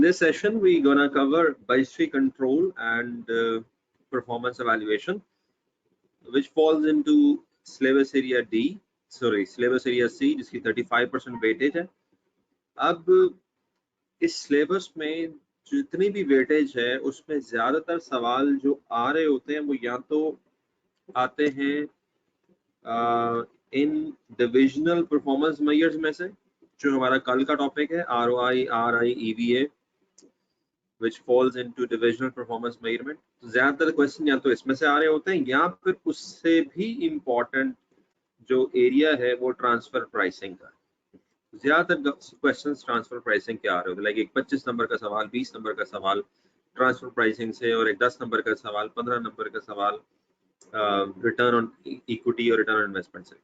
this session we're gonna cover budgetary control and performance evaluation, which falls into syllabus area syllabus area C, जिसकी 35% weightage है। अब इस syllabus में जितनी भी वेटेज है उसमें ज्यादातर सवाल जो आ रहे होते हैं वो या तो आते हैं इन डिविजनल परफॉर्मेंस मेजर्स में से, जो हमारा कल का टॉपिक है ROI, RI, EVA, which falls into divisional performance measurement। ज्यादातर क्वेश्चन या तो इसमें से आ रहे होते हैं या फिर उससे भी इम्पोर्टेंट जो एरिया है वो ट्रांसफर प्राइसिंग का। ज्यादातर क्वेश्चंस ट्रांसफर प्राइसिंग के आ रहे होते हैं, लाइक एक 25 नंबर का सवाल, 20 नंबर का सवाल ट्रांसफर प्राइसिंग से, और एक 10 नंबर का सवाल, 15 नंबर का सवाल रिटर्न ऑन इक्विटी और रिटर्न ऑन इन्वेस्टमेंट से।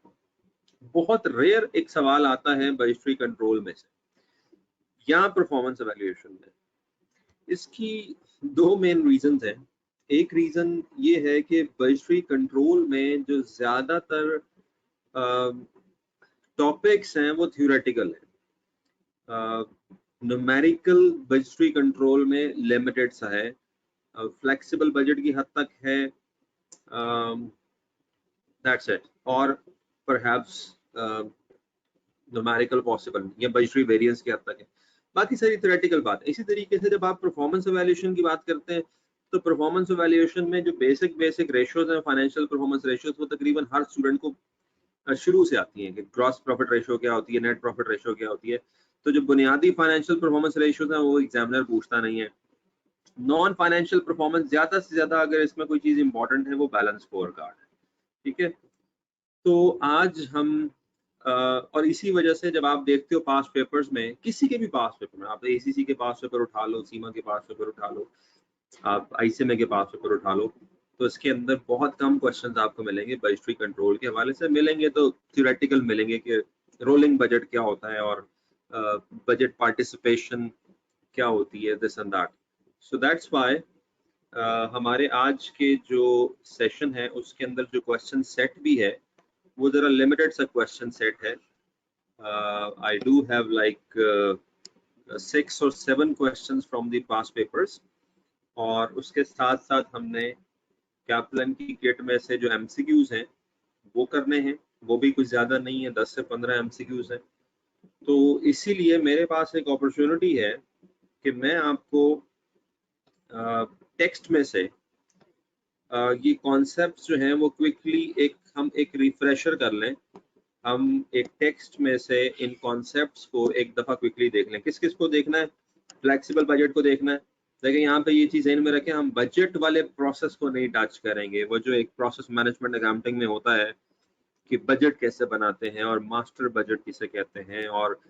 बहुत रेयर एक सवाल आता है बजटरी कंट्रोल में से या परफॉर्मेंस एवेल्युएशन में। इसकी दो मेन रीजंस हैं। एक रीजन ये है कि बजटरी कंट्रोल में जो ज्यादातर टॉपिक्स हैं वो थ्योरेटिकल है। न्यूमेरिकल बजटरी कंट्रोल में लिमिटेड सा है, फ्लेक्सिबल बजट की हद तक है, दैट्स इट, और परहैप्स न्यूमेरिकल पॉसिबल या बजटरी वेरिएंस की हद तक है, बाकी सारी थ्योरेटिकल बात है। इसी तरीके से जब आप परफॉर्मेंस एवेल्युएशन की बात करते हैं तो परफॉर्मेंस एवेल्युएशन में जो बेसिक रेशियोज हैं, फाइनेंशियल परफॉर्मेंस रेशियोज, वो तकरीबन हर स्टूडेंट को शुरू से आती हैं कि ग्रॉस प्रॉफिट रेशियो क्या होती है, नेट प्रॉफिट रेशियो क्या होती है। तो जो बुनियादी फाइनेंशियल परफॉर्मेंस रेशियोज हैं वो एग्जामिनर पूछता नहीं है। नॉन फाइनेंशियल परफॉर्मेंस ज्यादा से ज्यादा अगर इसमें कोई चीज इंपॉर्टेंट है वो बैलेंस स्कोर कार्ड है, ठीक है। तो आज हम और इसी वजह से जब आप देखते हो पास पेपर्स में, किसी के भी पास पेपर में, आप ACC के पास पेपर उठा लो, सीमा के पास पेपर उठा लो, आप ICMA के पास पेपर उठा लो, तो इसके अंदर बहुत कम क्वेश्चंस आपको मिलेंगे बजटरी कंट्रोल के हवाले से। मिलेंगे तो थ्योरेटिकल मिलेंगे कि रोलिंग बजट क्या होता है और बजट पार्टिसिपेशन क्या होती है, this and that. So that's why हमारे आज के जो सेशन है उसके अंदर जो क्वेश्चन सेट भी है वो जरा लिमिटेड सा क्वेश्चन सेट है। I do have like 6 or 7 questions from the past papers, और उसके साथ साथ हमने कैप्लन की किट में से जो MCQs हैं वो करने हैं, वो भी कुछ ज्यादा नहीं है, 10 से 15 MCQs हैं। तो इसीलिए मेरे पास एक अपॉर्चुनिटी है कि मैं आपको टेक्स्ट में से ये कॉन्सेप्ट्स जो हैं वो क्विकली हम एक रिफ्रेशर कर लें। हम एक टेक्स्ट में से इन कॉन्सेप्ट्स को एक दफा क्विकली देख लें। किस किस को देखना है? फ्लेक्सिबल बजट को देखना है। देखिए यहाँ पे ये चीज ध्यान में रखें, हम बजट वाले प्रोसेस को नहीं टच करेंगे। वो जो एक प्रोसेस मैनेजमेंट अकाउंटिंग में होता है कि बजट कैसे बनाते हैं और मास्टर बजट किसे कहते हैं और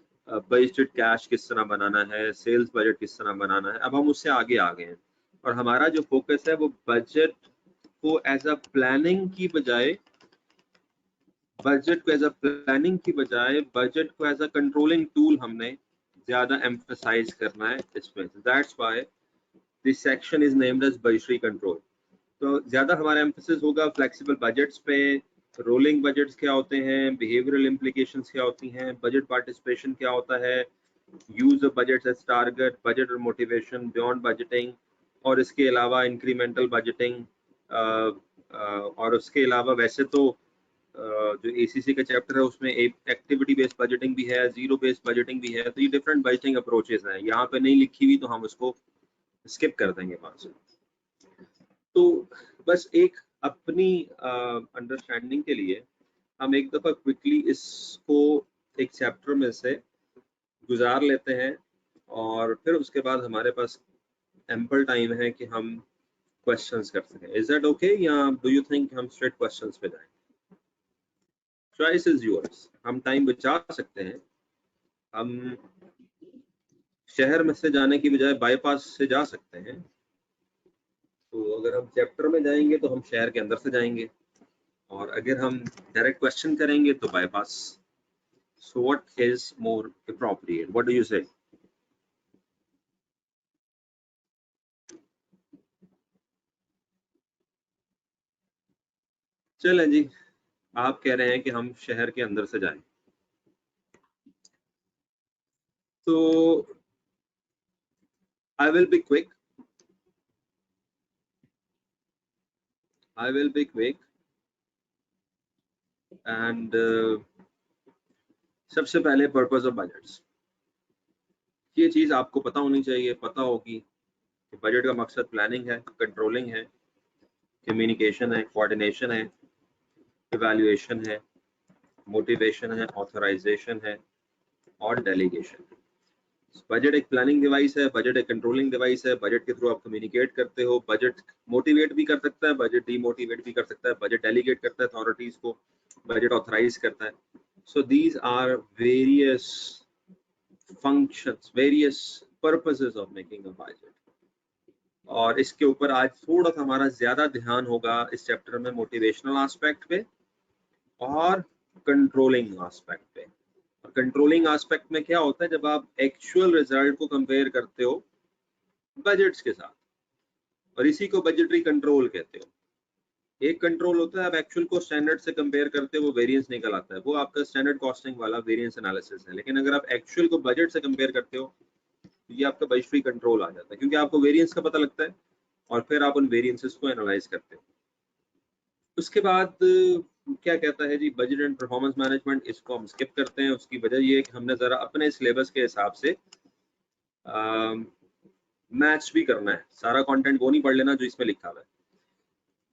बजटेड कैश किस तरह बनाना है, सेल्स बजट किस तरह बनाना है, अब हम उससे आगे आ गए हैं। और हमारा जो फोकस है वो बजट को एज अ प्लानिंग की बजाय बजट को एज अ कंट्रोलिंग टूल हमने ज्यादा एम्फसाइज करना है इसमें। That's why this section is named as budgetary control. तो ज्यादा हमारा एम्फेसिस होगा फ्लेक्सिबल बजट्स पे, रोलिंग बजट्स क्या होते हैं, बिहेवियरल इम्प्लीकेशंस क्या होती हैं, बजट पार्टिसिपेशन क्या होता है, use of budgets as target, budget और मोटिवेशन बियॉन्ड बजटिंग, और इसके अलावा इंक्रीमेंटल बजटिंग, और उसके अलावा वैसे तो जो ACC का चैप्टर है उसमें एक एक्टिविटी बेस्ड बजटिंग भी है, जीरो बेस्ड बजटिंग भी है। तो ये डिफरेंट बजटिंग अप्रोचेस हैं, यहाँ पे नहीं लिखी हुई तो हम उसको स्किप कर देंगे वहां से। तो बस एक अपनी अंडरस्टैंडिंग के लिए हम एक दफा क्विकली इसको एक चैप्टर में से गुजार लेते हैं, और फिर उसके बाद हमारे पास एम्पल टाइम है कि हम क्वेश्चंस कर सकें। इज दैट ओके, या डू यू थिंक हम स्ट्रेट क्वेश्चंस पे जाएं? Choice is yours. हम टाइम बचा सकते हैं, हम शहर में से जाने की बजाय बाईपास से जा सकते हैं। तो अगर हम चैप्टर में जाएंगे तो हम शहर के अंदर से जाएंगे, और अगर हम डायरेक्ट क्वेश्चन करेंगे तो bypass. So what is more appropriate, what do you से? चलें जी, आप कह रहे हैं कि हम शहर के अंदर से जाएं। तो I will be quick. And सबसे पहले पर्पस ऑफ बजट्स, ये चीज आपको पता होनी चाहिए, पता होगी कि बजट का मकसद प्लानिंग है, कंट्रोलिंग है, कम्युनिकेशन है, कोऑर्डिनेशन है, इवैल्यूएशन है, मोटिवेशन है, ऑथराइजेशन है और डेलीगेशन। बजट एक प्लानिंग डिवाइस है, बजट एक कंट्रोलिंग डिवाइस है, बजट के थ्रू आप कम्युनिकेट करते हो, बजट मोटिवेट भी कर सकता है, बजट डीमोटिवेट भी कर सकता है, बजट डेलीगेट करता है अथॉरिटीज को, बजट ऑथराइज करता है। So these are various functions, various purposes of making a budget. और इसके ऊपर आज थोड़ा सा हमारा ज्यादा ध्यान होगा इस चैप्टर में मोटिवेशनल एस्पेक्ट पे और कंट्रोलिंग एस्पेक्ट पे। कंट्रोलिंग एस्पेक्ट में क्या होता है, जब आप एक्चुअल रिजल्ट को कंपेयर करते हो बजट्स के साथ, और इसी को बजटरी कंट्रोल कहते हो। एक कंट्रोल होता है आप एक्चुअल को स्टैंडर्ड से कंपेयर करते हो, वो वेरिएंस निकल आता है, वो आपका स्टैंडर्ड कॉस्टिंग वाला वेरिएंस एनालिसिस है। लेकिन अगर आप एक्चुअल को बजट से कंपेयर करते हो तो ये आपका बजटरी कंट्रोल आ जाता है, क्योंकि आपको वेरिएंस का पता लगता है और फिर आप उन वेरिएंसेस को एनालाइज करते हो। उसके बाद क्या कहता है जी बजट एंड परफॉर्मेंस मैनेजमेंट, इसको हम स्किप करते हैं। उसकी वजह ये है कि हमने जरा अपने सिलेबस के हिसाब से मैच भी करना है, सारा कंटेंट वो नहीं पढ़ लेना जो इसमें लिखा हुआ है।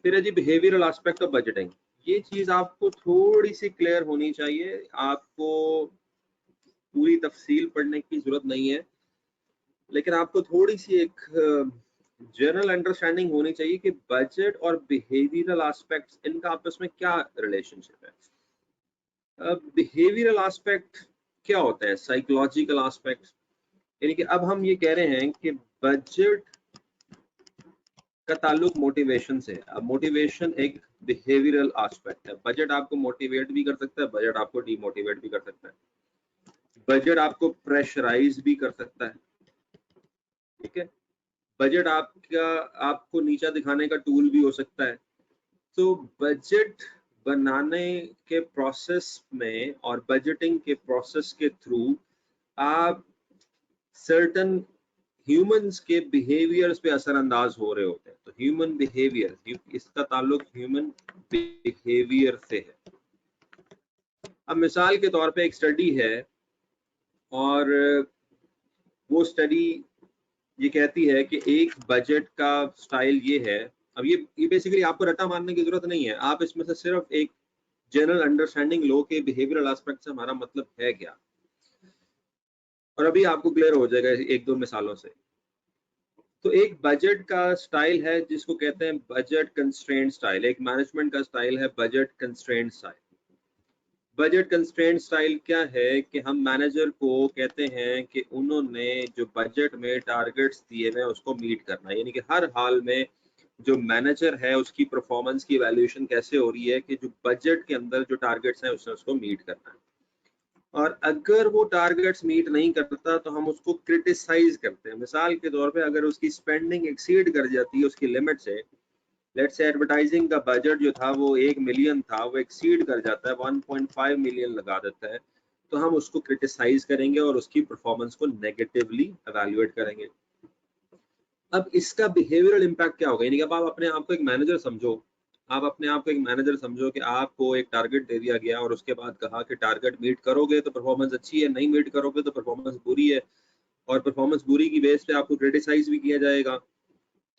फिर है जी बिहेवियरल एस्पेक्ट ऑफ बजटिंग, ये चीज आपको थोड़ी सी क्लियर होनी चाहिए, आपको पूरी तफसील पढ़ने की जरूरत नहीं है, लेकिन आपको थोड़ी सी एक जनरल अंडरस्टैंडिंग होनी चाहिए कि बजट और बिहेवियरल एस्पेक्ट्स, इनका आपस में क्या रिलेशनशिप है। बिहेवियरल एस्पेक्ट क्या होता है, साइकोलॉजिकल एस्पेक्ट, यानी कि अब हम ये कह रहे हैं कि बजट का ताल्लुक मोटिवेशन से। अब मोटिवेशन एक बिहेवियरल एस्पेक्ट है, बजट आपको मोटिवेट भी कर सकता है, बजट आपको डीमोटिवेट भी कर सकता है, बजट आपको प्रेशराइज भी कर सकता है, ठीक है, बजट आपको नीचा दिखाने का टूल भी हो सकता है। तो बजट बनाने के प्रोसेस में और बजटिंग के प्रोसेस के थ्रू आप सर्टन ह्यूमंस के बिहेवियर्स पे असरअंदाज हो रहे होते हैं। तो ह्यूमन बिहेवियर, इसका ताल्लुक ह्यूमन बिहेवियर से है। अब मिसाल के तौर पे एक स्टडी है और वो स्टडी ये कहती है कि एक बजट का स्टाइल ये है। अब ये बेसिकली आपको रट्टा मारने की जरूरत नहीं है, आप इसमें से सिर्फ एक जनरल अंडरस्टैंडिंग लो के बिहेवियरल एस्पेक्ट से हमारा मतलब है क्या, और अभी आपको क्लियर हो जाएगा एक दो मिसालों से। तो एक बजट का स्टाइल है जिसको कहते हैं बजट कंस्ट्रेंट स्टाइल, एक मैनेजमेंट का स्टाइल है budget constraint style. Budget constraint style क्या है कि हम मैनेजर को कहते हैं कि उन्होंने जो बजट में टारगेट्स दिए हुए हैं उसको मीट करना है, यानी कि हर हाल में जो मैनेजर है उसकी परफॉर्मेंस की वैल्यूएशन कैसे हो रही है कि जो बजट के अंदर जो टारगेट्स हैं उसने उसको मीट करना है। और अगर वो टारगेट्स मीट नहीं करता तो हम उसको क्रिटिसाइज करते हैं। मिसाल के तौर पे अगर उसकी स्पेंडिंग एक्सीड कर जाती है उसकी लिमिट से, लेट्स से एडवर्टाइजिंग का बजट जो था वो 1 मिलियन था, वो एक्सीड कर जाता है 1.5 मिलियन लगा देता है, तो हम उसको क्रिटिसाइज करेंगे और उसकी परफॉर्मेंस को नेगेटिवली एवेल्युएट करेंगे। अब इसका बिहेवियरल इम्पैक्ट क्या होगा, यानी कि अब आप अपने आप को एक मैनेजर समझो, आप अपने आप को एक मैनेजर समझो कि आपको एक टारगेट दे दिया गया और उसके बाद कहा कि टारगेट मीट करोगे तो परफॉर्मेंस अच्छी है, नहीं मीट करोगे तो परफॉर्मेंस बुरी है, और परफॉर्मेंस बुरी की बेस पे आपको क्रिटिसाइज भी किया जाएगा।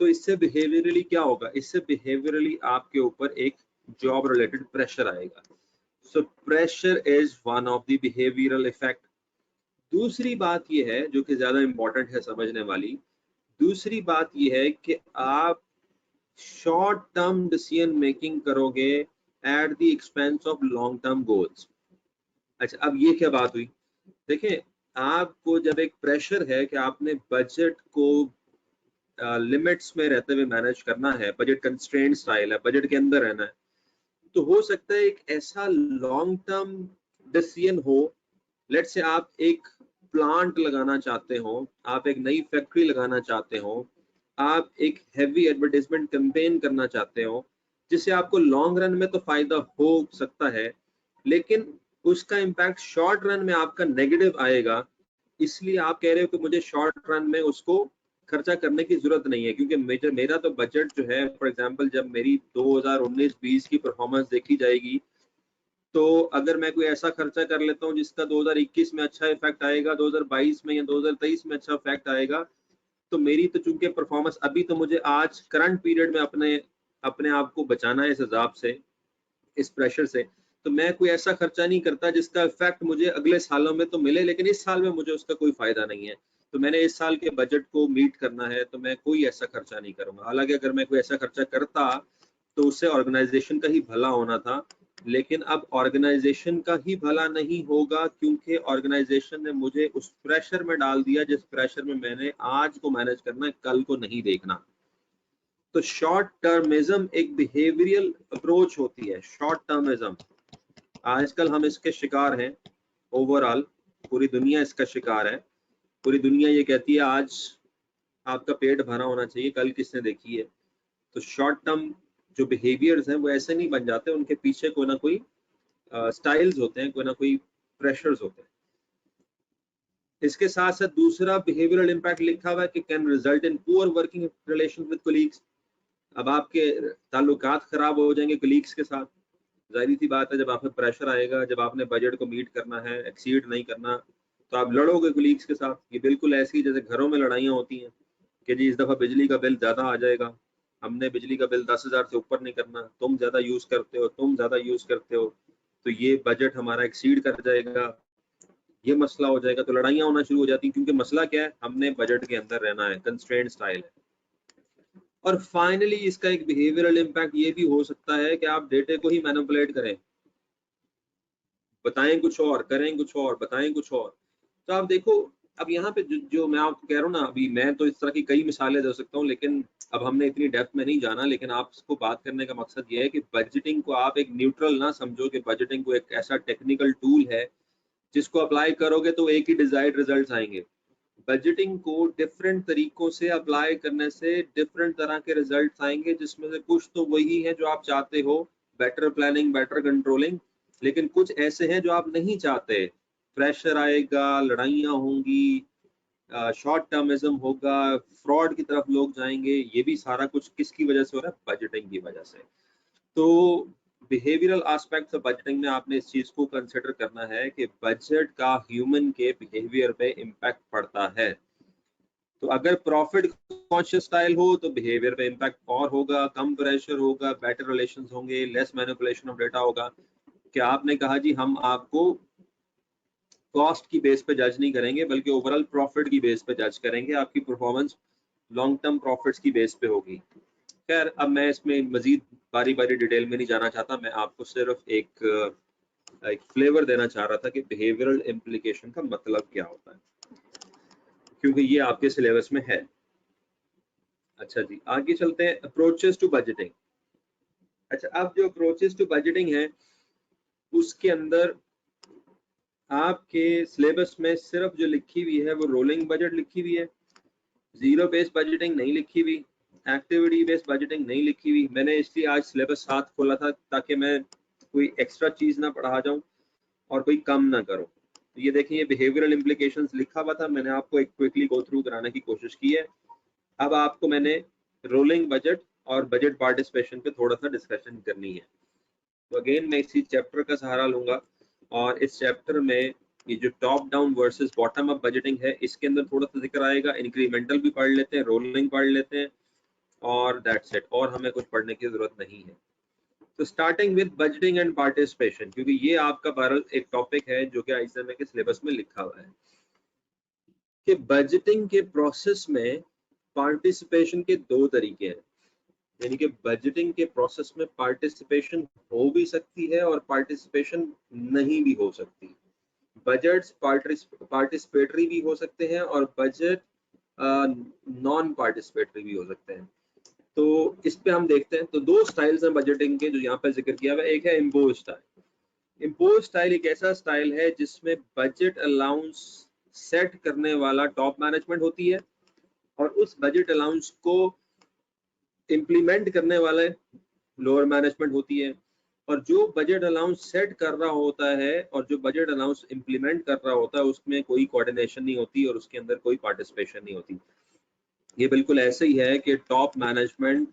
तो इससे बिहेवियरली क्या होगा, इससे बिहेवियरली आपके ऊपर एक जॉब रिलेटेड प्रेशर आएगा। So pressure is one of the behavioural effect. दूसरी बात यह है जो कि ज्यादा इंपॉर्टेंट है समझने वाली, दूसरी बात यह है कि आप शॉर्ट टर्म डिसीजन मेकिंग करोगे at the expense of long term goals. अच्छा, अब ये क्या बात हुई, देखें, आपको जब एक प्रेशर है कि आपने बजट को लिमिट्स में रहते हुए मैनेज करना है, बजट कंस्ट्रेंट स्टाइल है, बजट के अंदर रहना है, तो हो सकता है एक ऐसा लॉन्ग टर्म डिसीजन हो, लेट से आप एक प्लांट लगाना चाहते हो, आप एक नई फैक्ट्री लगाना चाहते हो, आप एक हैवी एडवर्टाइजमेंट कैंपेन करना चाहते हो, जिससे आपको लॉन्ग रन में तो फायदा हो सकता है, लेकिन उसका इम्पैक्ट शॉर्ट रन में आपका नेगेटिव आएगा। इसलिए आप कह रहे हो कि मुझे शॉर्ट रन में उसको खर्चा करने की जरूरत नहीं है, क्योंकि मेरा तो बजट जो है, फॉर एग्जांपल जब मेरी 2019-20 की परफॉर्मेंस देखी जाएगी, तो अगर मैं कोई ऐसा खर्चा कर लेता हूँ जिसका 2021 में अच्छा इफेक्ट आएगा, 2022 में या 2023 में अच्छा इफेक्ट आएगा, तो मेरी तो चूंकि परफॉर्मेंस अभी, तो मुझे आज करंट पीरियड में अपने अपने आप को बचाना है इस हिसाब से, इस प्रेशर से, तो मैं कोई ऐसा खर्चा नहीं करता जिसका इफेक्ट मुझे अगले सालों में तो मिले लेकिन इस साल में मुझे उसका कोई फायदा नहीं है। तो मैंने इस साल के बजट को मीट करना है, तो मैं कोई ऐसा खर्चा नहीं करूंगा। हालांकि अगर मैं कोई ऐसा खर्चा करता तो उससे ऑर्गेनाइजेशन का ही भला होना था, लेकिन अब ऑर्गेनाइजेशन का ही भला नहीं होगा, क्योंकि ऑर्गेनाइजेशन ने मुझे उस प्रेशर में डाल दिया जिस प्रेशर में मैंने आज को मैनेज करना है, कल को नहीं देखना। तो शॉर्ट टर्मिज्म एक बिहेवियरल अप्रोच होती है। शॉर्ट टर्मिज्म आजकल हम इसके शिकार हैं, ओवरऑल पूरी दुनिया इसका शिकार है। पूरी दुनिया ये कहती है आज आपका पेट भरा होना चाहिए, कल किसने देखी है। तो शॉर्ट टर्म जो बिहेवियर्स हैं वो ऐसे नहीं बन जाते, उनके पीछे कोई ना कोई स्टाइल्स होते हैं, कोई ना कोई प्रेशर्स होते हैं। इसके साथ साथ दूसरा बिहेवियरल इम्पैक्ट लिखा हुआ है कि can result in poor working relation with colleagues. अब आपके ताल्लुकात खराब हो जाएंगे कोलीग्स के साथ। जाहिर सी बात है, जब आप पे प्रेशर आएगा, जब आपने बजट को मीट करना है, एक्सीड नहीं करना, तो आप लड़ोगे कोलीग्स के साथ। ये बिल्कुल ऐसी जैसे घरों में लड़ाइयाँ होती हैं कि जी इस दफ़ा बिजली का बिल ज़्यादा आ जाएगा, हमने बिजली का बिल 10,000 से ऊपर नहीं करना, तुम ज़्यादा यूज़ करते हो, तुम ज़्यादा यूज़ करते हो, तो ये बजट हमारा एक्सीड कर जाएगा, ये मसला हो जाएगा। तो लड़ाइयाँ होना शुरू हो जाती हैं, क्योंकि मसला क्या है, हमने बजट के अंदर रहना है, कंस्ट्रेंट स्टाइल है। और फाइनली इसका एक बिहेवियरल इम्पैक्ट ये भी हो सकता है कि आप डेटे को ही मैनिपुलेट करें, बताएं कुछ और, करें कुछ और, बताएं कुछ और। तो आप देखो, अब यहाँ पे जो मैं आपको कह रहा हूँ ना, अभी मैं तो इस तरह की कई मिसालें दे सकता हूँ, लेकिन अब हमने इतनी डेप्थ में नहीं जाना। लेकिन आपको बात करने का मकसद ये है कि बजटिंग को आप एक न्यूट्रल ना समझो, कि बजटिंग को एक ऐसा टेक्निकल टूल है जिसको अप्लाई करोगे तो एक ही डिजायर्ड रिजल्ट्स आएंगे। बजटिंग को डिफरेंट तरीकों से अप्लाई करने से डिफरेंट तरह के रिजल्ट्स आएंगे, जिसमें से कुछ तो वही है जो आप चाहते हो, बेटर प्लानिंग, बेटर कंट्रोलिंग, लेकिन कुछ ऐसे हैं जो आप नहीं चाहते। प्रेशर आएगा, लड़ाइयाँ होंगी, शॉर्ट टर्मिज्म होगा, फ्रॉड की तरफ लोग जाएंगे। ये भी सारा कुछ किसकी वजह से हो रहा है? बजटिंग की वजह से। तो बिहेवियरल एस्पेक्ट्स ऑफ बजटिंग में आपने इस चीज को कंसिडर करना है कि बजट का ह्यूमन के बिहेवियर पे इम्पैक्ट पड़ता है। तो अगर प्रॉफिट कॉन्शियस स्टाइल हो तो बिहेवियर पे इम्पैक्ट और होगा, कम प्रेशर होगा, बेटर रिलेशंस होंगे, लेस मैनिपुलेशन ऑफ डेटा होगा। कि आपने कहा जी हम आपको कॉस्ट की बेस पे जज नहीं करेंगे, बल्कि ओवरऑल प्रॉफिट की बेस पे जज करेंगे, आपकी परफॉर्मेंस लॉन्ग टर्म प्रॉफिट्स की बेस पे होगी। खैर, अब मैं इसमें मजीद बारी बारी डिटेल में नहीं जाना चाहता, मैं आपको सिर्फ एक फ्लेवर देना चाह रहा था कि बिहेवियरल इम्प्लीकेशन का मतलब क्या होता है, क्योंकि ये आपके सिलेबस में है। अच्छा जी, आगे चलते हैं, अप्रोचेस टू बजटिंग। अच्छा, अब जो अप्रोचेस टू बजटिंग है उसके अंदर आपके सिलेबस में सिर्फ जो लिखी हुई है वो रोलिंग बजट लिखी हुई है, जीरो बेस्ड बजटिंग नहीं लिखी हुई, एक्टिविटी बेस्ड बजटिंग नहीं लिखी हुई। मैंने इसलिए आज सिलेबस साथ खोला था ताकि मैं कोई एक्स्ट्रा चीज ना पढ़ा जाऊं और कोई कम ना करो। तो ये देखिए, ये बिहेवियरल इम्प्लीकेशंस लिखा हुआ था, मैंने आपको एक क्विकली गो थ्रू कराने की कोशिश की है। अब आपको मैंने रोलिंग बजट और बजट पार्टिसिपेशन पे थोड़ा सा डिस्कशन करनी है। तो अगेन मैं इसी चैप्टर का सहारा लूंगा, और इस चैप्टर में ये जो top down versus bottom up budgeting है इसके अंदर थोड़ा सा जिक्र आएगा। इंक्रीमेंटल भी पढ़ लेते हैं, रोलिंग पढ़ लेते हैं, और दैट्स इट, और हमें कुछ पढ़ने की जरूरत नहीं है। तो starting with budgeting and participation, क्योंकि ये आपका बहरहाल एक टॉपिक है जो कि आईसीएमए के सिलेबस में लिखा हुआ है कि बजटिंग के प्रोसेस में पार्टिसिपेशन के दो तरीके हैं। यानी कि बजटिंग के प्रोसेस में पार्टिसिपेशन हो भी सकती है और पार्टिसिपेशन नहीं भी हो सकती। बजट्स पार्टिसिपेटरी भी हो सकते हैं और बजट नॉन पार्टिसिपेटरी भी हो सकते हैं। तो इस पे हम देखते हैं। तो दो स्टाइल्स हैं बजटिंग के जो यहाँ पर जिक्र किया हुआ है। एक है इम्पोज स्टाइल। इम्पोज स्टाइल एक ऐसा स्टाइल है जिसमें बजट अलाउंस सेट करने वाला टॉप मैनेजमेंट होती है और उस बजट अलाउंस को इम्प्लीमेंट करने वाले लोअर मैनेजमेंट होती है। और जो बजट अलाउंस सेट कर रहा होता है और जो बजट अलाउंस इम्प्लीमेंट कर रहा होता है उसमें कोई कोऑर्डिनेशन नहीं होती और उसके अंदर कोई पार्टिसिपेशन नहीं होती। ये बिल्कुल ऐसे ही है कि टॉप मैनेजमेंट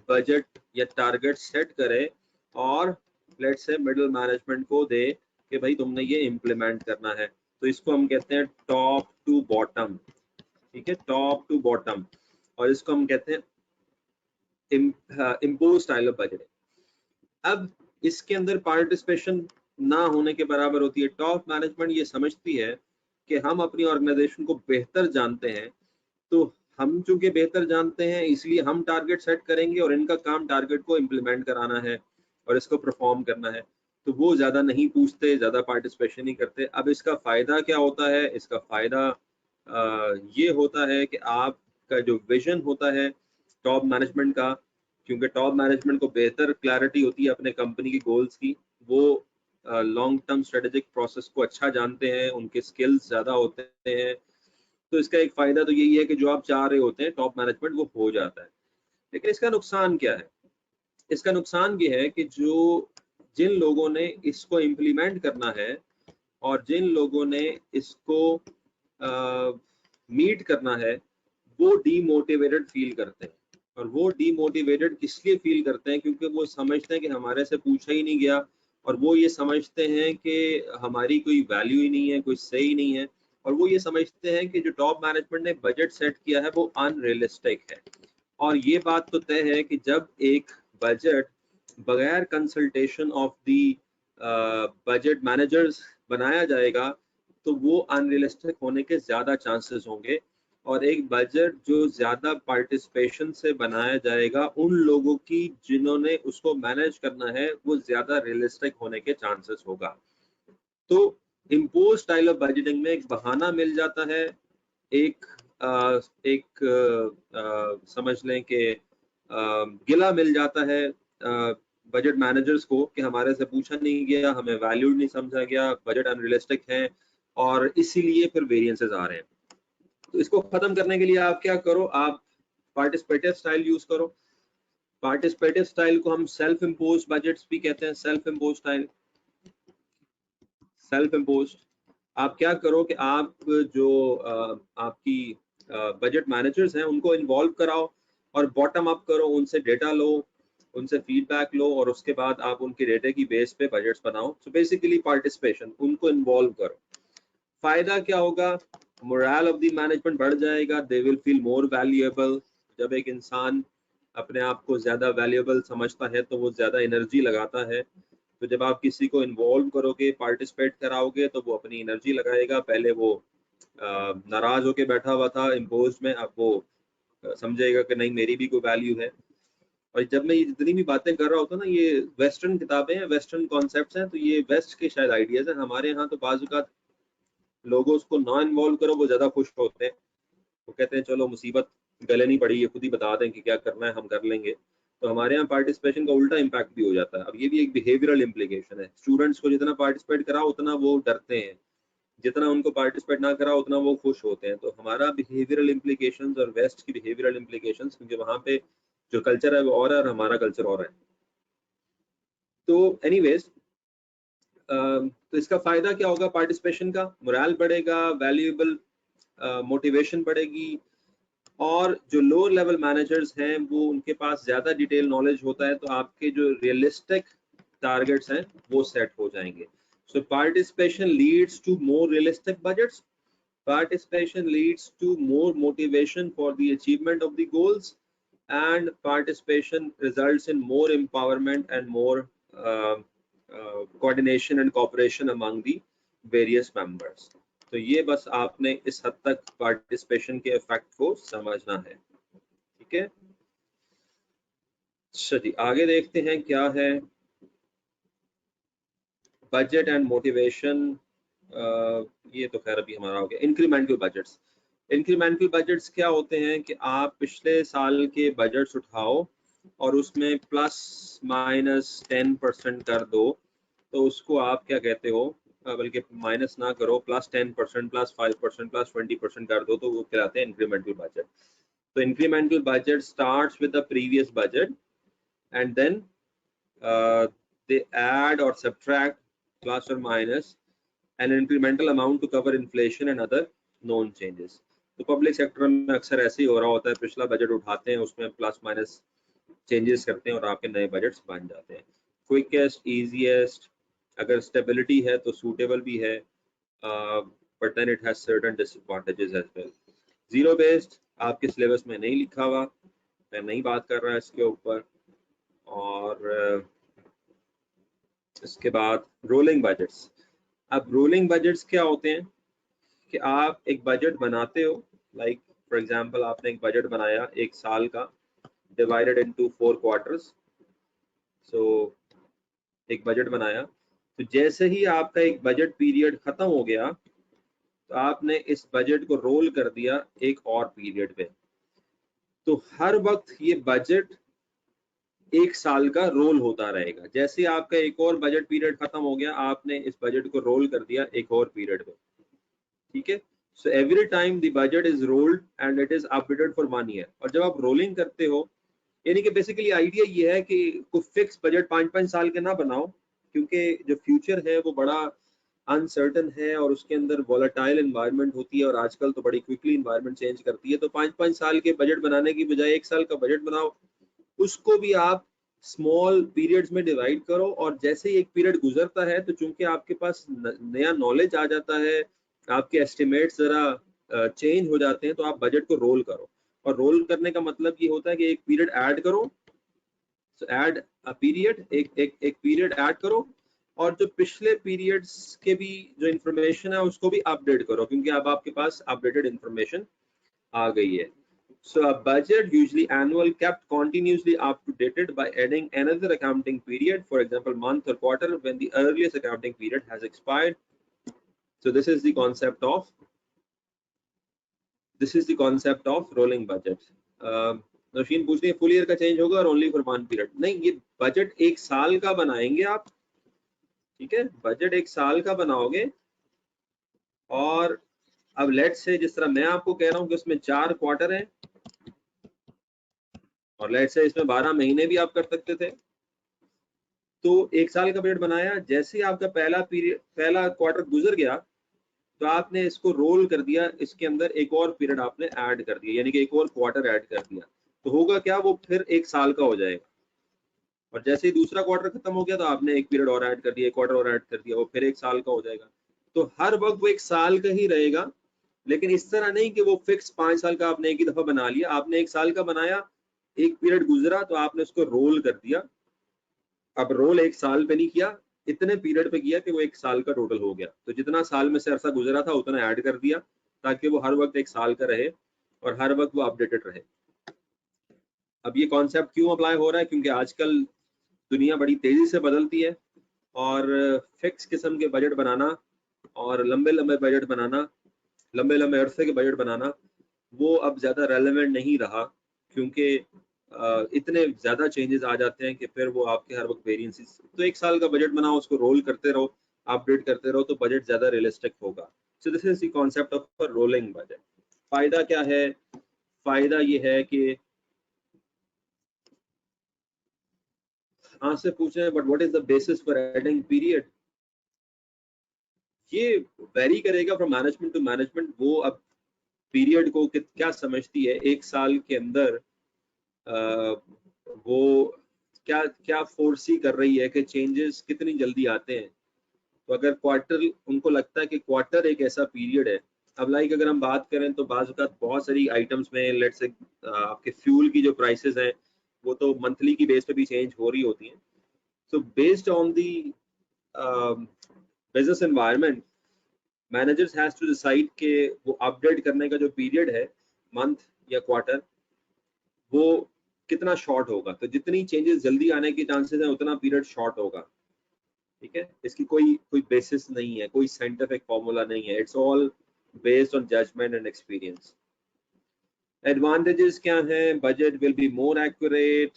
बजट या टारगेट सेट करे और लेट्स से मिडिल मैनेजमेंट को दे कि भाई तुमने ये इम्प्लीमेंट करना है। तो इसको हम कहते हैं टॉप टू बॉटम, ठीक है, टॉप टू बॉटम। और इसको हम कहते हैं इम्पोज स्टाइल ऑफ बजटिंग। अब इसके अंदर पार्टिसिपेशन ना होने के बराबर होती है। टॉप मैनेजमेंट ये समझती है कि हम अपनी ऑर्गेनाइजेशन को बेहतर जानते हैं, तो हम चूंकि बेहतर जानते हैं इसलिए हम टारगेट सेट करेंगे और इनका काम टारगेट को इम्प्लीमेंट कराना है और इसको परफॉर्म करना है। तो वो ज्यादा नहीं पूछते, ज्यादा पार्टिसिपेशन नहीं करते। अब इसका फायदा क्या होता है? इसका फायदा ये होता है कि आपका जो विजन होता है टॉप मैनेजमेंट का, क्योंकि टॉप मैनेजमेंट को बेहतर क्लैरिटी होती है अपने कंपनी की गोल्स की, वो लॉन्ग टर्म स्ट्रेटेजिक प्रोसेस को अच्छा जानते हैं, उनके स्किल्स ज्यादा होते हैं। तो इसका एक फायदा तो यही है कि जो आप चाह रहे होते हैं टॉप मैनेजमेंट वो हो जाता है। लेकिन इसका नुकसान क्या है? इसका नुकसान ये है कि जो जिन लोगों ने इसको इम्प्लीमेंट करना है और जिन लोगों ने इसको मीट करना है, वो डीमोटिवेटेड फील करते हैं। और वो डीमोटिवेटेड इसलिए फील करते हैं क्योंकि वो समझते हैं कि हमारे से पूछा ही नहीं गया, और वो ये समझते हैं कि हमारी कोई वैल्यू ही नहीं है, कोई सही नहीं है। और वो ये समझते हैं कि जो टॉप मैनेजमेंट ने बजट सेट किया है वो अनरियलिस्टिक है। और ये बात तो तय है कि जब एक बजट बगैर consultation of the budget managers बनाया जाएगा तो वो अनरियलिस्टिक होने के ज़्यादा चांसेस होंगे। और एक बजट जो ज़्यादा पार्टिसिपेशन से बनाया जाएगा उन लोगों की जिन्होंने उसको मैनेज करना है, वो ज़्यादा रियलिस्टिक होने के चांसेस होगा। तो इम्पोज स्टाइल ऑफ बजटिंग में एक बहाना मिल जाता है, एक समझ लें कि गिला मिल जाता है बजट मैनेजर्स को कि हमारे से पूछा नहीं गया, हमें वैल्यूड नहीं समझा गया, बजट अनरियलिस्टिक है और इसीलिए फिर वेरिएंसेस आ रहे हैं। तो इसको खत्म करने के लिए आप क्या करो, आप पार्टिसिपेटिव स्टाइल यूज करो। पार्टिसिपेटिव स्टाइल को हम सेल्फ इम्पोज बजट्स भी कहते हैं। Self impose style, self impose, आप क्या करो कि आप जो आपकी बजट मैनेजर्स हैं उनको इन्वॉल्व कराओ और बॉटम अप करो, उनसे डेटा लो, उनसे फीडबैक लो और उसके बाद आप उनके डेटे की बेस पे बजट्स बनाओ। सो बेसिकली पार्टिसिपेशन, उनको इन्वॉल्व करो। फायदा क्या होगा? मोरल ऑफ द मैनेजमेंट बढ़ जाएगा, they will feel more valuable. जब एक इंसान अपने आप को ज्यादा वैल्यूएबल समझता है तो वो ज्यादा एनर्जी लगाता है। तो जब आप किसी को इन्वॉल्व करोगे, पार्टिसिपेट कराओगे, तो वो अपनी एनर्जी लगाएगा। पहले वो नाराज होके बैठा हुआ था इम्पोज में, अब वो समझेगा कि नहीं मेरी भी कोई वैल्यू है। और जब मैं ये जितनी भी बातें कर रहा होता हूँ ना, ये वेस्टर्न किताबें हैं, वेस्टर्न कॉन्सेप्ट्स हैं, तो ये वेस्ट के शायद आइडियाज हैं। हमारे यहाँ तो बाज़ लोगों उसको ना इन्वॉल्व करो वो ज्यादा खुश होते हैं। वो कहते हैं चलो मुसीबत गले नहीं पड़ी, ये खुद ही बता दें कि क्या करना है, हम कर लेंगे। तो हमारे यहाँ पार्टिसिपेशन का उल्टा इम्पैक्ट भी हो जाता है। अब ये भी एक बिहेवियरल इम्प्लीकेशन है। स्टूडेंट्स को जितना पार्टिसिपेट कराओ उतना वो डरते हैं, जितना उनको पार्टिसिपेट ना कराओ उतना वो खुश होते हैं। तो हमारा बिहेवियरल इम्प्लीकेशंस और वेस्ट की बिहेवियरल इम्प्लीकेशंस, क्योंकि वहाँ पे जो कल्चर है वो और है और हमारा कल्चर और है। तो एनीवेज, तो इसका फायदा क्या होगा? पार्टिसिपेशन का मोरल बढ़ेगा, वैल्यूएबल मोटिवेशन बढ़ेगी, और जो लोअर लेवल मैनेजर्स हैं वो उनके पास ज्यादा डिटेल नॉलेज होता है, तो आपके जो रियलिस्टिक टारगेट्स हैं वो सेट हो जाएंगे। So participation leads to more realistic budgets, participation leads to more motivation for the achievement of the goals, and participation results in more empowerment and more coordination and cooperation among the various members. तो ये बस आपने इस हद तक participation के effect को समझना है, ठीक है। चलिए आगे देखते हैं क्या है बजट एंड मोटिवेशन। ये तो खैर अभी हमारा हो गया। इंक्रीमेंटल बजट्स, इंक्रीमेंटल बजट्स क्या होते हैं कि आप पिछले साल के बजट्स उठाओ और उसमें प्लस माइनस 10% कर दो, तो उसको आप क्या कहते हो? बल्कि माइनस ना करो, प्लस 10%, प्लस 5%, प्लस 20% कर दो, तो वो कहलाते हैं इंक्रीमेंटल बजट। तो incremental budget starts with the previous budget and then they add or subtract plus or minus an incremental amount to cover inflation and other known changes. तो public sector में अक्सर ऐसे ही हो रहा होता है, पिछला बजट उठाते हैं, उसमें प्लस माइनस चेंजेस करते हैं और आपके नए बजट्स बन जाते हैं। क्विकेस्ट, इजीएस्ट, अगर स्टेबिलिटी है तो सूटेबल भी है, but then it has certain disadvantages as well. Zero based आपके सिलेबस में नहीं लिखा हुआ, मैं नहीं बात कर रहा इसके ऊपर। और इसके बाद रोलिंग बजट्स। अब रोलिंग बजट्स क्या होते हैं कि आप एक बजट बनाते हो, लाइक फॉर एग्जांपल आपने एक बजट बनाया एक साल का, डिवाइडेड इनटू 4 क्वार्टर्स। सो एक बजट बनाया, तो जैसे ही आपका एक बजट पीरियड खत्म हो गया तो आपने इस बजट को रोल कर दिया एक और पीरियड पे। तो हर वक्त ये बजट एक साल का रोल होता रहेगा। जैसे आपका एक और बजट पीरियड खत्म हो गया, आपने इस बजट को रोल कर दिया एक और पीरियड पे, ठीक है। So every time the budget is rolled and it is updated for 1 year. और जब आप रोलिंग करते हो, यानी कि बेसिकली आइडिया ये है कि कोई फिक्स बजट 5-5 साल के ना बनाओ, क्योंकि जो फ्यूचर है वो बड़ा अनसर्टन है और उसके अंदर वॉलेटाइल एनवायरनमेंट होती है और आजकल तो बड़ी क्विकली एनवायरनमेंट चेंज करती है। तो 5-5 साल के बजट बनाने की बजाय एक साल का बजट बनाओ, उसको भी आप स्मॉल पीरियड्स में डिवाइड करो, और जैसे ही एक पीरियड गुजरता है तो चूंकि आपके पास नया नॉलेज आ जाता है, आपके एस्टिमेट्स जरा चेंज हो जाते हैं, तो आप बजट को रोल करो। और रोल करने का मतलब ये होता है कि एक पीरियड ऐड करो, सो ऐड अ पीरियड, एक पीरियड ऐड करो, और जो पिछले पीरियड्स के भी जो इंफॉर्मेशन है उसको भी अपडेट करो, क्योंकि अब आपके पास अपडेटेड इंफॉर्मेशन आ गई है। So a budget, usually annual, kept continuously up to dated by adding another accounting period, for example, month or quarter, when the earliest accounting period has expired. So this is the concept of rolling budget. Nausheen पूछ रही है full year का change होगा और only for 1 period? नहीं, ये budget एक साल का बनाएंगे आप, ठीक है, बजट एक साल का बनाओगे। और अब लेट से जिस तरह मैं आपको कह रहा हूँ कि उसमें 4 क्वार्टर हैं, और लेट से इसमें 12 महीने भी आप कर सकते थे, तो एक साल का पीरियड बनाया, जैसे ही आपका पहला क्वार्टर गुजर गया तो आपने इसको रोल कर दिया, इसके अंदर एक और पीरियड आपने ऐड कर दिया, यानी कि एक और क्वार्टर ऐड कर दिया। तो होगा क्या, वो फिर एक साल का हो जाएगा। और जैसे ही दूसरा क्वार्टर खत्म हो गया तो आपने एक पीरियड और ऐड कर दिया, एक क्वार्टर और ऐड कर दिया, वो फिर एक साल का हो जाएगा। तो हर वक्त वो एक साल का ही रहेगा, लेकिन इस तरह नहीं कि वो फिक्स 5 साल का आपने एक ही दफा बना लिया। आपने एक साल का बनाया, एक पीरियड गुजरा तो आपने उसको रोल कर दिया। अब रोल एक साल पे नहीं किया, इतने पीरियड पे किया कि वो एक साल का टोटल हो गया। तो जितना साल में से अरसा गुजरा था उतना ऐड कर दिया, ताकि वो हर वक्त एक साल का रहे और हर वक्त वो अपडेटेड रहे। अब ये कॉन्सेप्ट क्यों अप्लाई हो रहा है, क्योंकि आजकल दुनिया बड़ी तेजी से बदलती है और फिक्स किस्म के बजट बनाना और लंबे लंबे बजट बनाना, लंबे लंबे अरसे के बजट बनाना, वो अब ज्यादा रेलेवेंट नहीं रहा, क्योंकि इतने ज्यादा चेंजेस आ जाते हैं कि फिर वो आपके हर वक्त वेरिएंसेस। तो एक साल का बजट बनाओ, उसको रोल करते रहो, अपडेट करते रहो, तो बजट ज्यादा रियलिस्टिक होगा। So this is the concept of rolling budget. फायदा क्या है? फायदा ये है कि आपसे पूछ रहे हैं but what is the basis for adding period. ये वेरी करेगा फ्रॉम मैनेजमेंट टू मैनेजमेंट। वो अब पीरियड को क्या समझती है एक साल के अंदर, वो क्या क्या फोर्सी कर रही है कि चेंजेस कितनी जल्दी आते हैं। तो अगर क्वार्टर, उनको लगता है कि क्वार्टर एक ऐसा पीरियड है। अब लाइक अगर हम बात करें तो बाज़ वक़्त बहुत सारी आइटम्स में लेट्स से आपके फ्यूल की जो प्राइसेस हैं वो तो मंथली की बेस पे भी चेंज हो रही होती हैं। So based on the business environment, managers has to decide कि वो अपडेट करने का जो पीरियड है मंथ या क्वार्टर, वो कितना शॉर्ट होगा। तो जितनी चेंजेस जल्दी आने के चांसेस हैं उतना पीरियड शॉर्ट होगा, ठीक है। इसकी कोई कोई बेसिस नहीं है, कोई साइंटिफिक फॉर्मूला नहीं है, it's all based on judgement and experience. Advantages क्या हैं? Budget will be more accurate,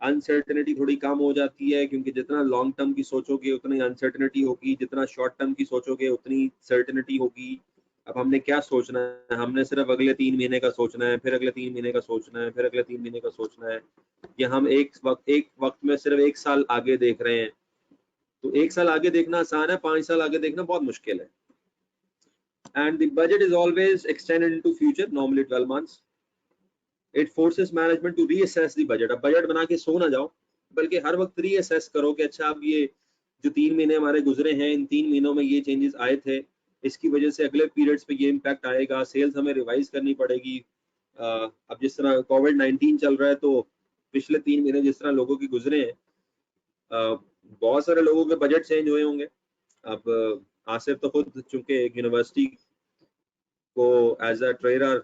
uncertainty थोड़ी कम हो जाती है, क्योंकि जितना लॉन्ग टर्म की सोचोगे उतनी अनसर्टेनिटी होगी, जितना शॉर्ट टर्म की सोचोगे उतनी सर्टेनिटी होगी। अब हमने क्या सोचना है? हमने सिर्फ अगले 3 महीने का सोचना है, फिर अगले 3 महीने का सोचना है, फिर अगले 3 महीने का सोचना है, या हम एक वक्त में सिर्फ 1 साल आगे देख रहे हैं। तो 1 साल आगे देखना आसान है, 5 साल आगे देखना बहुत मुश्किल है। and the budget is always extended into future, normally 12 months. It forces management to reassess the budget. अब बजट बना के सो ना जाओ, बल्कि हर वक्त रीअसेस करो कि अच्छा अब ये जो 3 महीने हमारे गुजरे हैं, इन 3 महीनों में ये चेंजेस आए थे, इसकी वजह से अगले पीरियड्स पे ये इम्पैक्ट आएगा, सेल्स हमें रिवाइज करनी पड़ेगी। अब जिस तरह कोविड-19 चल रहा है तो पिछले 3 महीने जिस तरह लोगों के गुजरे हैं, बहुत सारे लोगों के बजट चेंज हुए होंगे। अब आसिफ तो खुद चूंकि एक यूनिवर्सिटी को एज अ ट्रेनर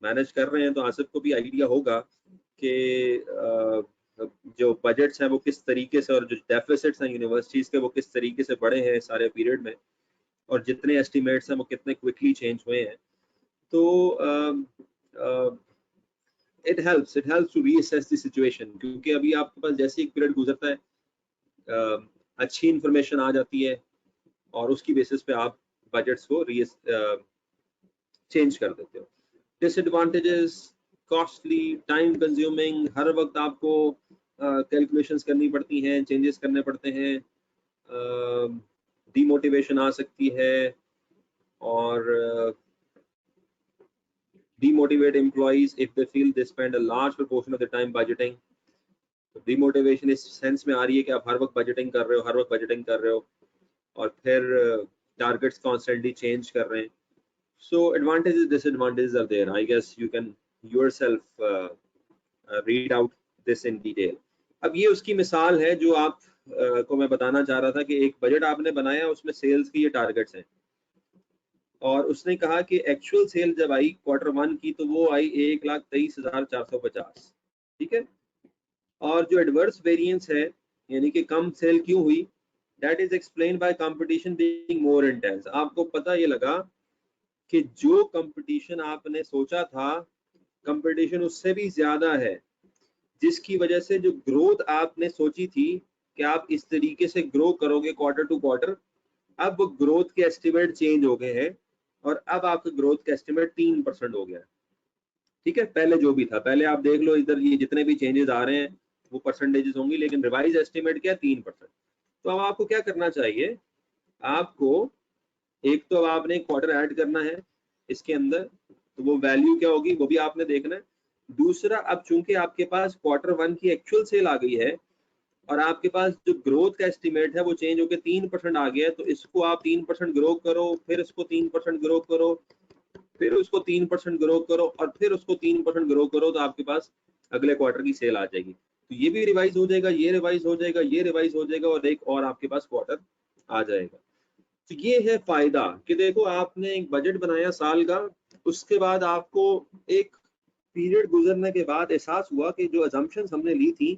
मैनेज कर रहे हैं, तो आसिफ को भी आइडिया होगा कि जो बजट्स हैं वो किस तरीके से, और जो डेफिसिट्स हैं यूनिवर्सिटीज के वो किस तरीके से बढ़े हैं सारे पीरियड में, और जितने एस्टिमेट्स हैं वो कितने क्विकली चेंज हुए हैं। तो it helps to reassess the situation, क्योंकि अभी आपके पास जैसे एक पीरियड गुजरता है अच्छी इंफॉर्मेशन आ जाती है और उसकी बेसिस पे आप बजट्स को चेंज कर देते हो। डिसएडवांटेजेस, कॉस्टली, टाइम कंज्यूमिंग, हर वक्त आपको कैलकुलेशंस करनी पड़ती हैं, चेंजेस करने पड़ते हैं, डीमोटिवेशन आ सकती है, और demotivate employees if they feel they spend a large proportion of the time budgeting. Demotivation इस सेंस में आ रही है कि आप हर वक्त बजटिंग कर रहे हो और फिर टारगेट्स कॉन्स्टेंटली चेंज कर रहे हैं। So advantages, disadvantages are there. I guess you can yourself read out this in detail. अब ये उसकी मिसाल है जो आप को मैं बताना चाह रहा था कि एक बजट आपने बनाया, उसमें सेल्स की ये टारगेट्स हैं, और उसने कहा कि एक्चुअल सेल जब आई Q1 की तो वो आई 1,23,450, ठीक है। और जो एडवर्स वेरिएंस है, यानी कि कम सेल क्यों हुई, that is explain by competition being more intense. आपको पता ये लगा कि जो कंपटीशन आपने सोचा था, कंपटीशन उससे भी ज्यादा है, जिसकी वजह से जो ग्रोथ आपने सोची थी कि आप इस तरीके से ग्रो करोगे क्वार्टर टू क्वार्टर, अब वो ग्रोथ के एस्टिमेट चेंज हो गए हैं और अब आपका ग्रोथ का एस्टिमेट 3% हो गया है, ठीक है। पहले जो भी था, पहले आप देख लो इधर ये जितने भी चेंजेस आ रहे हैं वो परसेंटेजेस होंगी, लेकिन रिवाइज एस्टिमेट क्या है, 3%। तो अब आपको क्या करना चाहिए, आपको एक तो अब आपने क्वार्टर ऐड करना है इसके अंदर, तो वो वैल्यू क्या होगी वो भी आपने देखना है। दूसरा, अब चूंकि आपके पास Q1 की एक्चुअल सेल आ गई है और आपके पास जो ग्रोथ का एस्टिमेट है वो चेंज होकर 3% आ गया है, तो इसको आप 3% ग्रो करो, फिर इसको 3% ग्रो करो, फिर उसको 3% ग्रो करो, और फिर उसको 3% ग्रो करो, तो आपके पास अगले क्वार्टर की सेल आ जाएगी। तो ये भी रिवाइज हो जाएगा, ये रिवाइज हो जाएगा, ये रिवाइज हो जाएगा, और एक और आपके पास क्वार्टर आ जाएगा। तो ये है फायदा कि देखो आपने एक बजट बनाया साल का, उसके बाद आपको एक पीरियड गुजरने के बाद एहसास हुआ कि जो अजम्पशंस हमने ली थी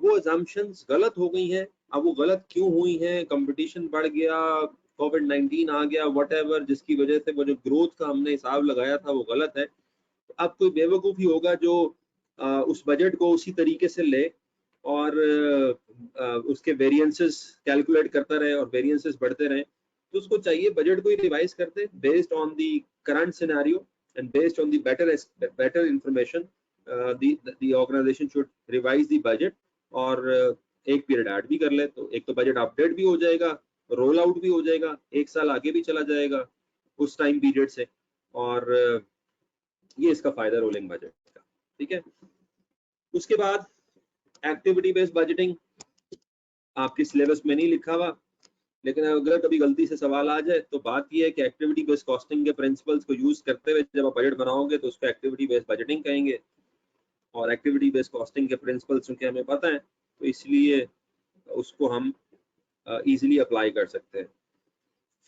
वो अजम्पशंस गलत हो गई हैं। अब वो गलत क्यों हुई हैं, कंपटीशन बढ़ गया, कोविड-19 आ गया, व्हाटएवर, जिसकी वजह से वो जो ग्रोथ का हमने हिसाब लगाया था वो गलत है। अब कोई बेवकूफ ही होगा जो उस बजट को उसी तरीके से ले और उसके वेरिएंसेस कैलकुलेट करता रहे और वेरिएंसेस बढ़ते रहे। तो उसको चाहिए बजट को ही रिवाइज करते based on the current scenario and based on the better information, the organisation should revise the budget, और एक पीरियड ऐड भी कर ले, तो एक तो बजट अपडेट भी हो जाएगा, रोल आउट भी हो जाएगा, एक साल आगे भी चला जाएगा उस टाइम पीरियड से, और ये इसका फायदा रोलिंग बजट का, ठीक है। उसके बाद एक्टिविटी बेस्ड बजटिंग आपके सिलेबस में नहीं लिखा हुआ, लेकिन अगर कभी गलती से सवाल आ जाए तो बात ये है कि एक्टिविटी बेस्ड कॉस्टिंग के प्रिंसिपल्स को यूज करते हुए जब आप बजट बनाओगे तो उसको एक्टिविटी बेस्ड बजटिंग कहेंगे, और एक्टिविटी बेस्ड कॉस्टिंग के प्रिंसिपल्स चूंकि हमें पता है तो इसलिए उसको हम इजीली अप्लाई कर सकते हैं।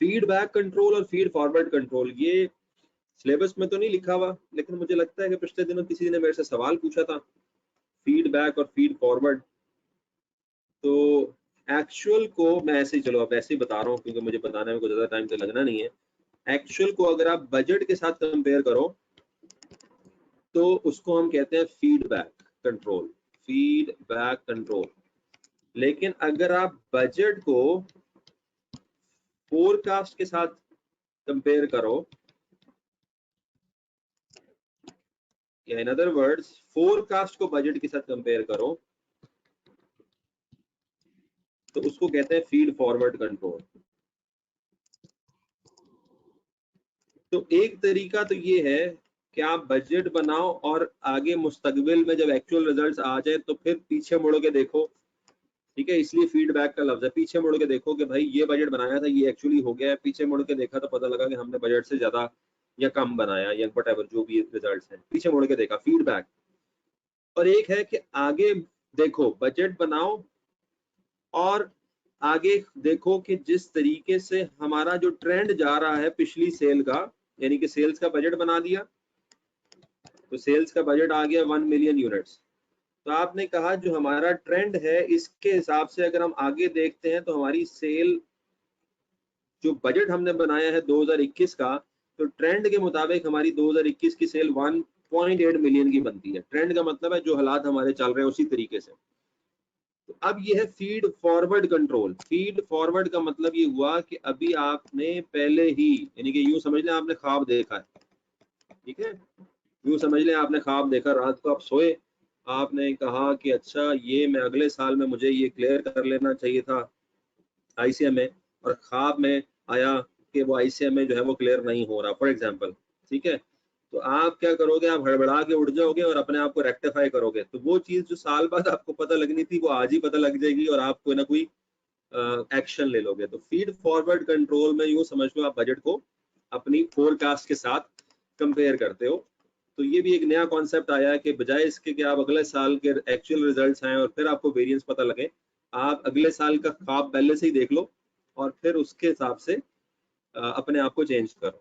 फीडबैक कंट्रोल और फीड फॉरवर्ड कंट्रोल, ये सिलेबस में तो नहीं लिखा हुआ, लेकिन मुझे लगता है कि पिछले दिनों किसी ने मेरे से सवाल पूछा था फीडबैक और फीड फॉरवर्ड। तो एक्चुअल को मैं ऐसे ही, चलो अब ऐसे ही बता रहा हूँ क्योंकि मुझे बताने में कोई ज्यादा टाइम तो लगना नहीं है। एक्चुअल को अगर आप बजट के साथ कंपेयर करो तो उसको हम कहते हैं फीडबैक कंट्रोल, फीडबैक कंट्रोल। लेकिन अगर आप बजट को फोरकास्ट के साथ कंपेयर करो, या इन अदर वर्ड्स फोरकास्ट को बजट के साथ कंपेयर करो, तो उसको कहते हैं फीड फॉरवर्ड कंट्रोल। तो एक तरीका तो ये है कि आप बजट बनाओ और आगे मुस्तकबिल में जब एक्चुअल रिजल्ट्स आ जाए तो फिर पीछे मुड़ के देखो, ठीक है, इसलिए फीडबैक का लफ्ज है। पीछे मुड़ के देखो कि भाई ये बजट बनाया था, ये एक्चुअली हो गया है, पीछे मुड़ के देखा तो पता लगा कि हमने बजट से ज्यादा या कम बनाया या व्हाटएवर जो भी रिजल्ट्स हैं, पीछे मुड़ के देखा, फीडबैक। और एक है कि आगे देखो, बजट बनाओ और आगे देखो कि जिस तरीके से हमारा जो ट्रेंड जा रहा है पिछली सेल का, यानी कि सेल्स का बजट बना दिया, तो सेल्स का बजट आ गया 1 मिलियन यूनिट्स। तो आपने कहा जो हमारा ट्रेंड है इसके हिसाब से अगर हम आगे देखते हैं तो हमारी सेल, जो बजट हमने बनाया है 2021 का, तो ट्रेंड के मुताबिक हमारी 2021 की सेल 1.8 मिलियन की बनती है। ट्रेंड का मतलब है जो हालात हमारे चल रहे हैं उसी तरीके से। तो अब ये है feed forward control. Feed forward का मतलब ये हुआ कि अभी आपने पहले ही, यानी कि यूं समझ लें आपने ख्वाब देखा है, ठीक है, यूं समझ लें आपने ख्वाब देखा, रात को आप सोए, आपने कहा कि अच्छा ये मैं अगले साल में मुझे ये क्लियर कर लेना चाहिए था आईसीएम में, और ख्वाब में आया कि वो आईसीएम में जो है वो क्लियर नहीं हो रहा, फॉर एग्जांपल, ठीक है, तो आप क्या करोगे, आप हड़बड़ा के उठ जाओगे और अपने आप को रेक्टिफाई करोगे। तो वो चीज जो साल बाद आपको पता लगनी थी वो आज ही पता लग जाएगी और आप कोई ना कोई एक्शन ले लोगे। तो फीड फॉरवर्ड कंट्रोल में यूं समझ लो आप बजट को अपनी फोरकास्ट के साथ कंपेयर करते हो। तो ये भी एक नया कॉन्सेप्ट आया है कि बजाय इसके कि आप अगले साल के एक्चुअल रिजल्ट्स आए और फिर आपको वेरिएंस पता लगे, आप अगले साल का ख्वाब पहले से ही देख लो और फिर उसके हिसाब से अपने आप को चेंज करो।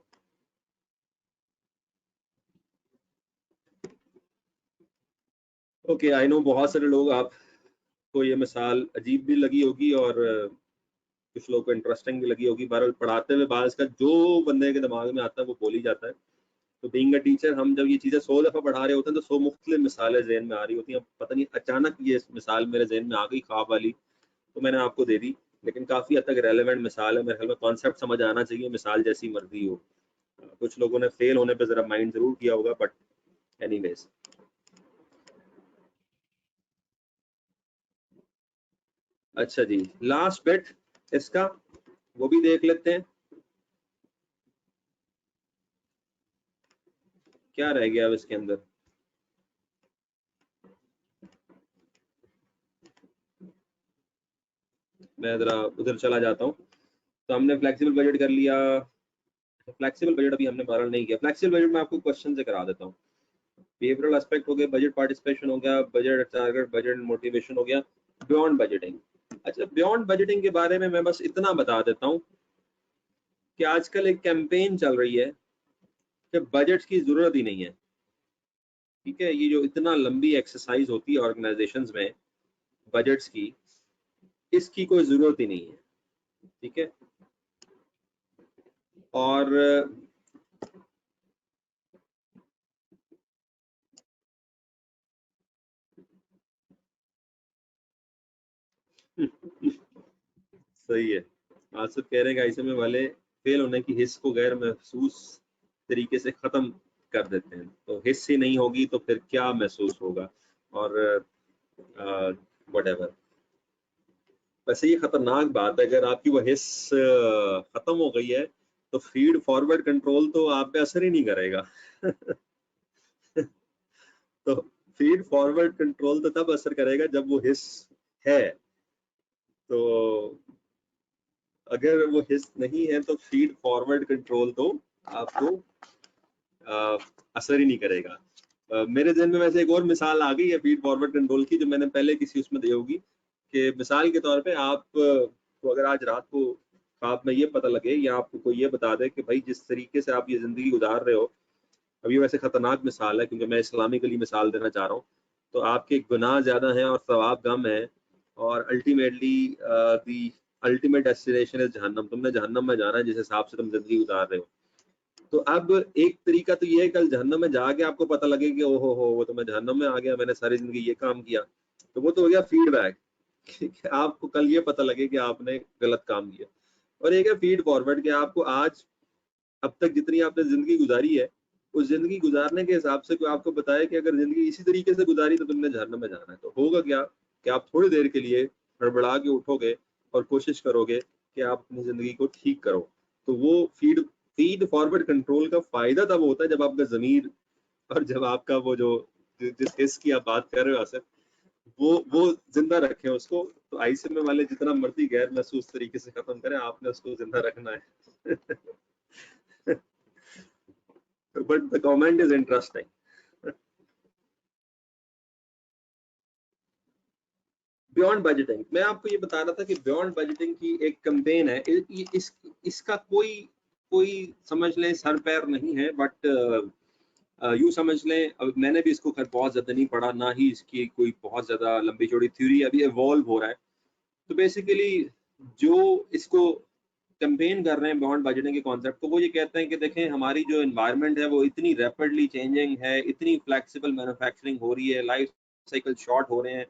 ओके, आई नो बहुत सारे लोग आपको ये मिसाल अजीब भी लगी होगी और कुछ लोग को इंटरेस्टिंग भी लगी होगी। बहरहाल पढ़ाते हुए बाज का जो बंदे के दिमाग में आता है वो बोल ही जाता है। तो बीइंग अ टीचर हम जब ये चीजें 100 दफा पढ़ा रहे होते हैं तो 100 मुख्तलिफ मिसालें जहन में आ रही होती हैं। पता नहीं अचानक ये मिसाल मेरे जहन में आ गई ख्वाब वाली, तो मैंने आपको दे दी, लेकिन काफी हद तक रेलेवेंट मिसाल है। मेरे ख्याल में कॉन्सेप्ट समझ आना चाहिए, मिसाल जैसी मर्जी हो। कुछ लोगों ने फेल होने पे जरा माइंड जरूर किया होगा, बट एनीवेज। अच्छा जी, लास्ट बिट इसका वो भी देख लेते हैं, क्या रह गया अब इसके अंदर। मैं जरा उधर चला जाता हूँ। तो हमने फ्लेक्सिबल बजट कर लिया। फ्लेक्सिबल बजट अभी हमने बहरहाल नहीं किया। फ्लेक्सिबल बजट में आपको क्वेश्चन से करा देता हूँ। बिहेवियरल एस्पेक्ट हो गया, बजट पार्टिसिपेशन हो गया, बजट टारगेट, बजट मोटिवेशन हो गया, बियॉन्ड बजटिंग। अच्छा, बियॉन्ड बजटिंग के बारे में मैं बस इतना बता देता हूँ कि आजकल एक कैंपेन चल रही है कि बजट की जरूरत ही नहीं है। ठीक है, ये जो इतना लंबी एक्सरसाइज होती है ऑर्गेनाइजेशंस में बजट्स की, इसकी कोई जरूरत ही नहीं है। ठीक है, और सही है, आज सब कह रहे हैं कि ऐसे में वाले फेल होने की हिस्स को गैर महसूस तरीके से खत्म कर देते हैं। तो हिस्स ही नहीं होगी तो फिर क्या महसूस होगा, और व्हाटएवर। वैसे ये खतरनाक बात है, अगर आपकी वो हिस्स खत्म हो गई है तो फीड फॉरवर्ड कंट्रोल तो आप पे असर ही नहीं करेगा। तो फीड फॉरवर्ड कंट्रोल तो तब असर करेगा जब वो हिस्स है। तो अगर वो हिस्स नहीं है तो फीड फॉरवर्ड कंट्रोल तो आपको असर ही नहीं करेगा। मेरे जहन में वैसे एक और मिसाल आ गई है फीड फॉरवर्ड कंट्रोल की, जो मैंने पहले किसी उसमें दी होगी, कि मिसाल के तौर पे आप को अगर आज रात को ख्वाब में ये पता लगे या आपको कोई ये बता दे कि भाई जिस तरीके से आप ये जिंदगी गुजार रहे हो, अभी वैसे खतरनाक मिसाल है क्योंकि मैं इस्लामिकली मिसाल देना चाह रहा हूँ, तो आपके गुनाह ज्यादा हैं और सवाब कम है, और ultimately the ultimate destination is जहन्नम, तुमने जहन्नम में जाना है जिस हिसाब से तुम जिंदगी गुजार रहे हो। तो अब एक तरीका तो ये है कल जहन्नम में जाके आपको पता लगे कि ओहो हो वो तो मैं जहन्नम में आ गया, मैंने सारी जिंदगी ये काम किया, तो वो तो हो गया फीडबैक। आपको कल ये पता लगे कि आपने गलत काम किया। और एक है फीड फॉरवर्ड कि आपको आज अब तक जितनी आपने जिंदगी गुजारी है उस जिंदगी गुजारने के हिसाब से कोई आपको बताए कि अगर जिंदगी इसी तरीके से गुजारी तो तुमने जहन्नम में जाना है, तो होगा क्या कि आप थोड़ी देर के लिए हड़बड़ा के उठोगे और कोशिश करोगे कि आप अपनी जिंदगी को ठीक करो। तो वो फीड फीड फॉरवर्ड कंट्रोल का फायदा तब होता है जब आपका जमीर और जब आपका वो जो जिस हिस्स की आप बात कर रहे हो असर वो जिंदा रखें उसको। तो आईसीएमए वाले जितना मर्जी गैर महसूस तरीके से खत्म करें, आपने उसको जिंदा रखना है। But the comment is interesting. Beyond budgeting, मैं आपको ये बता रहा था कि बियॉन्ड बजटिंग की एक कैंपेन है। इसका कोई कोई समझ लें सर पैर नहीं है, बट यूँ समझ लें, अब मैंने भी इसको खैर बहुत ज़्यादा नहीं पढ़ा, ना ही इसकी कोई बहुत ज़्यादा लंबी चौड़ी थ्योरी, अभी इवॉल्व हो रहा है। तो बेसिकली जो इसको कैंपेन कर रहे हैं बियॉन्ड बजटिंग के कॉन्सेप्ट को, वो ये कहते हैं कि देखें हमारी जो एनवायरनमेंट है वो इतनी रैपिडली चेंजिंग है, इतनी फ्लेक्सिबल मैन्युफैक्चरिंग हो रही है, लाइफ साइकिल शॉर्ट हो रहे हैं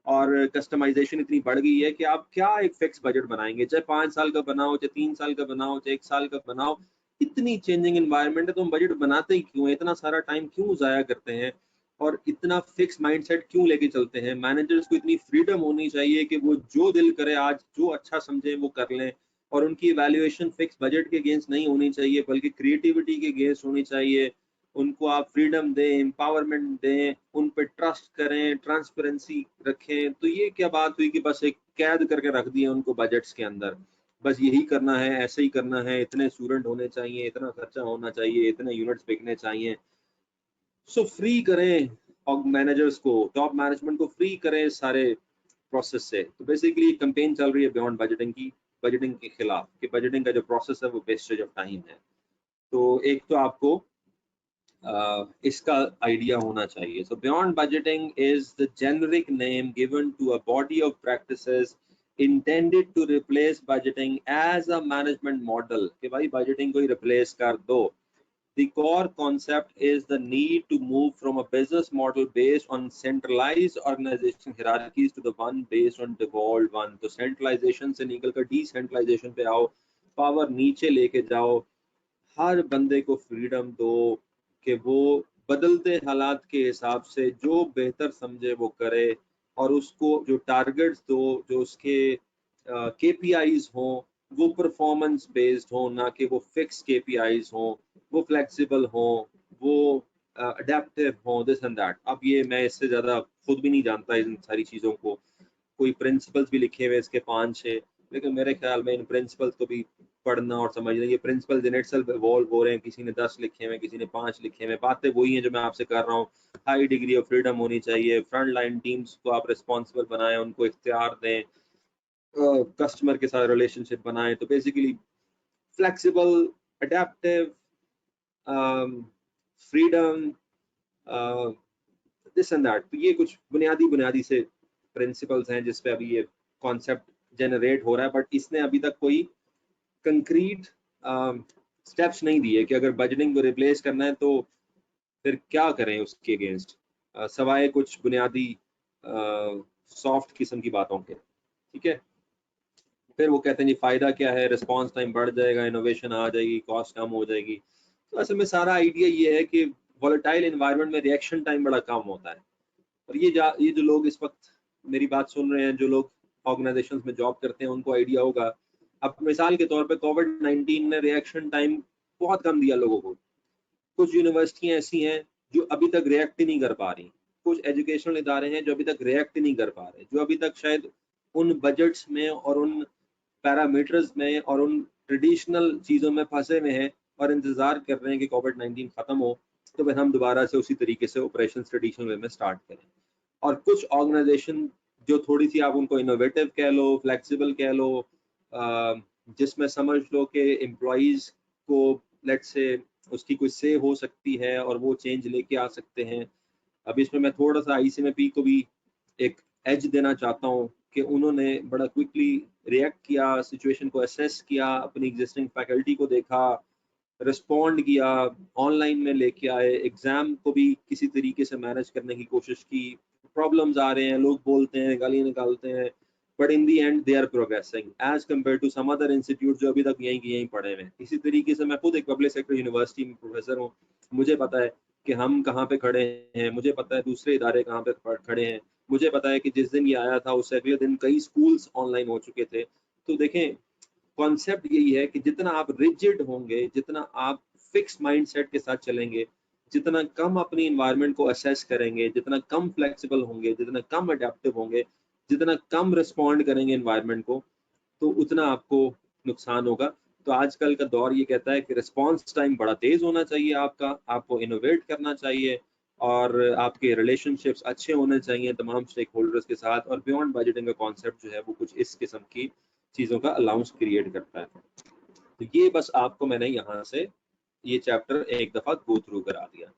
और कस्टमाइजेशन इतनी बढ़ गई है कि आप क्या एक फिक्स बजट बनाएंगे, चाहे 5 साल का बनाओ, चाहे 3 साल का बनाओ, चाहे 1 साल का बनाओ। इतनी चेंजिंग एनवायरनमेंट है तो हम बजट बनाते ही क्यों है, इतना सारा टाइम क्यों जाया करते हैं और इतना फिक्स माइंडसेट क्यों लेके चलते हैं। मैनेजर्स को इतनी फ्रीडम होनी चाहिए कि वो जो दिल करे आज जो अच्छा समझे वो कर लें, और उनकी वैल्यूएशन फिक्स बजट के अगेंस्ट नहीं होनी चाहिए बल्कि क्रिएटिविटी के अगेंस्ट होनी चाहिए। उनको आप फ्रीडम दें, एम्पावरमेंट दें, उन पे ट्रस्ट करें, ट्रांसपेरेंसी रखें। तो ये क्या बात हुई कि बस एक कैद करके रख दिया उनको बजट्स के अंदर, बस यही करना है, ऐसे ही करना है, इतने स्टूडेंट होने चाहिए, इतना खर्चा होना चाहिए, इतने यूनिट्स बिकने चाहिए। सो फ्री करें और मैनेजर्स को, टॉप मैनेजमेंट को फ्री करें सारे प्रोसेस से। तो बेसिकली कैंपेन चल रही है बियॉन्ड बजटिंग की, बजटिंग के खिलाफ, कि बजटिंग का जो प्रोसेस है वो वेस्टेज ऑफ टाइम है। तो एक तो आपको इसका आइडिया होना चाहिए। So beyond budgeting is the generic name given to a body of practices intended to replace budgeting as a management model, कि भाई बजटिंग को ही रिप्लेस कर दो। The core concept is the need to move from a business model based on centralized organization hierarchies to the one based on devolved one। तो centralization से निकल कर decentralization पे आओ, पावर नीचे लेके जाओ, हर बंदे को फ्रीडम दो कि वो बदलते हालात के हिसाब से जो बेहतर समझे वो करे, और उसको जो टारगेट्स दो, जो उसके केपीआईज हों, वो परफॉर्मेंस बेस्ड हो, ना कि वो फिक्स केपीआईज हों, वो फ्लेक्सिबल हों, वो अडेप्टिव हों, दिस एंड दैट। अब ये मैं इससे ज़्यादा खुद भी नहीं जानता इन सारी चीज़ों को, कोई प्रिंसिपल्स भी लिखे हुए इसके 5-6, लेकिन मेरे ख्याल में इन प्रिंसिपल्स को भी पढ़ना और समझना, ये प्रिंसिपल्स इन इटसेल्फ इवॉल्व हो रहे हैं, किसी ने 10 लिखे हुए, किसी ने 5 लिखे हुए, बातें वही हैं जो मैं आपसे कर रहा हूँ। हाई डिग्री ऑफ फ्रीडम होनी चाहिए, फ्रंट लाइन टीम्स को आप रिस्पॉन्सिबल बनाएं, उनको इख्तियार दें, कस्टमर के साथ रिलेशनशिप बनाएं। तो basically flexible, adaptive, freedom, this and that. तो ये कुछ बुनियादी बुनियादी से प्रिंसिपल्स हैं जिस पे अभी ये कॉन्सेप्ट जनरेट हो रहा है, बट इसने अभी तक कोई कंक्रीट स्टेप्स नहीं दिए कि अगर बजटिंग को रिप्लेस करना है तो फिर क्या करें उसके अगेंस्ट, सवाए कुछ बुनियादी सॉफ्ट किस्म की बातों के। ठीक है, फिर वो कहते हैं जी फायदा क्या है, रिस्पांस टाइम बढ़ जाएगा, इनोवेशन आ जाएगी, कॉस्ट कम हो जाएगी। तो असल में सारा आइडिया ये है कि वॉलेटाइल एनवायरनमेंट में रिएक्शन टाइम बड़ा कम होता है। और ये जो लोग इस वक्त मेरी बात सुन रहे हैं, जो लोग ऑर्गेनाइजेशंस में जॉब करते हैं, उनको आइडिया होगा। अब मिसाल के तौर पे कोविड-19 ने रिएक्शन टाइम बहुत कम दिया लोगों को। कुछ यूनिवर्सिटियां ऐसी हैं जो अभी तक रिएक्ट ही नहीं कर पा रही, कुछ एजुकेशनल इदारे हैं जो अभी तक रिएक्ट ही नहीं कर पा रहे, जो अभी तक शायद उन बजट्स में और उन पैरामीटर्स में और उन ट्रेडिशनल चीज़ों में फंसे हुए हैं और इंतजार कर रहे हैं कि कोविड-19 खत्म हो तो फिर हम दोबारा से उसी तरीके से ऑपरेशन ट्रेडिशनल वे में स्टार्ट करें। और कुछ ऑर्गेनाइजेशन जो थोड़ी सी आप उनको इनोवेटिव कह लो, फ्लेक्सिबल कह लो, जिसमें समझ लो कि एम्प्लॉइज को लेट्स से उसकी कोई से हो सकती है और वो चेंज लेके आ सकते हैं। अब इसमें मैं थोड़ा सा आईसीएमपी को भी एक एज देना चाहता हूँ कि उन्होंने बड़ा क्विकली रिएक्ट किया, सिचुएशन को असेस किया, अपनी एग्जिस्टिंग फैकल्टी को देखा, रिस्पॉन्ड किया, ऑनलाइन में लेके आए, एग्जाम को भी किसी तरीके से मैनेज करने की कोशिश की। प्रॉब्लम्स आ रहे हैं, लोग बोलते हैं, गालियां निकालते हैं, but in the end they are progressing as compare to some other institute जो अभी तक यहीं पढ़े हुए हैं। इसी तरीके से मैं खुद एक पब्लिक सेक्टर यूनिवर्सिटी में प्रोफेसर हूँ, मुझे पता है कि हम कहाँ पे खड़े हैं, मुझे पता है दूसरे इदारे कहाँ पे खड़े हैं, मुझे पता है कि जिस दिन ये आया था उससे अगले दिन कई स्कूल्स ऑनलाइन हो चुके थे। तो देखें, कॉन्सेप्ट यही है कि जितना आप रिजिड होंगे, जितना आप फिक्स माइंडसेट के साथ चलेंगे, जितना कम अपनी इन्वायरमेंट को असेस करेंगे, जितना कम फ्लेक्सिबल होंगे, जितना कम अडेप्टिव होंगे, जितना कम रिस्पॉन्ड करेंगे इन्वायरमेंट को, तो उतना आपको नुकसान होगा। तो आजकल का दौर ये कहता है कि रिस्पॉन्स टाइम बड़ा तेज होना चाहिए आपका, आपको इनोवेट करना चाहिए और आपके रिलेशनशिप्स अच्छे होने चाहिए तमाम स्टेक होल्डर्स के साथ, और बियॉन्ड बजटिंग का कॉन्सेप्ट जो है वो कुछ इस किस्म की चीज़ों का अलाउंस क्रिएट करता है। तो ये बस आपको मैंने यहाँ से ये चैप्टर एक दफ़ा गो थ्रू करा दिया।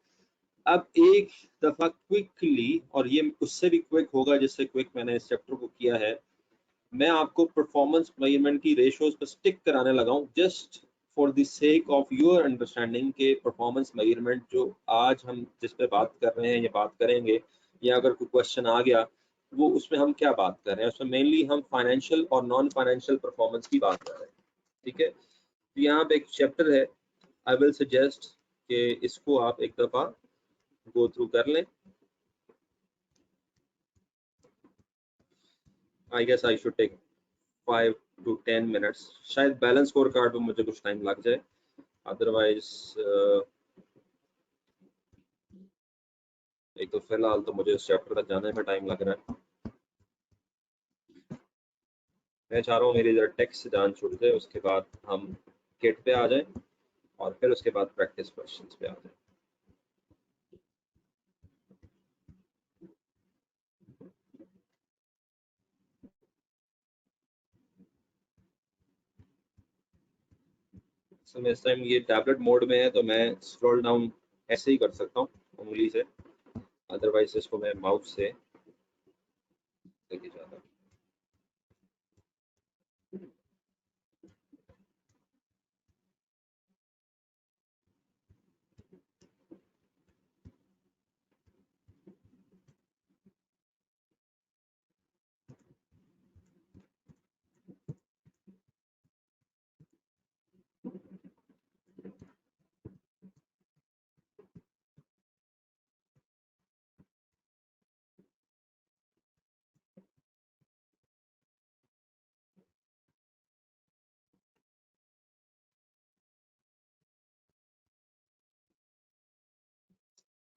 अब एक दफ़ा क्विकली, और ये उससे भी क्विक होगा जिससे क्विक मैंने इस चैप्टर को किया है, मैं आपको परफॉर्मेंस मेजरमेंट की रेशियोज पर स्टिक कराने लगा हूँ, just for the sake of your understanding के परफॉर्मेंस मेजरमेंट जो आज हम जिस पे बात कर रहे हैं या बात करेंगे, या अगर कोई क्वेश्चन आ गया वो उसमें हम क्या बात कर रहे हैं, उसमें मेनली हम फाइनेंशियल और नॉन फाइनेंशियल परफॉर्मेंस की बात कर रहे हैं। ठीक है, तो यहाँ पे एक चैप्टर है, आई विल सजेस्ट कि इसको आप एक दफ़ा गो थ्रू कर लें। I guess I should take 5 to 10 minutes, शायद बैलेंस स्कोर कार्ड में मुझे कुछ टाइम लग जाए, अदरवाइज एक तो फिलहाल तो मुझे इस चैप्टर तक जाने में टाइम लग रहा है। मैं चाह रहा हूँ मेरी जरा टेक्स्ट से जान छूट जाए, उसके बाद हम किट पे आ जाए और फिर उसके बाद प्रैक्टिस क्वेश्चंस पे आ जाए। so, इस टाइम ये टैबलेट मोड में है तो मैं स्क्रॉल डाउन ऐसे ही कर सकता हूँ उंगली से, अदरवाइज इसको मैं माउस से लेके जाता हूँ।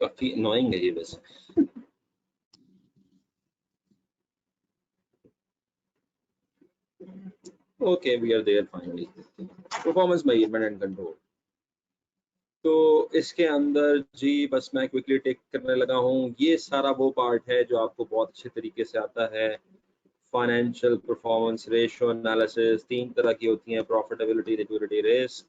काफी अनोइंग है ये बस। Okay, we are there finally. Performance measurement and control, तो इसके अंदर जी बस मैं क्विकली टेक करने लगा हूँ। ये सारा वो पार्ट है जो आपको बहुत अच्छे तरीके से आता है। फाइनेंशियल परफॉर्मेंस रेशियो एनालिसिस 3 तरह की होती हैं, profitability, liquidity, risk,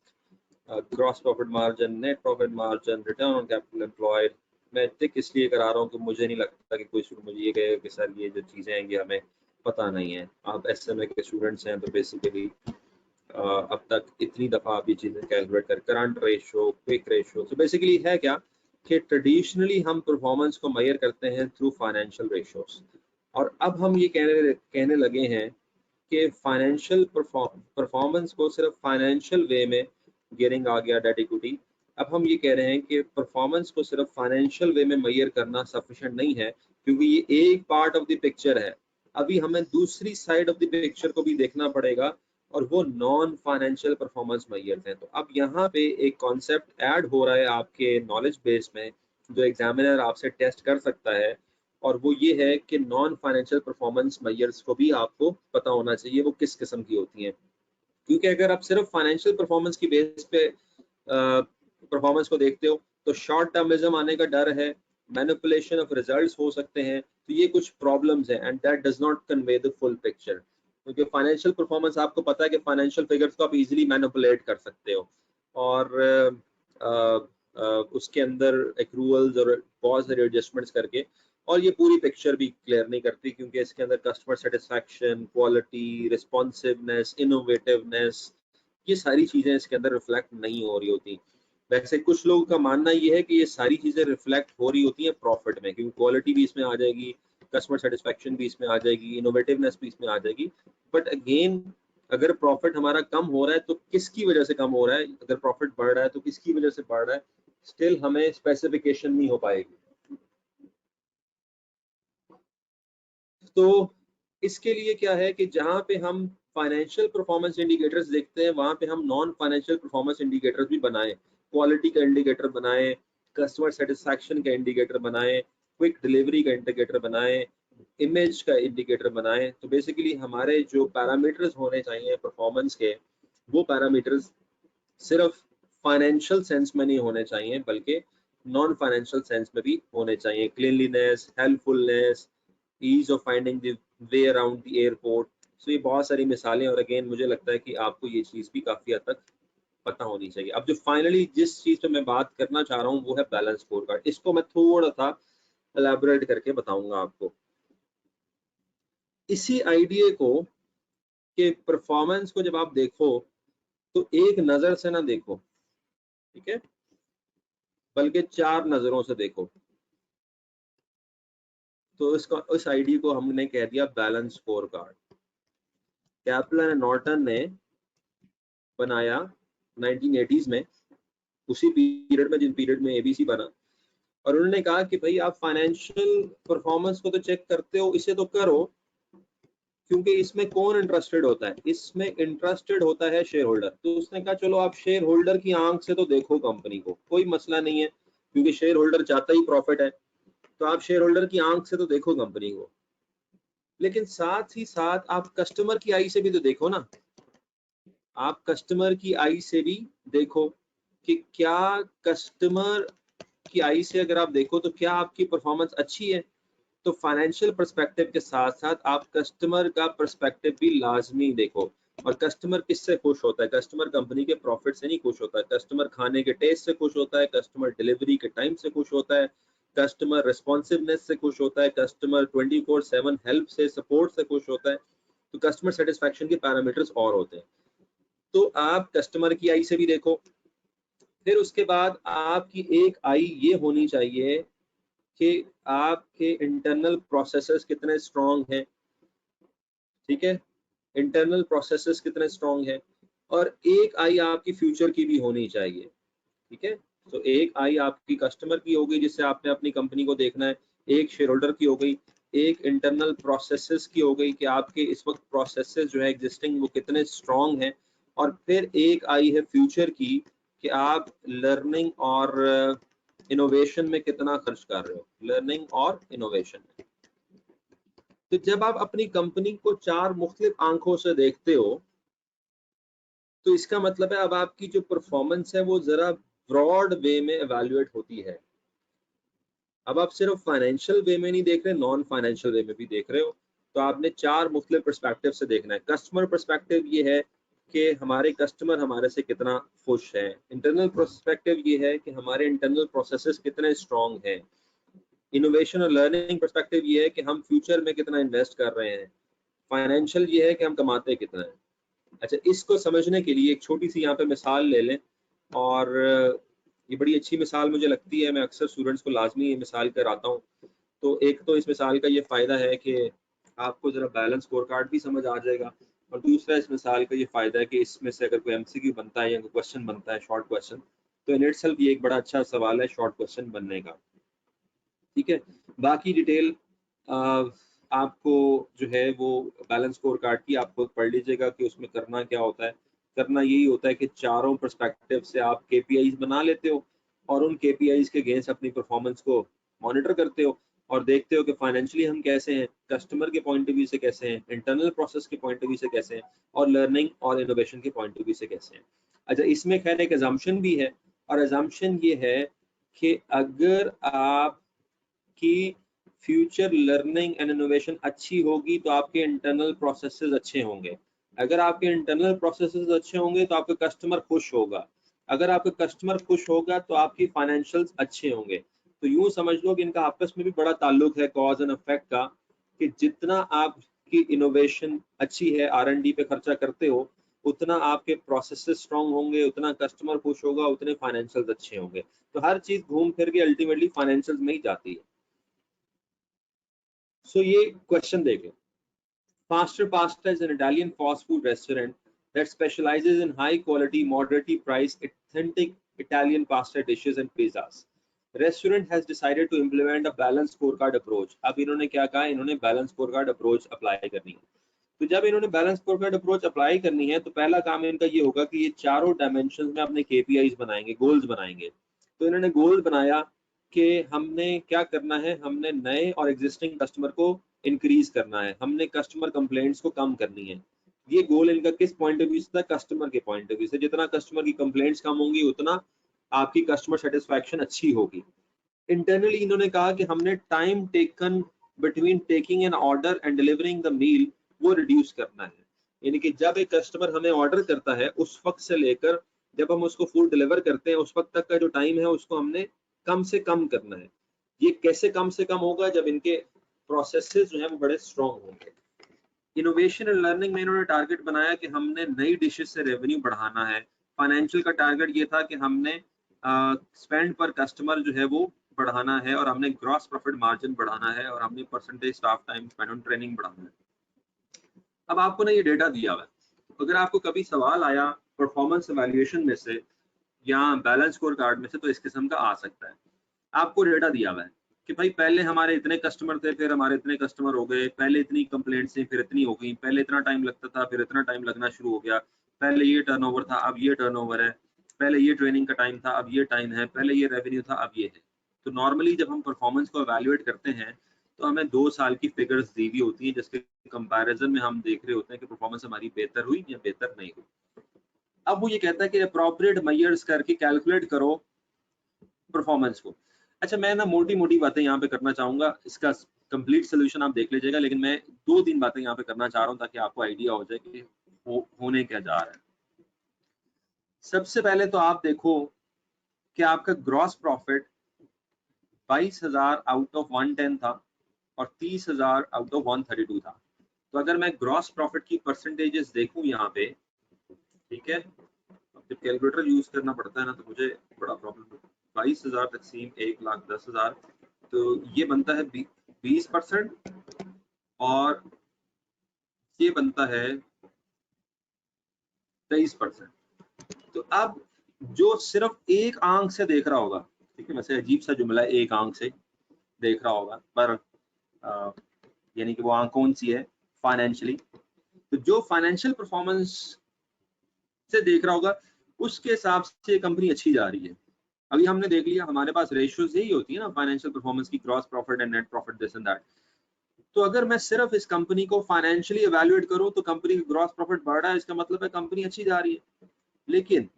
gross profit margin, net profit margin, return on capital employed. मैं टिक इसलिए करा रहा हूँ कि मुझे नहीं लगता कि कोई स्टूडेंट मुझे ये कहेगा कि सर ये जो चीज़ें हैं ये हमें पता नहीं है। आप एसएमए के स्टूडेंट्स हैं तो बेसिकली अब तक इतनी दफ़ा आप ये चीज़ें कैलकुलेट कर, करंट रेशो, क्विक रेशो, तो बेसिकली है क्या कि ट्रेडिशनली हम परफॉर्मेंस को मेजर करते हैं थ्रू फाइनेंशियल रेशोस, और अब हम ये कहने लगे हैं कि फाइनेंशियल परफॉर्मेंस को सिर्फ फाइनेंशियल वे में, गियरिंग आ गया, डेट इक्विटी, अब हम ये कह रहे हैं कि परफॉर्मेंस को सिर्फ फाइनेंशियल वे में मेजर करना सफिशिएंट नहीं है, क्योंकि ये एक पार्ट ऑफ द पिक्चर है। अभी हमें दूसरी साइड ऑफ द पिक्चर को भी देखना पड़ेगा, और वो नॉन फाइनेंशियल परफॉर्मेंस मेजर्स हैं। तो अब यहाँ पे एक कॉन्सेप्ट ऐड हो रहा है आपके नॉलेज बेस में, जो एग्जामिनर आपसे टेस्ट कर सकता है, और वो ये है कि नॉन फाइनेंशियल परफॉर्मेंस मेजर्स को भी आपको पता होना चाहिए वो किस किस्म की होती हैं। क्योंकि अगर आप सिर्फ फाइनेंशियल परफॉर्मेंस की बेस पे परफॉर्मेंस को देखते हो तो शॉर्ट टर्मिज्म आने का डर है, मैनिपुलेशन ऑफ रिजल्ट्स हो सकते हैं, तो ये कुछ प्रॉब्लम्स हैं, and that does not convey the full picture. क्योंकि फाइनेंशियल परफॉर्मेंस आपको पता है कि फाइनेंशियल फिगर्स को आप इजीली मैनिपुलेट कर सकते हो, और उसके अंदर एक्रूअल्स और बहुत सारे एडजस्टमेंट्स करके, और ये पूरी पिक्चर भी क्लियर नहीं करती, क्योंकि इसके अंदर customer satisfaction, quality, responsiveness, innovativeness, ये सारी चीजें इसके अंदर रिफ्लेक्ट नहीं हो रही होती। वैसे कुछ लोगों का मानना ये है कि ये सारी चीजें रिफ्लेक्ट हो रही होती हैं प्रॉफिट में, क्योंकि क्वालिटी भी इसमें आ जाएगी, कस्टमर सेटिस्फैक्शन भी इसमें आ जाएगी, इनोवेटिवनेस भी इसमें आ जाएगी। बट अगेन, अगर प्रॉफिट हमारा कम हो रहा है तो किसकी वजह से कम हो रहा है, अगर प्रॉफिट बढ़ रहा है तो किसकी वजह से बढ़ रहा है, स्टिल हमें स्पेसिफिकेशन नहीं हो पाएगी। तो इसके लिए क्या है कि जहां पे हम फाइनेंशियल परफॉर्मेंस इंडिकेटर्स देखते हैं, वहां पे हम नॉन फाइनेंशियल परफॉर्मेंस इंडिकेटर्स भी बनाए, क्वालिटी का इंडिकेटर बनाए, कस्टमर सेटिस्फैक्शन का इंडिकेटर बनाए, क्विक डिलीवरी का इंडिकेटर बनाए, इमेज का इंडिकेटर बनाए। तो बेसिकली हमारे जो पैरामीटर्स होने चाहिए परफॉर्मेंस के, वो पैरामीटर्स सिर्फ फाइनेंशियल सेंस में नहीं होने चाहिए बल्कि नॉन फाइनेंशियल सेंस में भी होने चाहिए। Cleanliness, helpfulness, ease of finding the way around the airport. So ये बहुत सारी मिसालें, और अगेन मुझे लगता है कि आपको ये चीज़ भी काफ़ी हद तक पता होनी चाहिए। अब जो फाइनली जिस चीज़ पे मैं बात करना चाह रहा हूँ वो है बैलेंस स्कोर कार्ड। इसको मैं थोड़ा सा एलैबोरेट करके बताऊंगा आपको। इसी आइडिया को कि परफॉर्मेंस को जब आप देखो तो एक नज़र से ना देखो, ठीक है, बल्कि 4 नज़रों से देखो। तो इसका इस आइडिया को हमने कह दिया balance score card. कैपलन and Norton ने बनाया 1980s में, उसी पीरियड में जिन पीरियड में एबीसी बना, और उन्होंने कहा कि भाई आप फाइनेंशियल परफॉर्मेंस को तो चेक करते हो, इसे तो करो, क्योंकि इसमें कौन इंटरेस्टेड होता है, इसमें इंटरेस्टेड होता है शेयर होल्डर। तो उसने कहा चलो आप शेयर होल्डर की आंख से तो देखो कंपनी को, कोई मसला नहीं है, क्योंकि शेयर होल्डर चाहता ही प्रॉफिट है, तो आप शेयर होल्डर की आंख से तो देखो कंपनी को, लेकिन साथ ही साथ आप कस्टमर की आई से भी तो देखो ना। आप कस्टमर की आई से भी देखो कि क्या कस्टमर की आई से अगर आप देखो तो क्या आपकी परफॉर्मेंस अच्छी है। तो फाइनेंशियल पर्सपेक्टिव के साथ साथ आप कस्टमर का पर्सपेक्टिव भी लाजमी देखो। और कस्टमर किससे खुश होता है? कस्टमर कंपनी के प्रॉफिट से नहीं खुश होता है, कस्टमर खाने के टेस्ट से खुश होता है, कस्टमर डिलीवरी के टाइम से खुश होता है, कस्टमर रिस्पॉन्सिवनेस से खुश होता है, कस्टमर 24/7 हेल्प से, सपोर्ट से खुश होता है। तो कस्टमर सेटिस्फैक्शन के पैरामीटर्स और होते हैं। तो आप कस्टमर की आई से भी देखो, फिर उसके बाद आपकी एक आई ये होनी चाहिए कि आपके इंटरनल प्रोसेसेस कितने स्ट्रॉन्ग हैं, ठीक है, इंटरनल प्रोसेसेस कितने स्ट्रॉन्ग हैं। और एक आई आपकी फ्यूचर की भी होनी चाहिए, ठीक है। तो एक आई आपकी कस्टमर की हो गई जिससे आपने अपनी कंपनी को देखना है, एक शेयर होल्डर की हो गई, एक इंटरनल प्रोसेसेस की हो गई कि आपके इस वक्त प्रोसेसेस जो है एग्जिस्टिंग वो कितने स्ट्रॉन्ग हैं, और फिर एक आई है फ्यूचर की कि आप लर्निंग और इनोवेशन में कितना खर्च कर रहे हो, लर्निंग और इनोवेशन में। तो जब आप अपनी कंपनी को 4 मुख्तलिफ आंखों से देखते हो तो इसका मतलब है अब आपकी जो परफॉर्मेंस है वो जरा ब्रॉड वे में एवेल्युएट होती है। अब आप सिर्फ फाइनेंशियल वे में नहीं देख रहे, नॉन फाइनेंशियल वे में भी देख रहे हो। तो आपने 4 मुख्तलिफ पर्सपेक्टिव से देखना है। कस्टमर पर्सपेक्टिव ये है कि हमारे कस्टमर हमारे से कितना खुश है। इंटरनल पर्सपेक्टिव ये है कि हमारे इंटरनल प्रोसेसेस कितने स्ट्रॉन्ग हैं। इनोवेशन और लर्निंग पर्सपेक्टिव ये है कि हम फ्यूचर में कितना इन्वेस्ट कर रहे हैं। फाइनेंशियल ये है कि हम कमाते कितना है। अच्छा, इसको समझने के लिए एक छोटी सी यहाँ पे मिसाल ले लें, और ये बड़ी अच्छी मिसाल मुझे लगती है, मैं अक्सर स्टूडेंट्स को लाजमी ये मिसाल कराता हूँ। तो एक तो इस मिसाल का ये फ़ायदा है कि आपको ज़रा बैलेंस स्कोर कार्ड भी समझ आ जाएगा, और दूसरा इस मिसाल का ये फ़ायदा है कि इसमें से अगर कोई एमसीक्यू बनता है या कोई क्वेश्चन बनता है, शॉर्ट क्वेश्चन, तो इन इटसेल्फ ये एक बड़ा अच्छा सवाल है शॉर्ट क्वेश्चन बनने का, ठीक है। बाकी डिटेल आपको जो है वो बैलेंस स्कोर कार्ड की आपको पढ़ लीजिएगा कि उसमें करना क्या होता है। करना यही होता है कि चारों पर्सपेक्टिव से आप केपीआईज बना लेते हो, और उन केपीआईज के अगेंस्ट अपनी परफॉर्मेंस को मॉनिटर करते हो, और देखते हो कि फाइनेंशियली हम कैसे हैं, कस्टमर के पॉइंट ऑफ व्यू से कैसे हैं, इंटरनल प्रोसेस के पॉइंट ऑफ व्यू से कैसे हैं, और लर्निंग और इनोवेशन के पॉइंट ऑफ व्यू से कैसे हैं। अच्छा, इसमें खैर एक एजम्पशन भी है, और एजम्पशन ये है कि अगर आप कि फ्यूचर लर्निंग एंड इनोवेशन अच्छी होगी तो आपके इंटरनल प्रोसेसेस अच्छे होंगे। अगर आपके इंटरनल प्रोसेसेस अच्छे होंगे तो आपका कस्टमर खुश होगा। अगर आपका कस्टमर खुश होगा तो आपकी फाइनेंशियल्स अच्छे होंगे। तो यूं समझ लो कि इनका आपस में भी बड़ा ताल्लुक है, कॉज एंड इफेक्ट का, कि जितना आपकी इनोवेशन अच्छी है, R&D पे खर्चा करते हो, उतना आपके प्रोसेसेस स्ट्रांग होंगे, उतना कस्टमर खुश होगा, उतने फाइनेंशियल्स अच्छे होंगे। तो हर चीज घूम फिर के अल्टीमेटली फाइनेंशियल्स में ही जाती है। सो ये क्वेश्चन देखें। Faster Pasta is an Italian fast food restaurant that specializes in high quality, moderately priced, authentic Italian pasta dishes and pizzas. Restaurant has decided to implement a balanced scorecard approach. अब इन्होंने क्या कहा? इन्होंने balance scorecard approach apply करनी है। तो जब इन्होंने बैलेंस स्कोरकार्ड अप्रोच अप्लाई करनी है तो पहला काम इनका ये होगा कि ये चारों डायमेंशन में अपने KPIs बनाएंगे, गोल्स बनाएंगे। तो इन्होंने गोल बनाया कि हमने क्या करना है, हमने नए और एग्जिस्टिंग कस्टमर को इंक्रीज करना है, हमने कस्टमर कंप्लेंट्स को कम करनी है। ये गोल इनका किस पॉइंट ऑफ व्यू से था? कस्टमर के पॉइंट ऑफ व्यू से। जितना कस्टमर की कंप्लेंट्स कम होंगी उतना आपकी कस्टमर सेटिस्फैक्शन अच्छी होगी। इंटरनली इन्होंने कहा कि हमने time taken between taking an order and delivering the meal वो रिड्यूस करना है। यानी कि जब एक कस्टमर हमें ऑर्डर करता है उस वक्त से लेकर जब हम उसको फूड डिलीवर करते हैं उस वक्त तक का जो टाइम है उसको हमने कम से कम करना है। ये कैसे कम से कम होगा? जब इनके प्रोसेसेस जो है वो बड़े स्ट्रॉन्ग होंगे। इनोवेशन एंड लर्निंग में इन्होंने टारगेट बनाया कि हमने नई डिशेस से रेवेन्यू बढ़ाना है। फाइनेंशियल का टारगेट ये था कि हमने स्पेंड पर कस्टमर जो है वो बढ़ाना है और हमने ग्रॉस प्रॉफिट मार्जिन बढ़ाना है और हमने percentage staff time spend on training बढ़ाना है। अब आपको ना ये डेटा दिया हुआ है, अगर आपको कभी सवाल आया परफॉर्मेंस इवैल्यूएशन में से या बैलेंस स्कोर कार्ड में से तो इस किस्म का आ सकता है। आपको डेटा दिया हुआ है कि भाई पहले हमारे इतने कस्टमर थे, फिर हमारे इतने कस्टमर हो गए, पहले इतनी कंप्लेंट्स थी, फिर इतनी हो गई, पहले इतना टाइम लगता था, फिर इतना टाइम लगना शुरू हो गया, पहले ये टर्नओवर था, अब ये टर्नओवर है, पहले ये ट्रेनिंग का टाइम था, अब ये टाइम है, पहले ये रेवेन्यू था, अब ये है। तो नॉर्मली जब हम परफॉर्मेंस को एवेल्युएट करते हैं तो हमें 2 साल की फिगर्स दी हुई होती हैं जिसके कंपैरिजन में हम देख रहे होते हैं कि परफॉर्मेंस हमारी बेहतर हुई या बेहतर नहीं हुई। अब वो ये कहता है कि अप्रोप्रिएट मेजर्स करके कैलकुलेट करो परफॉर्मेंस को। अच्छा, मैं ना मोटी-मोटी बातें यहाँ पे करना चाहूँगा, इसका कंप्लीट सॉल्यूशन आप देख लीजिएगा, लेकिन मैं 2-3 बातें यहाँ पे करना चाह रहा हूँ ताकि आपको आइडिया हो जाए कि होने क्या जा रहा है। सबसे पहले तो आप देखो कि आपका ग्रॉस प्रॉफिट 22,000 आउट ऑफ 110 था और 30,000 आउट ऑफ 132 था। तो अगर मैं ग्रॉस प्रॉफिट की परसेंटेजेस देखूं यहाँ पे, ठीक है, अब जब कैलकुलेटर यूज करना पड़ता है ना तो मुझे बड़ा प्रॉब्लम है। 22,000 तकसीम 1,10,000 तो ये बनता है 20% और ये बनता है 23%। तो अब जो सिर्फ एक आंख से देख रहा होगा, ठीक है, वैसे अजीब सा जुमला है, एक आंख से देख रहा होगा, पर यानी कि वो आंख कौन सी है? फाइनेंशियली। तो जो फाइनेंशियल परफॉर्मेंस से देख रहा होगा उसके हिसाब से कंपनी अच्छी जा रही है। अभी हमने देख लिया हमारे पास रेशियोज यही होती है ना, फाइनेंशियल परफॉर्मेंस की, gross profit and net profit, this and that. तो अगर मैं सिर्फ इस कंपनी को फाइनेंशियली इवैल्यूएट करूं तो कंपनी का ग्रॉस प्रॉफिट बढ़ रहा है, इसका मतलब है कंपनी अच्छी जा रही है। लेकिन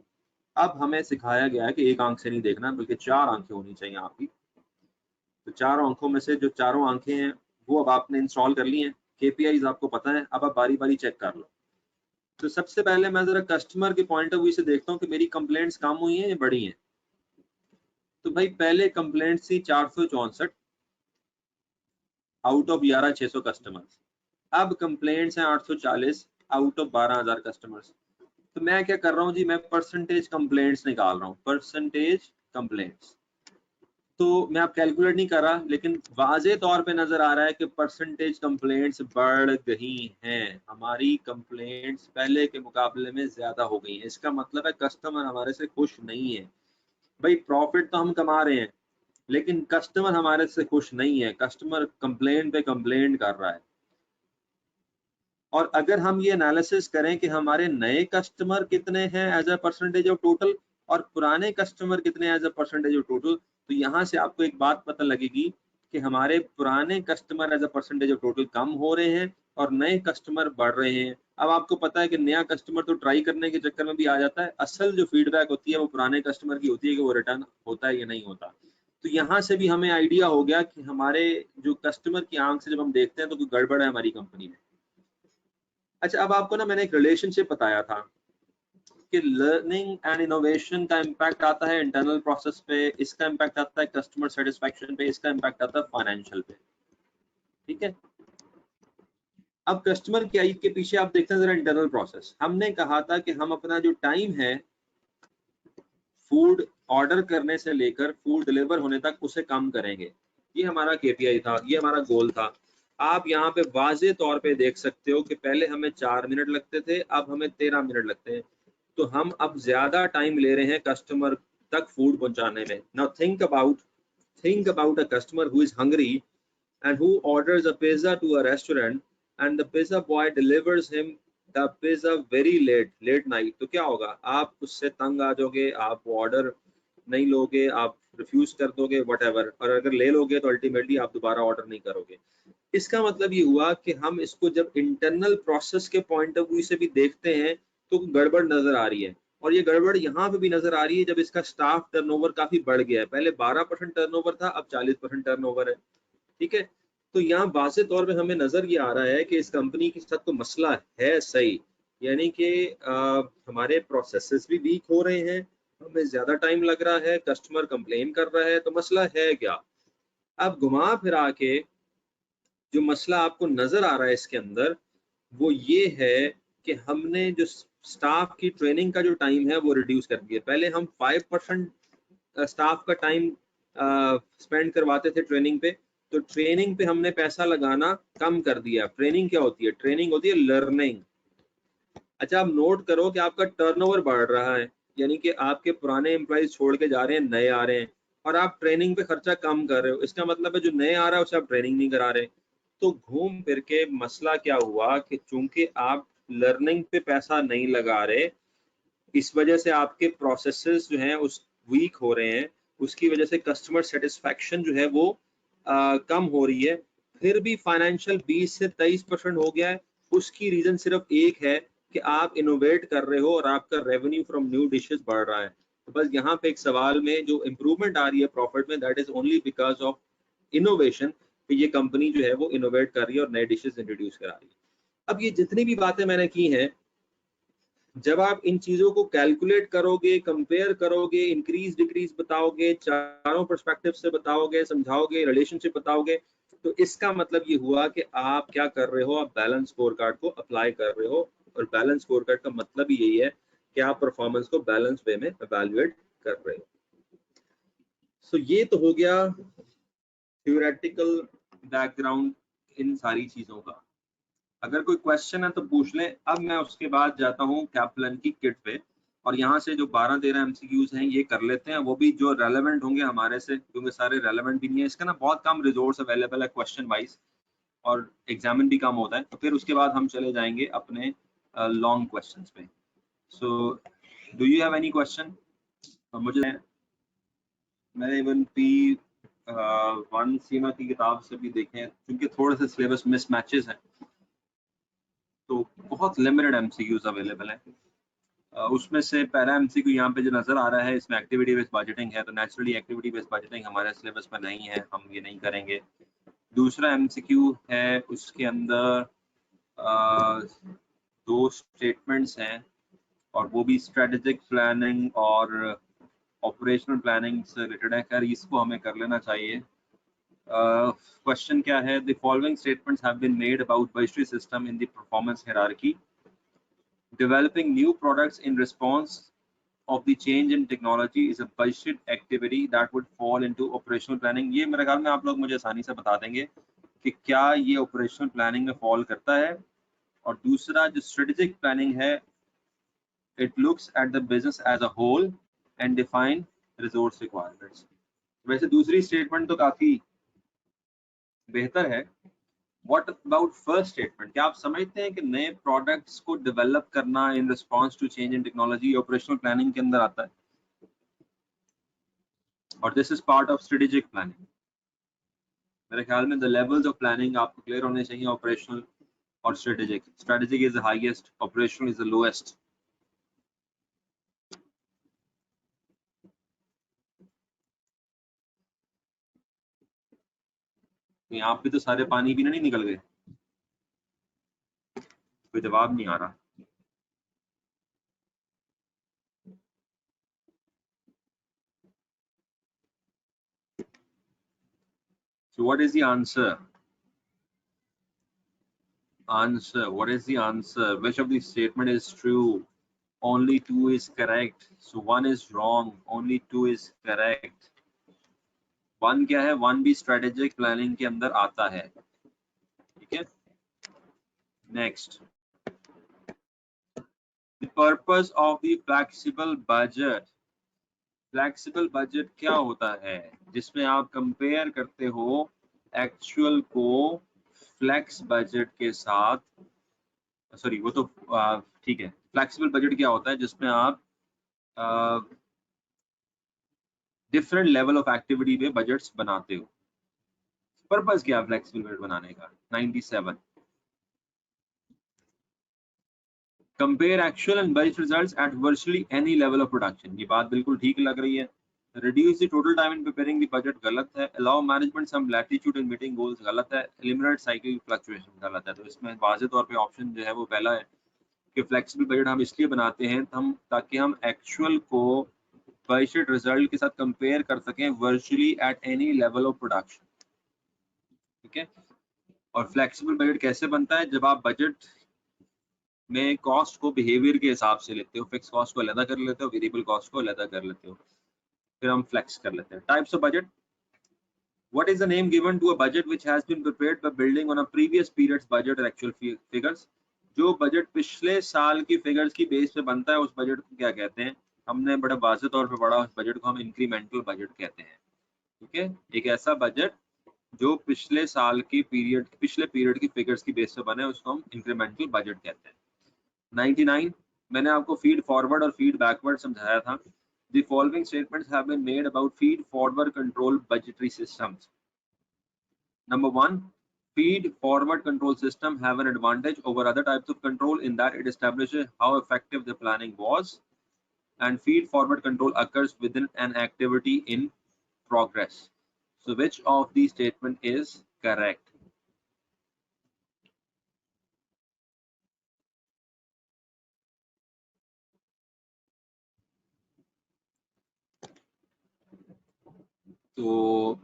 अब हमें सिखाया गया है कि एक आंख से नहीं देखना बल्कि 4 आंखें होनी चाहिए आपकी। तो 4 आंखों में से जो चारों आंखें हैं वो अब आपने इंस्टॉल कर ली हैं, KPIs आपको पता है, अब आप बारी बारी चेक कर लो। तो सबसे पहले मैं जरा कस्टमर के पॉइंट ऑफ व्यू से देखता हूँ कि मेरी कंप्लेंट्स कम हुई हैं या बढ़ी हैं। तो भाई पहले कंप्लेंट्स थी 464 आउट ऑफ 11,600 कस्टमर्स, अब कंप्लेंट्स हैं 840 आउट ऑफ 12,000 कस्टमर्स। तो मैं क्या कर रहा हूँ जी, मैं परसेंटेज कंप्लेंट्स निकाल रहा हूँ, परसेंटेज कंप्लेंट्स। तो मैं अब कैलकुलेट नहीं कर रहा, लेकिन वाजे तौर पे नजर आ रहा है कि परसेंटेज कंप्लेंट्स बढ़ गई हैं, हमारी कंप्लेंट्स पहले के मुकाबले में ज्यादा हो गई हैं। इसका मतलब है कस्टमर हमारे से खुश नहीं है। भाई प्रॉफिट तो हम कमा रहे हैं लेकिन कस्टमर हमारे से खुश नहीं है, कस्टमर कंप्लेंट पे कंप्लेंट कर रहा है। और अगर हम ये एनालिसिस करें कि हमारे नए कस्टमर कितने हैं as a percentage of total और पुराने कस्टमर कितने as a percentage of total, तो यहाँ से आपको एक बात पता लगेगी कि हमारे पुराने customer as a percentage of total कम हो रहे हैं और नए कस्टमर बढ़ रहे हैं। अब आपको पता है कि नया कस्टमर तो ट्राई करने के चक्कर में भी आ जाता है, असल जो फीडबैक होती है वो पुराने कस्टमर की होती है कि वो रिटर्न होता है या नहीं होता। तो यहाँ से भी हमें आइडिया हो गया कि हमारे जो कस्टमर की आंख से जब हम देखते हैं तो कोई गड़बड़ है हमारी कंपनी में। अच्छा, अब आपको ना मैंने एक रिलेशनशिप बताया था कि लर्निंग एंड इनोवेशन का इम्पैक्ट आता है इंटरनल प्रोसेस पे, इसका इम्पैक्ट आता है कस्टमर सेटिस्फैक्शन पे, इसका इम्पैक्ट आता है फाइनेंशियल पे, ठीक है। अब कस्टमर की आई के पीछे आप देखते हैं जरा इंटरनल प्रोसेस। हमने कहा था कि हम अपना जो टाइम है फूड ऑर्डर करने से लेकर फूड डिलीवर होने तक उसे कम करेंगे। ये हमारा KPI था, ये हमारा गोल था। आप यहाँ पे वाजे तौर पे देख सकते हो कि पहले हमें 4 मिनट लगते थे, अब हमें 13 मिनट लगते हैं। तो हम अब ज्यादा टाइम ले रहे हैं कस्टमर तक फूड पहुंचाने में। Now think about a customer who is hungry and who orders a pizza to a restaurant and the pizza boy delivers him the pizza very late night, तो क्या होगा, आप उससे तंग आ जाओगे, आप वो ऑर्डर नहीं लोगे, आप रिफ्यूज कर दोगे व्हाटएवर, और अगर ले लोगे तो अल्टीमेटली आप दोबारा ऑर्डर नहीं करोगे। इसका मतलब ये हुआ कि हम इसको जब इंटरनल प्रोसेस के पॉइंट ऑफ व्यू से भी देखते हैं तो गड़बड़ नजर आ रही है, और ये गड़बड़ यहाँ पे भी नजर आ रही है जब इसका स्टाफ टर्नओवर काफी बढ़ गया है। पहले 12% टर्नओवर था, अब 40% टर्नओवर है। ठीक है, तो यहाँ वाज़ेह तौर पे हमें नजर ये आ रहा है कि इस कंपनी के साथ तो मसला है सही, यानी कि हमारे प्रोसेसेस भी वीक हो रहे हैं, हमें ज्यादा टाइम लग रहा है, कस्टमर कंप्लेन कर रहा है, तो मसला है क्या। अब घुमा फिरा के जो मसला आपको नजर आ रहा है इसके अंदर वो ये है कि हमने जो स्टाफ की ट्रेनिंग का जो टाइम है वो रिड्यूस कर दिया। पहले हम 5% स्टाफ का टाइम स्पेंड करवाते थे ट्रेनिंग पे, तो ट्रेनिंग पे हमने पैसा लगाना कम कर दिया। ट्रेनिंग क्या होती है, ट्रेनिंग होती है लर्निंग। अच्छा, आप नोट करो कि आपका टर्नओवर बढ़ रहा है, यानी कि आपके पुराने एम्प्लॉइज छोड़ के जा रहे हैं, नए आ रहे हैं, और आप ट्रेनिंग पे खर्चा कम कर रहे हो। इसका मतलब है जो नए आ रहा है उसे आप ट्रेनिंग नहीं करा रहे। तो घूम फिर के मसला क्या हुआ कि चूंकि आप लर्निंग पे पैसा नहीं लगा रहे, इस वजह से आपके प्रोसेसेस जो हैं उस वीक हो रहे हैं, उसकी वजह से कस्टमर सेटिस्फैक्शन जो है वो कम हो रही है। फिर भी फाइनेंशियल 20 से 23% हो गया है। उसकी रीजन सिर्फ एक है कि आप इनोवेट कर रहे हो और आपका रेवेन्यू फ्रॉम न्यू डिशेस बढ़ रहा है। तो बस यहाँ पे एक सवाल में जो इम्प्रूवमेंट आ रही है प्रॉफिट में, that is only because of innovation, कि ये कंपनी जो है वो इनोवेट कर रही है और नए डिशेस इंट्रोड्यूस करा रही है। अब ये जितनी भी बातें मैंने की हैं, जब आप इन चीजों को कैलकुलेट करोगे, कंपेयर करोगे, इंक्रीज डिक्रीज बताओगे, चारों पर्सपेक्टिव से बताओगे, समझाओगे, रिलेशनशिप बताओगे, तो इसका मतलब ये हुआ कि आप क्या कर रहे हो, आप बैलेंस स्कोर कार्ड को अप्लाई कर रहे हो। और बैलेंस स्कोर कार्ड का मतलब ही यही है कि आप परफॉर्मेंस को बैलेंस वे में एवेल्युएट कर रहे हो। सो ये तो हो गया थ्योरेटिकल बैकग्राउंड इन सारी चीजों का। अगर कोई क्वेश्चन है तो पूछ लें। अब मैं उसके बाद जाता हूँ कैप्लन की किट पे, और यहाँ से जो 12-13 एमसीक्यूज हैं ये कर लेते हैं, वो भी जो रेलेवेंट होंगे हमारे से, क्योंकि सारे रेलेवेंट भी नहीं है। इसका ना बहुत कम रिसोर्स अवेलेबल है क्वेश्चन वाइज, और एग्जामिन भी कम होता है। तो फिर उसके बाद हम चले जाएंगे अपने लॉन्ग क्वेश्चंस पे। So do you have any question? मुझे मैंने इवन P1 सीमा की किताब से भी देखे, क्योंकि थोड़े से सिलेबस मिसमैचेस हैं, तो बहुत लिमिटेड एमसीक्यूज अवेलेबल है। उसमें से पहला एमसीक्यू यहाँ पे जो नजर आ रहा है, इसमें एक्टिविटी बेस्ड बजटिंग है, तो नेचुरली एक्टिविटी बेस्ड बजटिंग हमारे सिलेबस में नहीं है, हम ये नहीं करेंगे। दूसरा एमसीक्यू है, उसके अंदर दो स्टेटमेंट्स हैं, और वो भी स्ट्रेटेजिक प्लानिंग और ऑपरेशनल प्लानिंग से रिलेटेड है। खैर इसको हमें कर लेना चाहिए। क्वेश्चन क्या है, the following statements have been made about budgetary system in the performance hierarchy, developing new products in response of the change in technology is a budgeted activity that would fall into operational planning। ये मेरे ख्याल में आप लोग मुझे आसानी से बता देंगे कि क्या ये ऑपरेशनल प्लानिंग में फॉल करता है। और दूसरा जो स्ट्रेटेजिक प्लानिंग है, it looks at the business as a whole and define resource requirements। वैसे दूसरी स्टेटमेंट तो काफी बेहतर है। What about first statement? क्या आप समझते हैं कि नए प्रोडक्ट्स को डेवलप करना in response to change in technology operational planning के अंदर आता है, और this is part of strategic planning. मेरे ख्याल में द लेवल्स ऑफ प्लानिंग आपको क्लियर होने चाहिए, ऑपरेशनल और strategic. Strategic is the highest, operational is the lowest. यहाँ पे तो सारे पानी पीने नहीं निकल गए, कोई जवाब नहीं आ रहा। So what is the answer? Answer. What is the answer? Which of the statement is true? Only 2 is correct. So 1 is wrong. Only 2 is correct. 1 क्या है? 1 भी strategic planning के अंदर आता है। ठीक है? Next. The purpose of the flexible budget. Flexible budget क्या होता है? जिसमें आप कंपेयर करते हो एक्चुअल को फ्लेक्स बजट के साथ, सॉरी वो तो ठीक है, फ्लेक्सिबल बजट क्या होता है जिसमें आप डिफरेंट लेवल ऑफ एक्टिविटी पे बजट्स बनाते हो। पर्पस क्या है फ्लेक्सिबल बजट बनाने का? 97 compare actual and budget results at virtually any level of production. ये बात बिल्कुल ठीक लग रही है। Reduce the total time in preparing the budget गलत है। Allow management some latitude in meeting goals गलत है। एलिमिनेट साइकिल फ्लक्चुएशन गलत है। तो इसमें वाज़ेह तौर पे ऑप्शन जो है वो पहला है कि फ्लेक्सिबल बजट हम इसलिए बनाते हैं हम ताकि हम एक्चुअल को बजट रिजल्ट के साथ कंपेयर कर सकें virtually at any level of production. ठीक है। और फ्लेक्सिबल बजट कैसे बनता है? जब आप बजट में कॉस्ट को बिहेवियर के हिसाब से लेते हो, फिक्स कॉस्ट को अलग कर लेते हो, वेरिएबल कॉस्ट को अलग कर लेते हो, फिर हम फ्लेक्स कर लेते हैं। Types of budget. What is the name given to a budget which has been prepared by building on a previous period's budget or actual figures? जो बजट पिछले साल की फिगर्स की बेस पे बनता है उस बजट को क्या कहते हैं? हमने बड़े वाज़ेह तौर पे पढ़ा, उस बजट को हम इंक्रीमेंटल बजट कहते हैं। ठीक है, एक ऐसा बजट जो पिछले साल की पिछले पीरियड की फिगर्स की बेस पे बने उसको हम इंक्रीमेंटल बजट कहते हैं। 99 मैंने आपको फीड फॉरवर्ड और फीड बैकवर्ड समझाया था। The following statements have been made about feed forward control budgetary systems. Number one, feed forward control system have an advantage over other types of control in that it establishes how effective the planning was, and feed forward control occurs within an activity in progress. So which of these statement is correct? So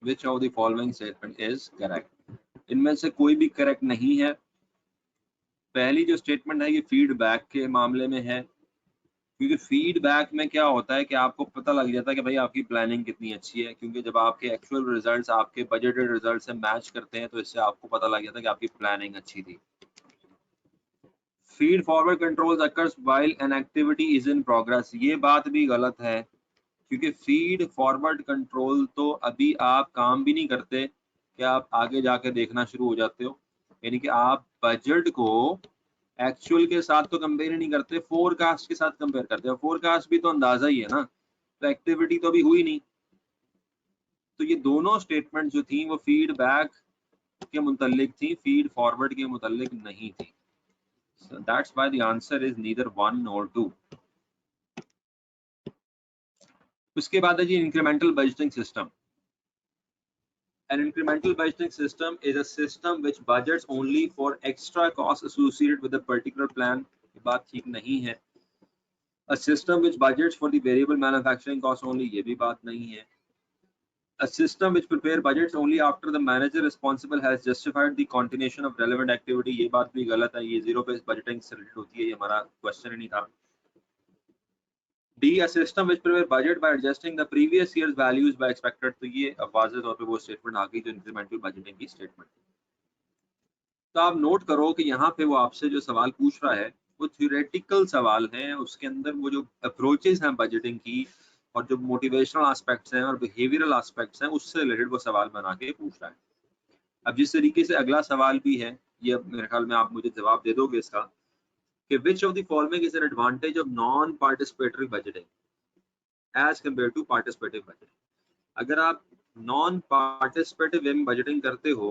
which of the following statement is correct? इनमें से कोई भी correct नहीं है। पहली जो statement है ये फीडबैक के मामले में है, क्योंकि फीडबैक में क्या होता है कि आपको पता लग जाता है कि भाई आपकी प्लानिंग कितनी अच्छी है, क्योंकि जब आपके एक्चुअल रिजल्ट्स आपके बजटेड रिजल्ट से मैच करते हैं तो इससे आपको पता लग जाता है कि आपकी प्लानिंग अच्छी थी। Feed forward controls occurs while an activity is in progress, ये बात भी गलत है, क्योंकि फीड फॉरवर्ड कंट्रोल तो अभी आप काम भी नहीं करते कि आप आगे जाके देखना शुरू हो जाते हो, यानी कि आप बजट को एक्चुअल के साथ तो कंपेयर नहीं करते, फोरकास्ट के साथ कंपेयर करते हो। फोरकास्ट भी तो अंदाजा ही है ना, तो एक्टिविटी तो अभी हुई नहीं। तो ये दोनों स्टेटमेंट जो थी वो फीडबैक के मुतल्लिक थी, फीड फॉरवर्ड के मुतल्लिक नहीं थी। So that's why the answer is neither 1 nor 2. उसके बाद है जी incremental budgeting system. An incremental budgeting system is a system which budgets only for extra costs associated with a particular plan. ये बात ठीक नहीं है। A system which budgets for the variable manufacturing cost only, ये भी बात नहीं है। A system which prepare budgets only after the manager responsible has justified the continuation of relevant activity, ये बात भी गलत है। ये जीरो बेस्ड बजटिंग से रिलेटेड होती है, ये हमारा क्वेश्चन ही नहीं था। D, a system which prepare budget by adjusting the previous year's values by expected, तो ये वाज़ेह तौर पे वो स्टेटमेंट आ गई जो इंक्रीमेंटल बजटिंग की स्टेटमेंट। तो आप नोट करो कि यहाँ पे वो आपसे जो सवाल पूछ रहा है वो थ्योरेटिकल सवाल है, उसके अंदर वो जो अप्रोचेस हैं बजटिंग की और जो मोटिवेशनल एस्पेक्ट्स हैं और बिहेवियरल एस्पेक्ट्स हैं उससे रिलेटेड वो सवाल बना के पूछ रहा है। अब जिस तरीके से अगला सवाल भी है, ये मेरे ख्याल में आप मुझे जवाब दे दोगे इसका कि which of the following is an advantage of non participatory budgeting as compare to participative budgeting. अगर आप नॉन पार्टिसिपेटिव में बजटिंग करते हो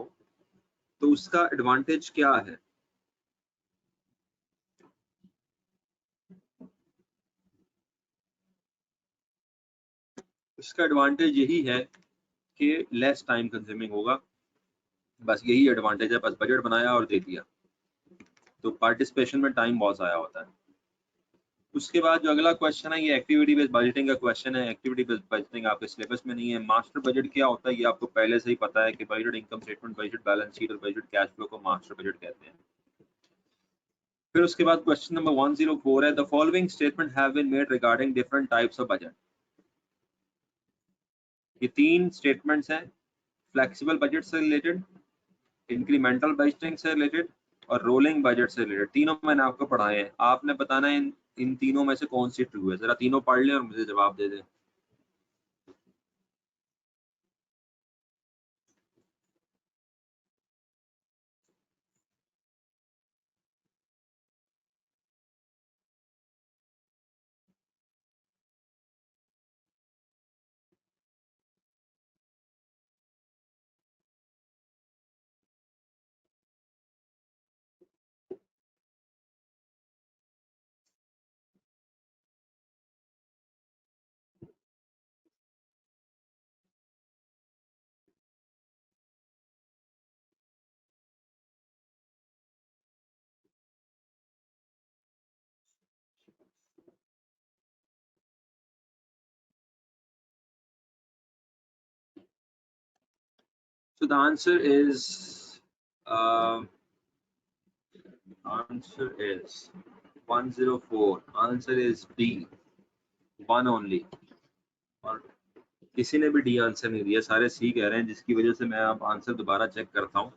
तो उसका एडवांटेज क्या है? इसका एडवांटेज यही है कि लेस टाइम कंज्यूमिंग होगा, बस यही एडवांटेज है। बस बजट बनाया और दे दिया, तो पार्टिसिपेशन में टाइम बहुत ज़्यादा होता है। उसके बाद जो अगला क्वेश्चन है ये एक्टिविटी बेस्ड बजटिंग का क्वेश्चन है। एक्टिविटी बेस्ड बजटिंग आपके सिलेबस में नहीं है। मास्टर बजट क्या होता है ये आपको पहले से ही पता है कि budget income statement, budget balance sheet और बजट कैश फ्लो को मास्टर बजट कहते हैं। फिर उसके बाद क्वेश्चन नंबर 104 है, the following statement have been made regarding different types of budget. ये तीन स्टेटमेंट्स हैं, फ्लेक्सिबल बजट से रिलेटेड, इंक्रीमेंटल बजटिंग से रिलेटेड और रोलिंग बजट से रिलेटेड। तीनों मैंने आपको पढ़ाए हैं, आपने बताना है इन तीनों में से कौन सी ट्रू है। जरा तीनों पढ़ लें और मुझे जवाब दे दें। So the answer is 104. Answer is D, one only. और किसी ने भी डी आंसर नहीं दिया, सारे सी कह रहे हैं, जिसकी वजह से मैं अब आंसर दोबारा चेक करता हूँ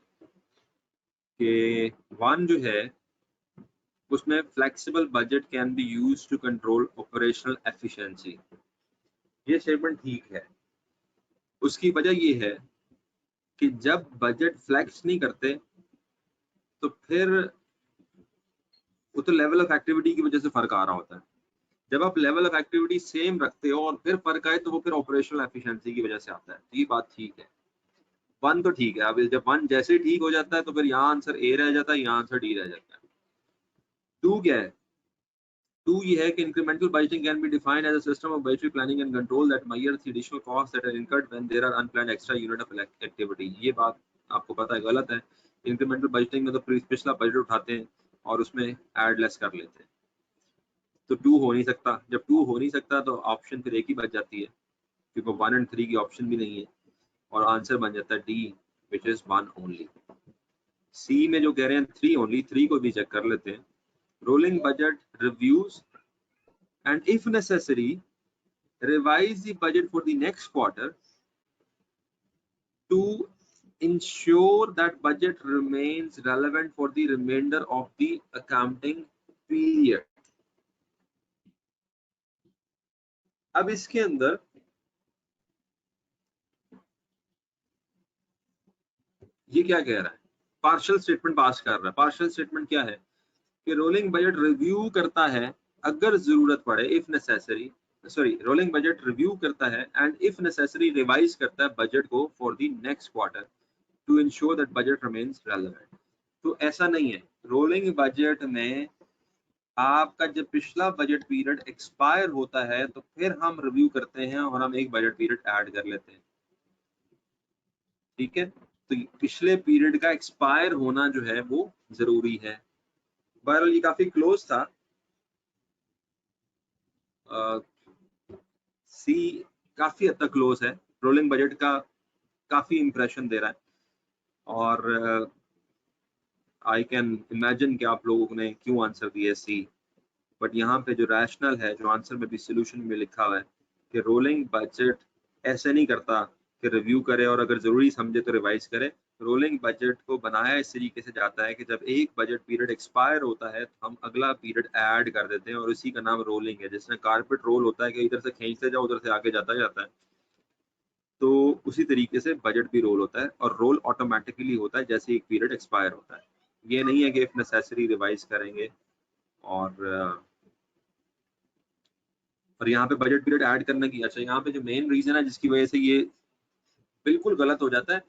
कि वन जो है उसमें flexible budget can be use to control operational efficiency, ये स्टेटमेंट ठीक है। उसकी वजह ये है कि जब बजट फ्लेक्स नहीं करते तो फिर वो तो लेवल ऑफ एक्टिविटी की वजह से फर्क आ रहा होता है। जब आप लेवल ऑफ एक्टिविटी सेम रखते हो और फिर फर्क आए तो वो फिर ऑपरेशनल एफिशिएंसी की वजह से आता है। तो ये बात ठीक है, वन तो ठीक है। अब जब वन जैसे ठीक हो जाता है तो फिर यहाँ आंसर ए रह जाता है, यहाँ आंसर डी रह जाता है। टू क्या है? टू ये है कि incremental budgeting can be defined as a system of budgetary planning and control that measures the additional cost that are incurred when there are unplanned extra unit of activity. ये बात आपको पता है गलत है। इंक्रीमेंटल बजटिंग में तो पिछला बजट उठाते हैं और उसमें एड लेस कर लेते हैं, तो टू हो नहीं सकता। जब टू हो नहीं सकता तो ऑप्शन फिर एक ही बच जाती है, क्योंकि 1 और 3 की ऑप्शन भी नहीं है, और आंसर बन जाता है डी विच इज 1 ओनली। सी में जो कह रहे हैं 3 ओनली, 3 को भी चेक कर लेते हैं। Rolling budget reviews and if necessary revise the budget for the next quarter to ensure that budget remains relevant for the remainder of the accounting period। अब इसके अंदर ये क्या कह रहा है? पार्शियल स्टेटमेंट पास कर रहा है। पार्शियल स्टेटमेंट क्या है कि रोलिंग बजट रिव्यू करता है अगर जरूरत पड़े, if necessary, sorry, rolling budget review करता है एंड इफ नेसेसरी रिवाइज करता है बजट को for the next quarter to ensure that budget remains relevant. तो ऐसा नहीं है, रोलिंग बजट में आपका जब पिछला बजट पीरियड एक्सपायर होता है तो फिर हम रिव्यू करते हैं और हम एक बजट पीरियड ऐड कर लेते हैं, ठीक है। तो पिछले पीरियड का एक्सपायर होना जो है वो जरूरी है। बहरहाल ये काफी क्लोज था। सी काफी हद तक क्लोज है, रोलिंग बजट का काफी इंप्रेशन दे रहा है, और आई कैन इमेजिन कि आप लोगों ने क्यों आंसर दिया सी। बट यहाँ पे जो रैशनल है, जो आंसर में भी सोल्यूशन में लिखा हुआ है कि रोलिंग बजट ऐसे नहीं करता कि रिव्यू करे और अगर जरूरी समझे तो रिवाइज करे। रोलिंग बजट को बनाया इस तरीके से जाता है कि जब एक बजट पीरियड एक्सपायर होता है तो हम अगला पीरियड ऐड कर देते हैं, और इसी का नाम रोलिंग है। जिसमें कारपेट रोल होता है कि इधर से खींचते जाओ उधर से आगे जाता है, तो उसी तरीके से बजट भी रोल होता है, और रोल ऑटोमेटिकली होता है जैसे एक पीरियड एक्सपायर होता है। ये नहीं है कि इफ नेसेसरी रिवाइज करेंगे। और यहाँ पे बजट पीरियड ऐड करने की, अच्छा यहाँ पे जो मेन रीजन है जिसकी वजह से ये बिल्कुल गलत हो जाता है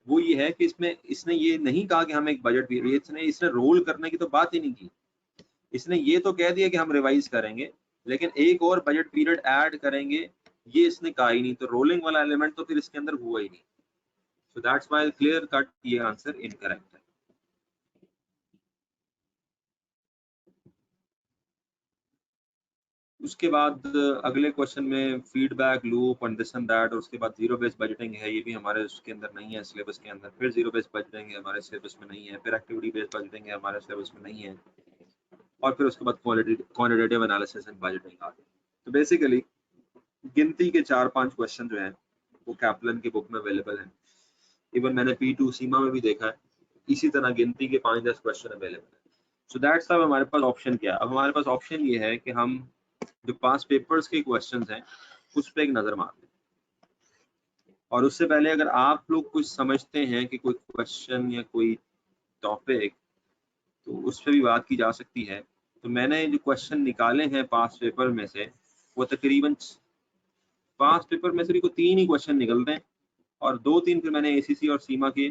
वो ये है कि इसने ये नहीं कहा कि हम एक बजट पीरियड, इसने रोल करने की तो बात ही नहीं की। इसने ये तो कह दिया कि हम रिवाइज करेंगे, लेकिन एक और बजट पीरियड ऐड करेंगे ये इसने कहा ही नहीं। तो रोलिंग वाला एलिमेंट तो फिर इसके अंदर हुआ ही नहीं। So that's why clear cut ये आंसर इनकरेक्ट है। उसके बाद अगले क्वेश्चन में feedback loop and this and that, और उसके बाद जीरो बेस्ड बजटिंग है, ये भी हमारे उसके अंदर नहीं है सिलेबस के अंदर। फिर जीरो बेस्ड बजटिंग है हमारे सिलेबस में नहीं है। फिर एक्टिविटी बेस्ड बजटिंग है हमारे सिलेबस में नहीं है। और फिर उसके बाद क्वांटिटेटिव एनालिसिस एंड बजटिंग आ गई। तो बेसिकली गिनती के 4-5 क्वेश्चन जो है वो कैप्लन की बुक में अवेलेबल है। इवन मैंने P2 सीमा में भी देखा है, इसी तरह गिनती के 5-10 क्वेश्चन अवेलेबल है। सो दैट्स अब हमारे पास ऑप्शन क्या है? अब हमारे पास ऑप्शन ये है कि हम जो पास पेपर्स के क्वेश्चंस हैं उस पर एक नजर मार लें। और उससे पहले अगर आप लोग कुछ समझते हैं कि कोई क्वेश्चन या कोई टॉपिक, तो उस पर भी बात की जा सकती है। तो मैंने जो क्वेश्चन निकाले हैं पास पेपर में से, वो तकरीबन पास पेपर में से को 3 ही क्वेश्चन निकलते हैं, और 2-3 फिर मैंने ACC और सीमा के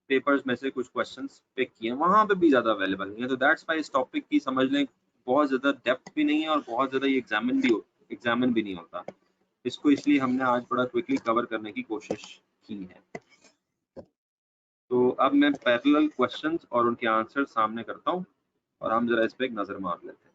पेपर्स में से कुछ क्वेश्चंस पिक किए हैं, वहां पे भी ज्यादा अवेलेबल नहीं है। तो दैट्स वाई इस टॉपिक की समझ लें बहुत ज्यादा डेप्थ भी नहीं है और बहुत ज्यादा ये एग्जामिन भी नहीं होता। इसको इसलिए हमने आज बड़ा क्विकली कवर करने की कोशिश की है। तो अब मैं पैरेलल क्वेश्चंस और उनके आंसर सामने करता हूं और हम जरा इस पे एक नजर मार लेते हैं।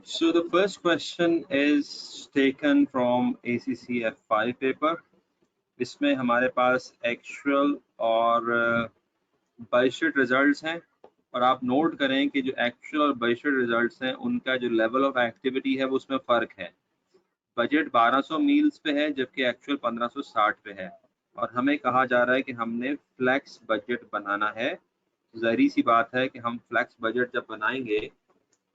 So the first question is taken from ACC F5 paper. इसमें हमारे पास एक्चुअल और बजट रिजल्ट्स हैं, और आप नोट करें कि जो एक्चुअल और बजट रिजल्ट्स हैं उनका जो लेवल ऑफ एक्टिविटी है वो उसमें फ़र्क है। बजट 1200 मील्स पे है जबकि एक्चुअल 1560 पे है, और हमें कहा जा रहा है कि हमने फ्लेक्स बजट बनाना है। ज़ाहिर सी बात है कि हम फ्लेक्स बजट जब बनाएंगे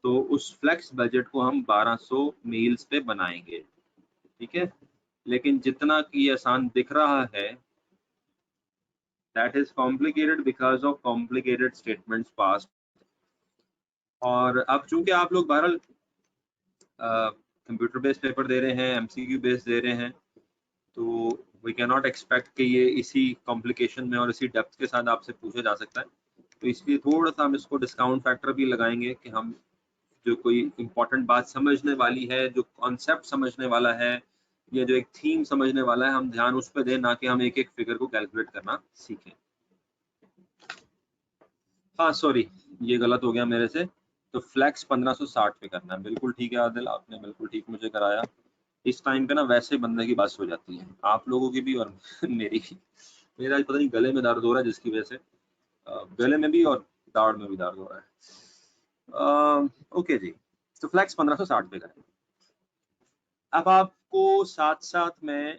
तो उस फ्लेक्स बजट को हम 1200 मील्स पे बनाएंगे, ठीक है। लेकिन जितना कि आसान दिख रहा है, that is complicated because of complicated statements passed। और अब चूंकि आप लोग बहरहाल कंप्यूटर बेस्ड पेपर दे रहे हैं, एमसीक्यू बेस्ड दे रहे हैं, तो वी कैन नॉट एक्सपेक्ट कि ये इसी कॉम्प्लिकेशन में और इसी डेप्थ के साथ आपसे पूछा जा सकता है। तो इसलिए थोड़ा सा हम इसको डिस्काउंट फैक्टर भी लगाएंगे कि हम जो कोई इम्पोर्टेंट बात समझने वाली है, जो कॉन्सेप्ट समझने वाला है, या जो एक थीम समझने वाला है, हम ध्यान उस पर दें, ना कि हम एक एक फिगर को कैलकुलेट करना सीखें। हाँ सॉरी, ये गलत हो गया मेरे से। तो फ्लैक्स 1560 पे करना है, बिल्कुल ठीक है आदिल, आपने बिल्कुल ठीक मुझे कराया। इस टाइम पे ना वैसे बंदे की बस हो जाती है, आप लोगों की भी और मेरी भी। मेरा आज पता नहीं गले में दर्द हो रहा है जिसकी वजह से गले में भी और दाढ़ में भी दर्द हो रहा है। ओके जी, तो फ्लैक्स 1560 पे करें। अब आपको साथ साथ मैं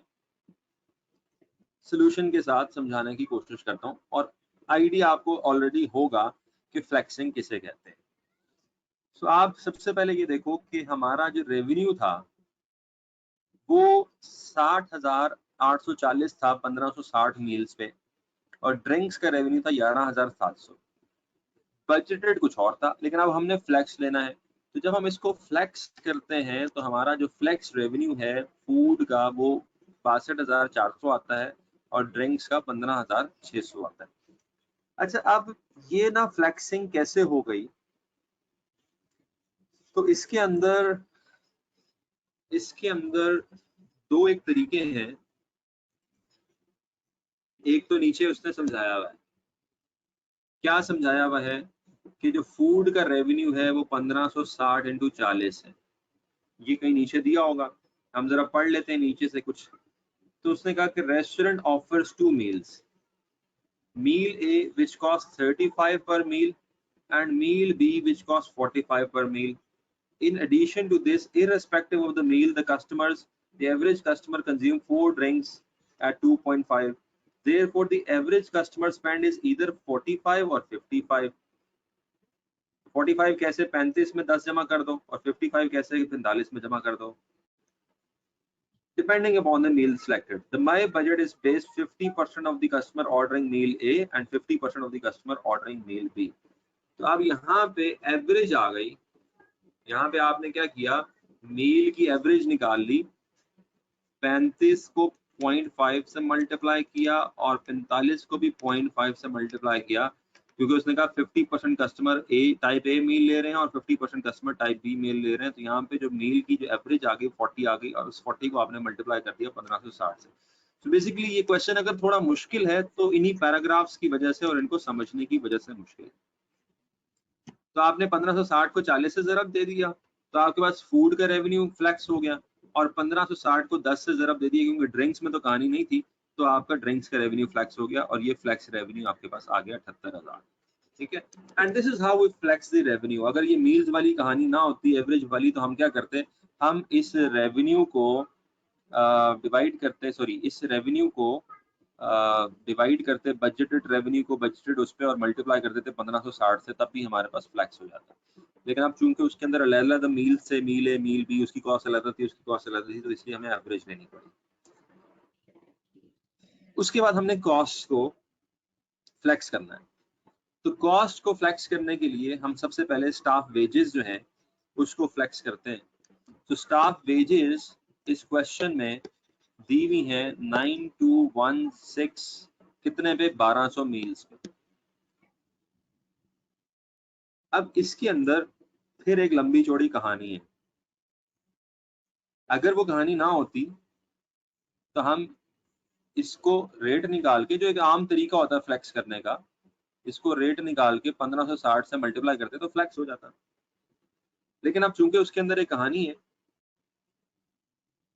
सोल्यूशन के साथ समझाने की कोशिश करता हूँ, और आइडिया आपको ऑलरेडी होगा कि फ्लैक्सिंग किसे कहते हैं। तो आप सबसे पहले ये देखो कि हमारा जो रेवेन्यू था वो 60,840 था 1560 मील्स पे, और ड्रिंक्स का रेवेन्यू था 11,700। बजटेड कुछ और था, लेकिन अब हमने फ्लैक्स लेना है। तो जब हम इसको फ्लैक्स करते हैं तो हमारा जो फ्लैक्स रेवेन्यू है फूड का वो 62,400 आता है, और ड्रिंक्स का 15,600 आता है। अच्छा, अब ये ना फ्लैक्सिंग कैसे हो गई, तो इसके अंदर दो एक तरीके हैं। एक तो नीचे उसने समझाया हुआ है, क्या समझाया हुआ है कि जो फूड का रेवेन्यू है वो 1560 इंटू 40 है। ये कहीं नीचे दिया होगा, हम जरा पढ़ लेते हैं नीचे से कुछ। तो उसने कहा कि restaurant offers 2 meals, meal A which cost 35 per meal and meal B which costs 45 per meal. In addition to this, irrespective of the meal, the average customer consume 4 drinks at 2.5. Therefore, the average customer spend is either 45 or 55. 45 कैसे, 35 में 10 जमा कर दो, और 55 कैसे, 45 में जमा कर दो, depending upon the meal selected. The my budget is based 50% of the customer ordering meal A and 50% of the customer ordering meal B. तो अब यहाँ पे एवरेज आ गई। यहाँ पे आपने क्या किया, मील की एवरेज निकाल ली, 35 को 0.5 से मल्टीप्लाई किया और 45 को भी 0.5 से मल्टीप्लाई किया, क्योंकि उसने कहा 50% कस्टमर ए टाइप ए मील ले रहे हैं और 50% कस्टमर टाइप बी मील ले रहे हैं। तो यहाँ पे जो मील की जो एवरेज आ गई 40 आ गई, और उस 40 को आपने मल्टीप्लाई कर दिया 1560 से। तो बेसिकली ये क्वेश्चन अगर थोड़ा मुश्किल है तो इन्हीं पैराग्राफ्स की वजह से और इनको समझने की वजह से मुश्किल है। तो आपने 1560 को 40 से ज़रब दे दिया, तो आपके पास फूड का रेवेन्यू फ्लैक्स हो गया, और 1560 को 10 से ज़रब दे दिया क्योंकि ड्रिंक्स में तो कहानी नहीं थी, तो आपका ड्रिंक्स का रेवेन्यू फ्लैक्स हो गया, और ये फ्लैक्स रेवेन्यू आपके पास आ गया 78,000। ठीक है, and this is how we flex the revenue. अगर ये मील्स वाली कहानी ना होती एवरेज वाली, तो हम क्या करते, हम इस रेवेन्यू को डिवाइड करते, सॉरी इस रेवेन्यू को डिवाइड करते बजटेड रेवेन्यू को बजटेड उस पर और मल्टीप्लाई कर देते 1560 से, तब भी हमारे पास फ्लैक्स हो जाता। लेकिन अब चूंकि उसके अंदर अलग मील से मील ए मील बी उसकी कॉस्ट अलग थी, उसकी कॉस्ट अलग थी, तो इसलिए हमें एवरेज लेनी पड़ी। उसके बाद हमने कॉस्ट को फ्लेक्स करना है। तो कॉस्ट को फ्लेक्स करने के लिए हम सबसे पहले स्टाफ वेजेस जो है उसको फ्लेक्स करते हैं। तो स्टाफ वेजेस इस क्वेश्चन में दी हुई है 9216 कितने पे, 1200 मील्स पे। अब इसके अंदर फिर एक लंबी चौड़ी कहानी है। अगर वो कहानी ना होती तो हम इसको रेट निकाल के, जो एक आम तरीका होता है फ्लेक्स करने का, इसको रेट निकाल के 1560 से मल्टीप्लाई करते तो फ्लेक्स हो जाता। लेकिन अब चूंकि उसके अंदर एक कहानी है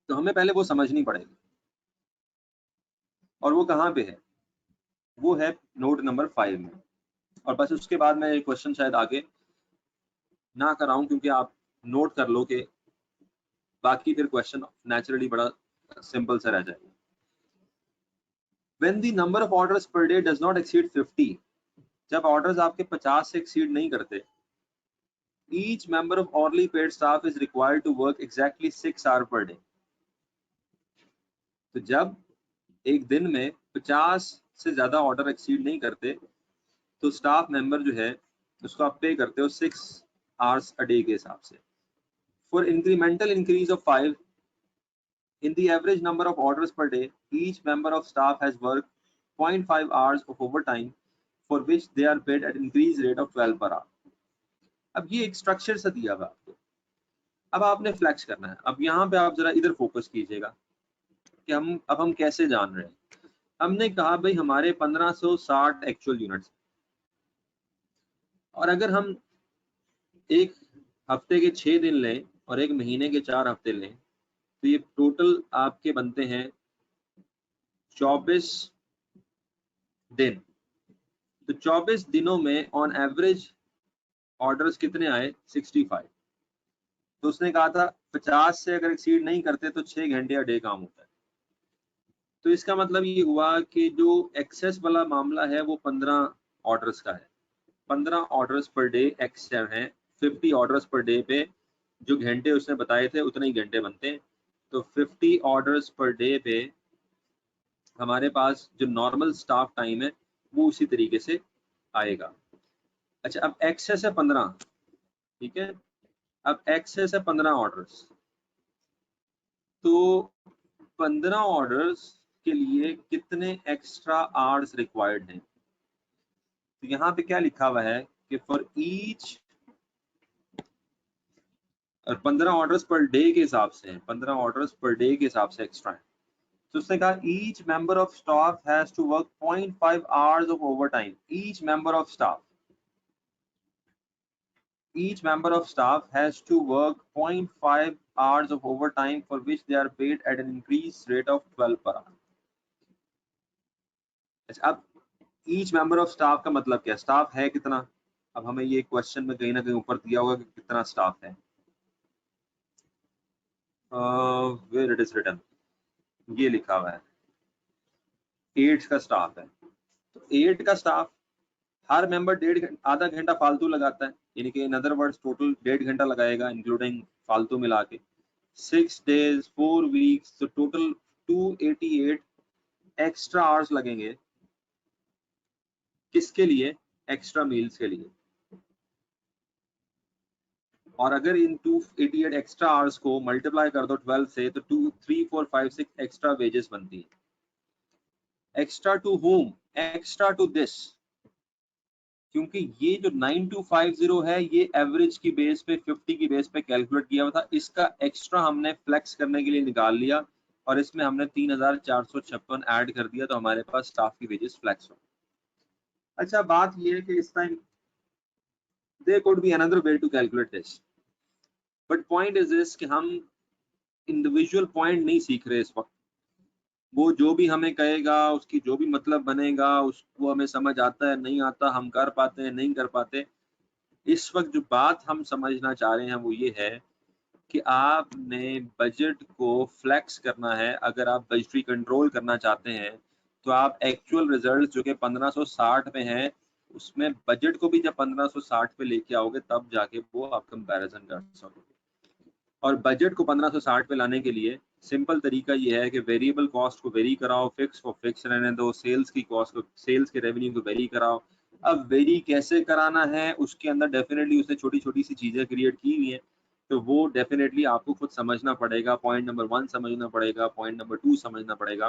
तो हमें पहले वो समझनी पड़ेगी, और वो कहाँ पे है, वो है नोट नंबर 5 में। और बस उसके बाद मैं एक क्वेश्चन शायद आगे ना कराऊं, क्योंकि आप नोट कर लो कि बाकी फिर क्वेश्चन नेचुरली बड़ा सिंपल सा रह जाएगा। When the number of orders per day does not exceed 50, जब ऑर्डर्स आपके 50 से एक्सीड नहीं करते, each member of hourly paid staff is required to work exactly 6 hours per day. तो जब एक दिन में 50 से ज्यादा ऑर्डर एक्सीड नहीं करते तो स्टाफ मेंबर जो है उसको आप पे करते हो 6 hours a day के हिसाब से। For incremental increase of 5 in the average number of orders per day, each member of staff has worked 0.5 hours of overtime for which they are paid at increased rate of 12 per hour. अब ये एक structure सा दिया हुआ आपको, अब आपने flex करना है। अब यहाँ पे आप जरा इधर फोकस कीजिएगा कि हम कैसे जान रहे हैं। हमने कहा भाई हमारे 1560 एक्चुअल यूनिट्स, और अगर हम एक हफ्ते के 6 दिन लें और एक महीने के 4 हफ्ते लें तो ये टोटल आपके बनते हैं 24 दिन। तो 24 दिनों में ऑन एवरेज ऑर्डर्स कितने आए, 65। तो उसने कहा था 50 से अगर एक्सीड नहीं करते तो 6 घंटे या डे काम होता है। तो इसका मतलब ये हुआ कि जो एक्सेस वाला मामला है वो 15 ऑर्डर्स का है। 15 ऑर्डर्स पर डे एक्सेस है। 50 ऑर्डर्स पर डे पे जो घंटे उसने बताए थे उतने ही घंटे बनते हैं। तो 50 ऑर्डर्स पर डे पे हमारे पास जो नॉर्मल स्टाफ टाइम है वो उसी तरीके से आएगा। अच्छा, अब एक्सेस है 15, ठीक है। अब एक्सेस है 15 ऑर्डर्स, तो 15 ऑर्डर्स के लिए कितने एक्स्ट्रा आवर्स रिक्वायर्ड हैं। तो यहाँ पे क्या लिखा हुआ है कि फॉर ईच, और 15 ऑर्डर्स पर डे के हिसाब से, 15 ऑर्डर्स पर डे के हिसाब से एक्स्ट्रा है। तो उसने कहा each member of staff has to work 0.5 hours of overtime. Each member of staff, each member of staff has to work 0.5 hours of overtime for which they are paid at an increased rate of 12 per hour. अच्छा, अब each member of staff का मतलब क्या, staff है कितना। अब हमें ये क्वेश्चन में कहीं ना कहीं ऊपर दिया होगा कि कितना स्टाफ है। where it is written, ये लिखा हुआ है 8 का स्टाफ है। तो 8 का स्टाफ, हर मेंबर आधा घंटा फालतू लगाता है, यानी कि इन अदर वर्ड्स टोटल 1.5 घंटा लगाएगा इंक्लूडिंग फालतू मिला के। 6 days 4 weeks, तो टोटल 288 एक्स्ट्रा आवर्स लगेंगे। किसके लिए, एक्स्ट्रा मील्स के लिए। और अगर इन 288 एक्स्ट्रा आवर्स को मल्टीप्लाई कर दो 12 से तो 2 3 4 5 6 एक्स्ट्रा वेजेस बनती है। Extra to whom, extra to this, क्योंकि ये जो 9250 है ये एवरेज की बेस पे 50 की बेस पे कैलकुलेट किया हुआ था। इसका एक्स्ट्रा हमने फ्लेक्स करने के लिए निकाल लिया और इसमें हमने 3456 ऐड कर दिया, तो हमारे पास स्टाफ की वेजेस फ्लेक्स हो। अच्छा, बात ये है कि इस time there could be another way to calculate this, but point is this कि हम इंडिविजुअल पॉइंट नहीं सीख रहे इस वक्त। वो जो भी हमें कहेगा उसकी जो भी मतलब बनेगा उसको हमें समझ आता है नहीं आता, हम कर पाते हैं नहीं कर पाते। इस वक्त जो बात हम समझना चाह रहे हैं वो ये है कि आपने बजट को फ्लेक्स करना है। अगर आप बजटरी कंट्रोल करना चाहते हैं तो आप एक्चुअल रिजल्ट जो कि 1560 में है उसमें बजट को भी जब 1560 पे लेके आओगे तब जाके वो आप कंपैरिजन कर सकोगे। और बजट को 1560 पे लाने के लिए सिंपल तरीका ये है कि वेरिएबल कॉस्ट को वेरी कराओ, फिक्स को फिक्स रहने दो, सेल्स की कॉस्ट को, सेल्स के रेवेन्यू को वेरी कराओ। अब वेरी कैसे कराना है उसके अंदर डेफिनेटली उसने छोटी छोटी सी चीजें क्रिएट की हुई हैं, तो वो डेफिनेटली आपको खुद समझना पड़ेगा। पॉइंट नंबर 1 समझना पड़ेगा, पॉइंट नंबर 2 समझना पड़ेगा।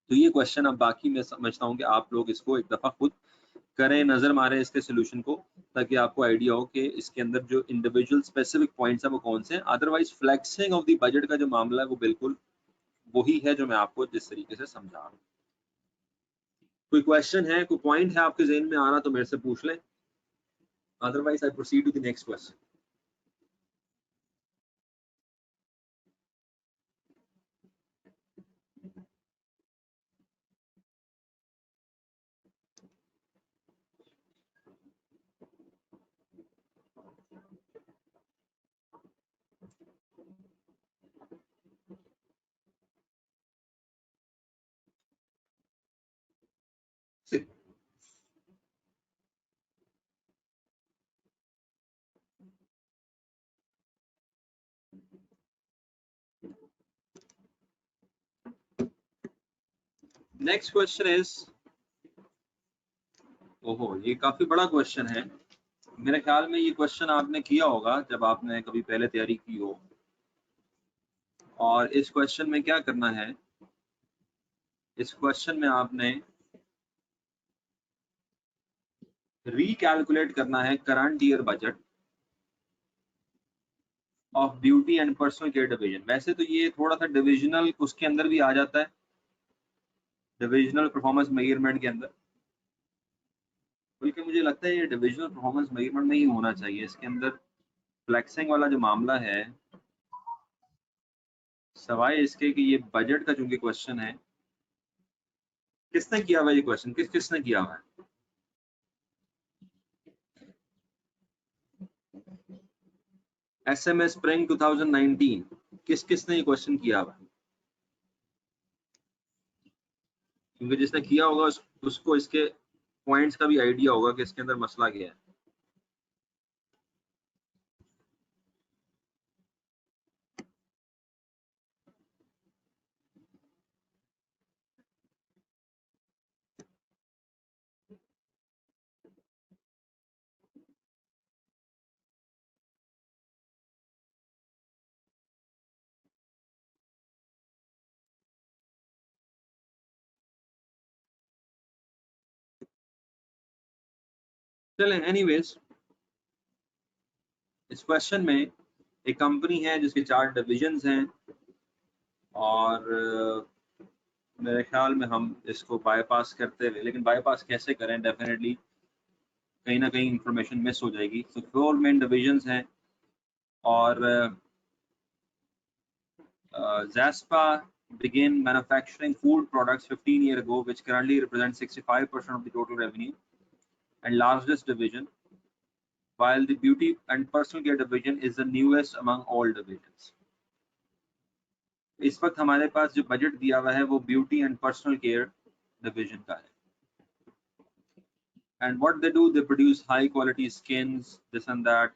तो ये क्वेश्चन अब बाकी मैं समझता हूँ कि आप लोग इसको एक दफा खुद करें, नजर मारें इसके सोल्यूशन को, ताकि आपको आइडिया हो कि इसके अंदर जो इंडिविजुअल स्पेसिफिक पॉइंट्स हैं वो कौन से हैं। Otherwise flexing of the budget का जो मामला है वो बिल्कुल वही है जो मैं आपको जिस तरीके से समझा रहा हूँ। कोई क्वेश्चन है, कोई पॉइंट है आपके जहन में आ रहा तो मेरे से पूछ लें, otherwise I proceed to the next question. Next question is, ओहो ये काफी बड़ा क्वेश्चन है। मेरे ख्याल में ये क्वेश्चन आपने किया होगा जब आपने कभी पहले तैयारी की हो। और इस क्वेश्चन में क्या करना है, इस क्वेश्चन में आपने रिकैलकुलेट करना है current year budget of beauty and personal care division. वैसे तो ये थोड़ा सा डिविजनल उसके अंदर भी आ जाता है, डिविजनल परफॉर्मेंस मेजरमेंट के अंदर, बल्कि मुझे लगता है ये डिविजनल परफॉर्मेंस मेजरमेंट में ही होना चाहिए। इसके अंदर फ्लेक्सिंग वाला जो मामला है, सवाए इसके कि ये बजट का चूंकि क्वेश्चन है, किसने किया हुआ ये क्वेश्चन, किसने किया हुआ है? SMS स्प्रिंग 2019, किसने ये क्वेश्चन किया हुआ है? क्योंकि जिसने किया होगा उसको इसके पॉइंट्स का भी आइडिया होगा कि इसके अंदर मसला क्या है। चलें, एनीवेज इस क्वेश्चन में एक कंपनी है जिसके 4 डिविजन्स हैं, और मेरे ख्याल में हम इसको बाईपास करते हुए, लेकिन बाईपास कैसे करें, डेफिनेटली कहीं ना कहीं इंफॉर्मेशन मिस हो जाएगी। तो 4 मेन डिविजन्स हैं, और Zaspa began manufacturing food products 15 years ago, which currently represents 65% of the total revenue and largest division, while the beauty and personal care division is the newest among all divisions. इस वक्त हमारे पास जो budget दिया हुआ है वो beauty and personal care division का है। And what they do, they produce high quality skins, this and that.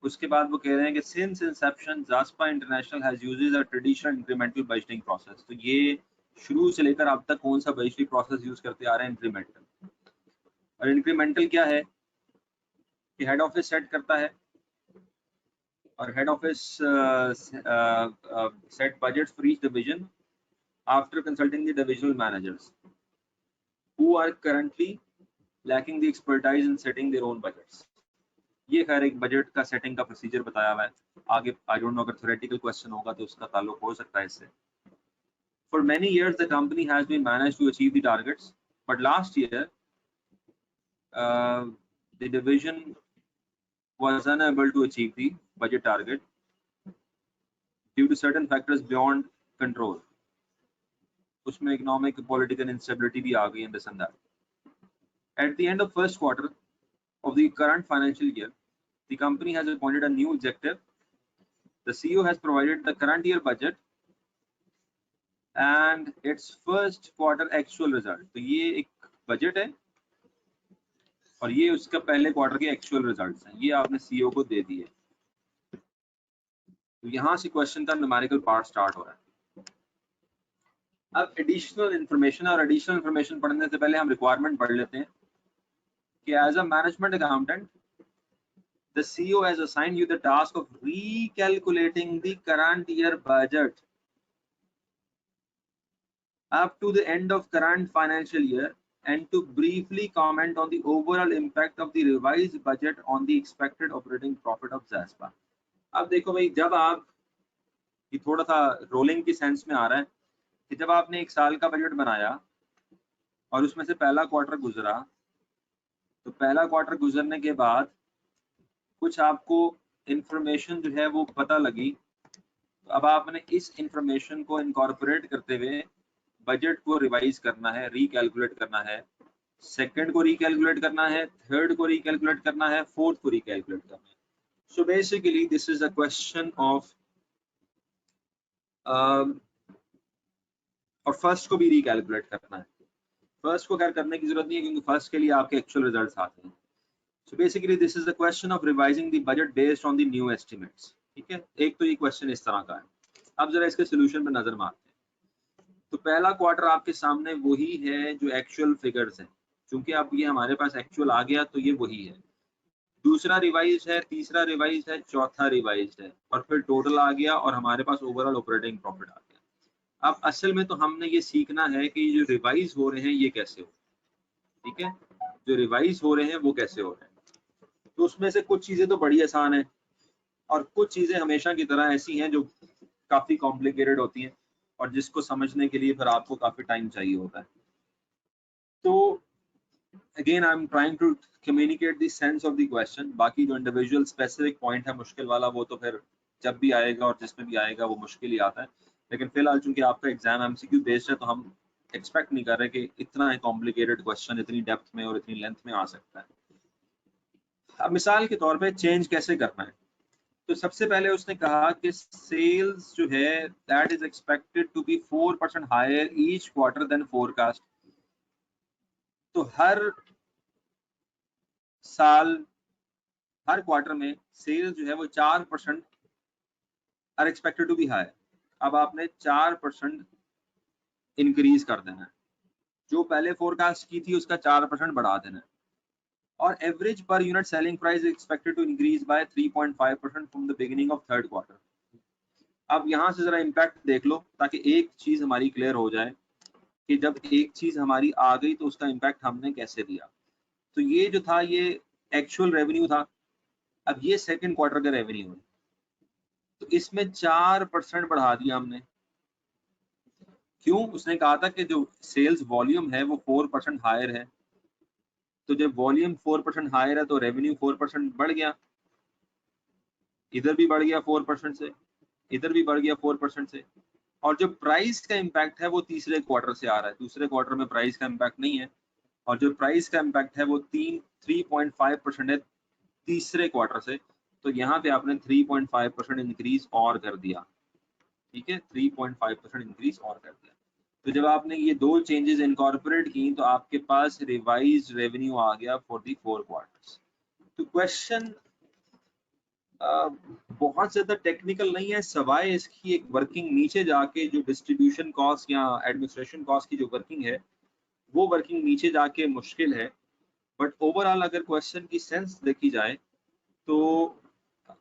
उसके बाद वो कह रहे हैं कि since inception Zaspa International has used a traditional incremental budgeting process। तो ये शुरू से लेकर अब तक कौन सा बजटिंग प्रोसेस यूज करते आ रहे हैं? इंक्रीमेंटल। और इंक्रीमेंटल क्या है कि हेड ऑफिस सेट करता है, और head office set budgets for each division after consulting the divisional managers who are currently lacking the expertise in setting their own budgets। ये खैर एक बजट का सेटिंग का प्रोसीजर बताया हुआ है। आगे आई डोंट नो अगर थ्योरेटिकल क्वेश्चन होगा तो उसका ताल्लुक हो सकता है इससे। For many years the company has been managed to achieve the targets, but last year the division was unable to achieve the budget target due to certain factors beyond control। उसमें economic political instability भी आ गई and this and that। At the end of first quarter of the current financial year, the company has appointed a new executive। The CEO has provided the current year budget and its first quarter actual result। तो ये एक budget है और ये उसका पहले quarter के actual results हैं, ये आपने सीईओ को दे दिए। तो यहाँ से क्वेश्चन का न्यूमेरिकल पार्ट स्टार्ट हो रहा है। अब एडिशनल इन्फॉर्मेशन, और एडिशनल इन्फॉर्मेशन पढ़ने से पहले हम रिक्वायरमेंट पढ़ लेते हैं कि as a management accountant the CEO has assigned you the task of recalculating the current year budget up to the end of current financial year and to briefly comment on the overall impact of the revised budget on the expected operating profit of Zaspa। अब देखो भाई, जब आप ये थोड़ा सा rolling की sense में आ रहा है कि जब आपने एक साल का बजट बनाया और उसमें से पहला क्वार्टर गुजरा, तो पहला क्वार्टर गुजरने के बाद कुछ आपको इंफॉर्मेशन जो है वो पता लगी, तो अब आपने इस इंफॉर्मेशन को इनकॉर्पोरेट करते हुए बजट को रिवाइज करना है, रिकैलकुलेट करना है, सेकंड को रिकैलकुलेट करना है, थर्ड को रिकैलकुलेट करना है, फोर्थ को रिकैलकुलेट करना है। So basically this is a question of और फर्स्ट को भी रिकैलकुलेट करना है। फर्स्ट को खैर करने की जरूरत नहीं है क्योंकि फर्स्ट के लिए आपके एक्चुअल रिजल्ट्स आते हैं। So basically this is the question of revising the budget based on the new estimates। ठीक है, एक तो ये क्वेश्चन इस तरह का है। अब जरा इसके सोल्यूशन पे नजर मारते हैं। तो पहला क्वार्टर आपके सामने वही है जो एक्चुअल फिगर्स हैं, क्योंकि अब ये हमारे पास एक्चुअल आ गया तो ये वही है। दूसरा रिवाइज है, तीसरा रिवाइज है, चौथा रिवाइज है, और फिर टोटल आ गया और हमारे पास ओवरऑल ऑपरेटिंग प्रॉफिट आ गया। अब असल में तो हमने ये सीखना है कि जो रिवाइज हो रहे हैं ये कैसे हो। ठीक है, जो रिवाइज हो रहे हैं वो कैसे हो रहे हैं। तो उसमें से कुछ चीजें तो बड़ी आसान है और कुछ चीजें हमेशा की तरह ऐसी हैं जो काफी कॉम्प्लिकेटेड होती हैं और जिसको समझने के लिए फिर आपको काफी टाइम चाहिए होता है। तो again I am trying to communicate the sense of the question. बाकी जो इंडिविजुअल स्पेसिफिक पॉइंट है मुश्किल वाला, वो तो फिर जब भी आएगा और जिसमें भी आएगा वो मुश्किल ही आता है। लेकिन फिलहाल चूंकि आपका एग्जाम एमसीक्यू बेस्ड है तो हम एक्सपेक्ट नहीं कर रहे कि इतना कॉम्प्लिकेटेड क्वेश्चन इतनी डेप्थ में और इतनी लेंथ में आ सकता है। अब मिसाल के तौर पे चेंज कैसे करना है, तो सबसे पहले उसने कहा कि सेल्स जो है that is expected to be 4% higher each quarter than forecast. तो हर साल हर क्वार्टर में सेल्स जो है वो 4% are expected to be higher. अब आपने 4% इंक्रीज कर देना है, जो पहले फोरकास्ट की थी उसका 4% बढ़ा देना है। और average per unit selling price expected to increase by 3.5% from the beginning of third quarter. अब यहाँ से जरा इम्पैक्ट देख लो ताकि एक चीज हमारी क्लियर हो जाए कि जब एक चीज हमारी आ गई तो उसका इम्पैक्ट हमने कैसे दिया। तो ये जो था ये एक्चुअल रेवेन्यू था, अब ये सेकंड क्वार्टर का रेवेन्यू है, तो इसमें 4% बढ़ा दिया हमने। क्यों? उसने कहा था कि जो सेल्स वॉल्यूम है वो 4% हायर है, तो जब वॉल्यूम 4% हायर है तो रेवेन्यू 4% बढ़ गया, इधर भी बढ़ गया 4% से, इधर भी बढ़ गया 4% से। और जो प्राइस का इम्पैक्ट है वो तीसरे क्वार्टर से आ रहा है, दूसरे क्वार्टर में प्राइस का इम्पैक्ट नहीं है। और जो प्राइस का इम्पैक्ट है वो 3.5% है तीसरे क्वार्टर से। तो यहाँ पे आपने 3.5% इंक्रीज और कर दिया। ठीक है, 3.5% इंक्रीज और कर दिया। तो जब आपने ये दो चेंजेस इनकॉर्पोरेट की तो आपके पास रिवाइज रेवेन्यू आ गया फॉर दी 4 क्वार्टर्स। तो क्वेश्चन बहुत ज्यादा टेक्निकल नहीं है, सवाए इसकी एक वर्किंग नीचे जाके जो डिस्ट्रीब्यूशन कॉस्ट या एडमिनिस्ट्रेशन कॉस्ट की जो वर्किंग है वो वर्किंग नीचे जाके मुश्किल है। बट ओवरऑल अगर क्वेश्चन की सेंस देखी जाए तो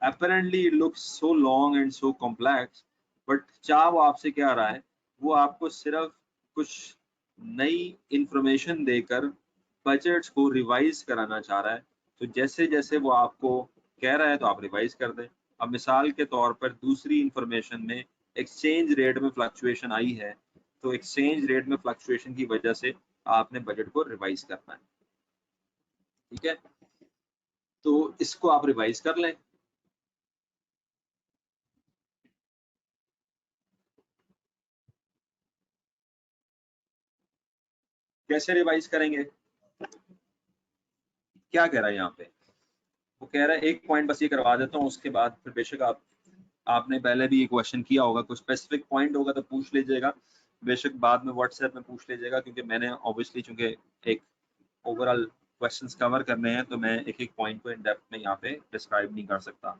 apparently it looks so long and so complex, but चाह वो आपसे क्या रहा है, वो आपको सिर्फ कुछ नई इंफॉर्मेशन देकर बजट्स को रिवाइज कराना चाह रहा है। तो जैसे जैसे वो आपको कह रहा है तो आप रिवाइज कर दें। अब मिसाल के तौर पर दूसरी इंफॉर्मेशन में एक्सचेंज रेट में फ्लक्चुएशन आई है, तो एक्सचेंज रेट में फ्लक्चुएशन की वजह से आपने बजट को रिवाइज करना है। ठीक है, तो इसको आप रिवाइज कर लें। कैसे रिवाइज करेंगे, क्या कह रहा है यहाँ पे? वो कह रहा है एक पॉइंट बस ये करवा देता हूँ, उसके बाद फिर बेशक आपने पहले भी ये क्वेश्चन किया होगा, कुछ स्पेसिफिक पॉइंट होगा तो पूछ लीजिएगा, बेशक बाद में व्हाट्सएप में पूछ लीजिएगा, क्योंकि मैंने ऑब्वियसली चूंकि एक ओवरऑल क्वेश्चंस कवर करने हैं तो मैं एक एक पॉइंट को इन डेप्थ में यहाँ पे डिस्क्राइब नहीं कर सकता।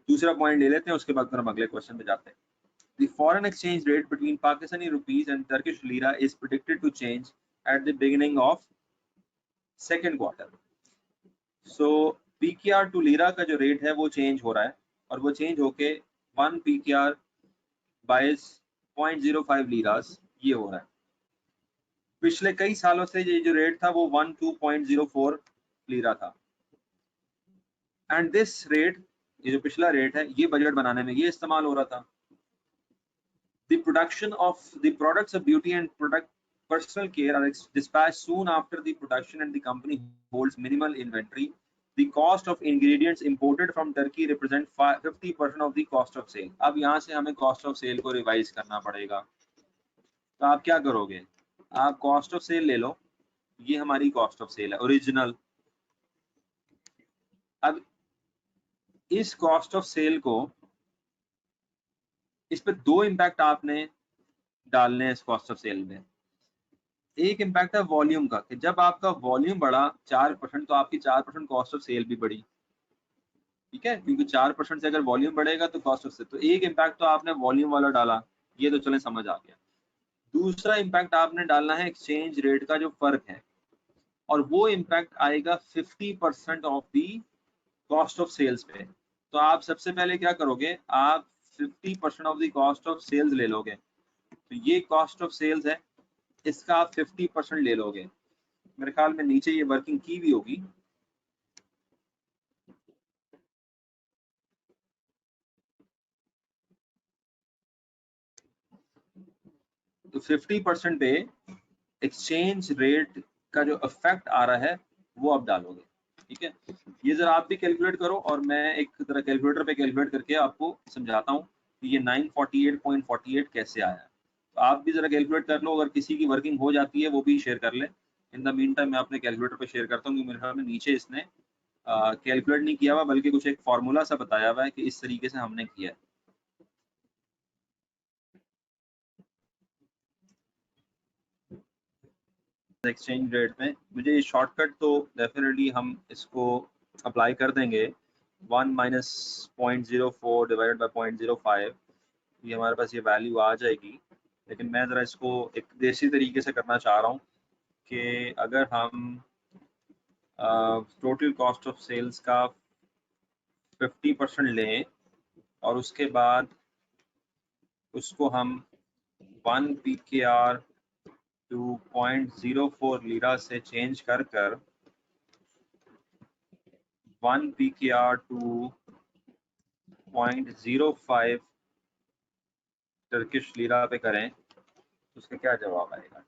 दूसरा पॉइंट ले लेते हैं, उसके बाद फिर हम अगले क्वेश्चन पे जाते हैं। The foreign exchange rate between Pakistani rupees and Turkish lira is predicted to change at the beginning of second quarter. So PKR to lira का जो रेट है वो चेंज हो रहा है और वो चेंज होके 1 PKR by 0.05 लीरास ये हो रहा है। पिछले कई सालों से ये जो रेट था वो 12.04 लीरा था। एंड दिस रेट, ये जो पिछला रेट है, ये बजट बनाने में ये इस्तेमाल हो रहा था। The production of the products of beauty and personal care are dispatched soon after the production and the company holds minimal inventory. The cost of ingredients imported from Turkey represent 50% of the cost of sale. अब यहाँ से हमें cost of sale को revise करना पड़ेगा। तो आप क्या करोगे? आप cost of sale ले लो, ये हमारी cost of sale है ओरिजिनल। अब इस cost of sale को, इस पे दो इम्पैक्ट आपने डालने हैं इस कॉस्ट ऑफ सेल में। एक इम्पैक्ट है वॉल्यूम का, कि जब आपका वॉल्यूम बढ़ा 4% तो आपकी 4% कॉस्ट ऑफ सेल भी बढ़ी, ठीक है, क्योंकि 4% से अगर वॉल्यूम बढ़ेगा तो कॉस्ट ऑफ सेल, तो एक इम्पैक्ट तो आपने वॉल्यूम वाला डाला, ये तो चले समझ आ गया। दूसरा इम्पैक्ट आपने डालना है एक्सचेंज रेट का जो फर्क है, और वो इम्पैक्ट आएगा 50% of the cost of sales पे। तो आप सबसे पहले क्या करोगे, आप 50% of the cost of sales ले लोगे। तो ये कॉस्ट ऑफ सेल्स है, इसका आप 50% ले लोगे। मेरे ख्याल में नीचे ये वर्किंग की भी होगी। तो 50% पे एक्सचेंज रेट का जो इफेक्ट आ रहा है वो आप डालोगे, ठीक है। ये जरा आप भी कैलकुलेट करो और मैं एक तरह कैलकुलेटर पे कैलकुलेट करके आपको समझाता हूँ कि ये 948.48 कैसे आया है। तो आप भी जरा कैलकुलेट कर लो, अगर किसी की वर्किंग हो जाती है वो भी शेयर कर ले। इन द मीन टाइम मैं अपने कैलकुलेटर पे शेयर करता हूँ कि मेरे ख्याल में नीचे इसने कैलकुलेट नहीं किया हुआ, बल्कि कुछ एक फॉर्मूला सा बताया हुआ है कि इस तरीके से हमने किया है। एक्सचेंज रेट में मुझे ये शॉर्टकट तो डेफिनेटली हम इसको अप्लाई कर देंगे। 1 माइनस 0.04 डिवाइडेड बाई 0.05, ये हमारे पास ये वैल्यू आ जाएगी। लेकिन मैं ज़रा इसको एक देसी तरीके से करना चाह रहा हूँ कि अगर हम टोटल कॉस्ट ऑफ सेल्स का 50% लें और उसके बाद उसको हम 1 PKR टू 0.04 लीरा से चेंज कर 1 PKR टू 0.05 टर्किश लीरा पे करें तो उसका क्या जवाब आएगा?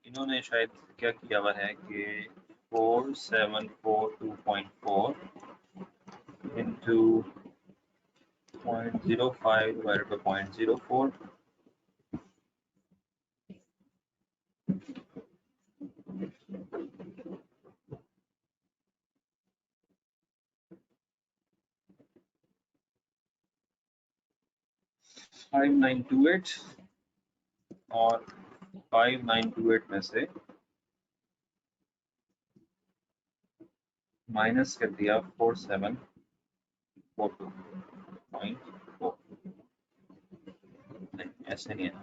इन्होंने शायद क्या किया हुआ है कि 4742.4 into 0.05 divided by 0.04, $5928 और 5928 में से माइनस कर दिया 4742.4। नहीं, ऐसे नहीं है।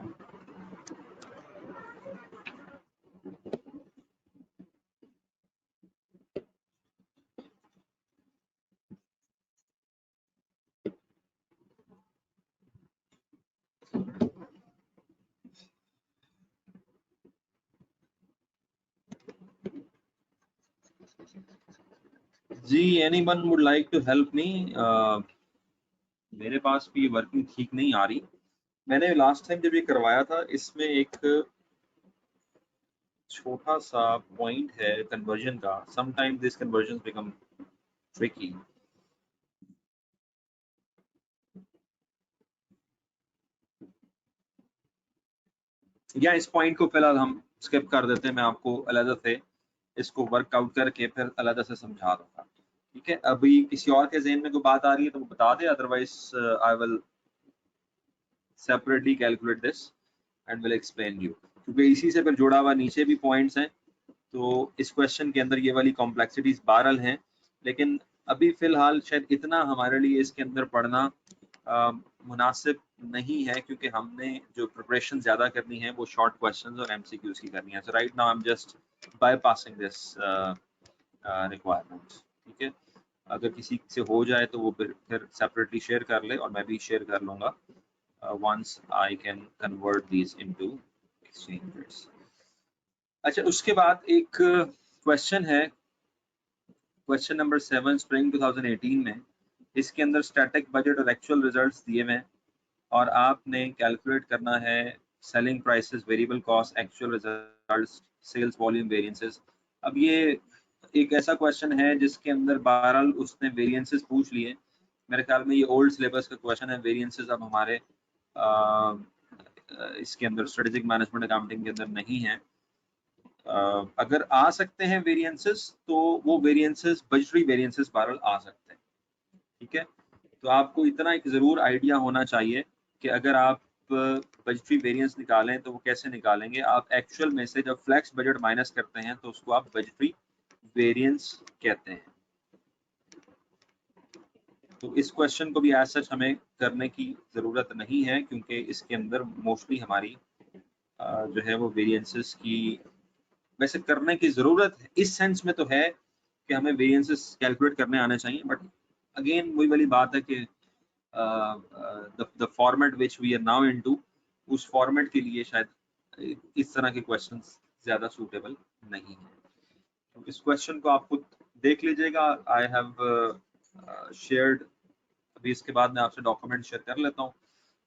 जी, anyone would like to help me? मेरे पास भी वर्किंग ठीक नहीं आ रही। मैंने लास्ट टाइम जब ये करवाया था, इसमें एक छोटा सा पॉइंट है कन्वर्जन का। Sometimes this conversion become tricky. या इस पॉइंट को फिलहाल हम स्किप कर देते हैं, मैं आपको अलग से इसको वर्कआउट करके फिर अलग से समझा दूंगा। ठीक है, अभी किसी और के ज़हन में कोई बात आ रही है तो वो बता दे, otherwise I will separately calculate this and will explain you, क्योंकि इसी से फिर जुड़ा हुआ नीचे भी पॉइंट्स हैं। तो इस क्वेश्चन के अंदर ये वाली कॉम्प्लेक्सिटीज बहरहाल हैं, लेकिन अभी फिलहाल शायद इतना हमारे लिए इसके अंदर पढ़ना मुनासिब नहीं है, क्योंकि हमने जो प्रिपरेशन ज़्यादा करनी है वो शॉर्ट क्वेश्चंस और एमसीक्यूज की करनी है। So right now I am just bypassing this requirement. ठीक है, अगर किसी से हो जाए तो वो फिर सेपरेटली शेयर कर ले और मैं भी शेयर कर लूँगा once I can convert these into exchange rates। अच्छा, उसके बाद एक क्वेश्चन है, क्वेश्चन नंबर 7 स्प्रिंग 2018 में। इसके अंदर स्टैटिक बजट और एक्चुअल रिजल्ट्स दिए हुए हैं और आपने कैलकुलेट करना है selling prices, variable cost, actual results, sales volume, variances. अब ये एक ऐसा क्वेश्चन है जिसके अंदर बहरहाल उसने वेरिएंसेस पूछ लिए। मेरे ख्याल में ये ओल्ड सिलेबस का क्वेश्चन है। वेरिएंसेस अब हमारे इसके अंदर स्ट्रेटेजिक मैनेजमेंट अकाउंटिंग के अंदर नहीं है। अगर आ सकते हैं वेरिएंसेस तो वो वेरिएंसेस बजटरी वेरिएंसेस बहरहाल आ सकते हैं। ठीक है, तो आपको इतना एक ज़रूर आइडिया होना चाहिए कि अगर आप बजटरी वेरिएंस निकालें तो वो कैसे निकालेंगे। आप एक्चुअल में से जब फ्लेक्स बजट माइनस करते हैं तो उसको आप बजटरी वेरिएंस कहते हैं। तो इस क्वेश्चन को भी एज सच हमें करने की ज़रूरत नहीं है, क्योंकि इसके अंदर मोस्टली हमारी जो है वो वेरिएंसेस की वैसे करने की ज़रूरत इस सेंस में तो है कि हमें वेरिएंसेस कैलकुलेट करने आने चाहिए, बट अगेन वही वाली बात है कि the format which we are now into, उस फॉर्मेट के लिए शायद इस तरह के क्वेश्चंस ज़्यादा सूटेबल नहीं है। तो इस क्वेश्चन को आप खुद देख लीजिएगा। आई हैव शेयर्ड, अभी इसके बाद मैं आपसे डॉक्यूमेंट शेयर कर लेता हूँ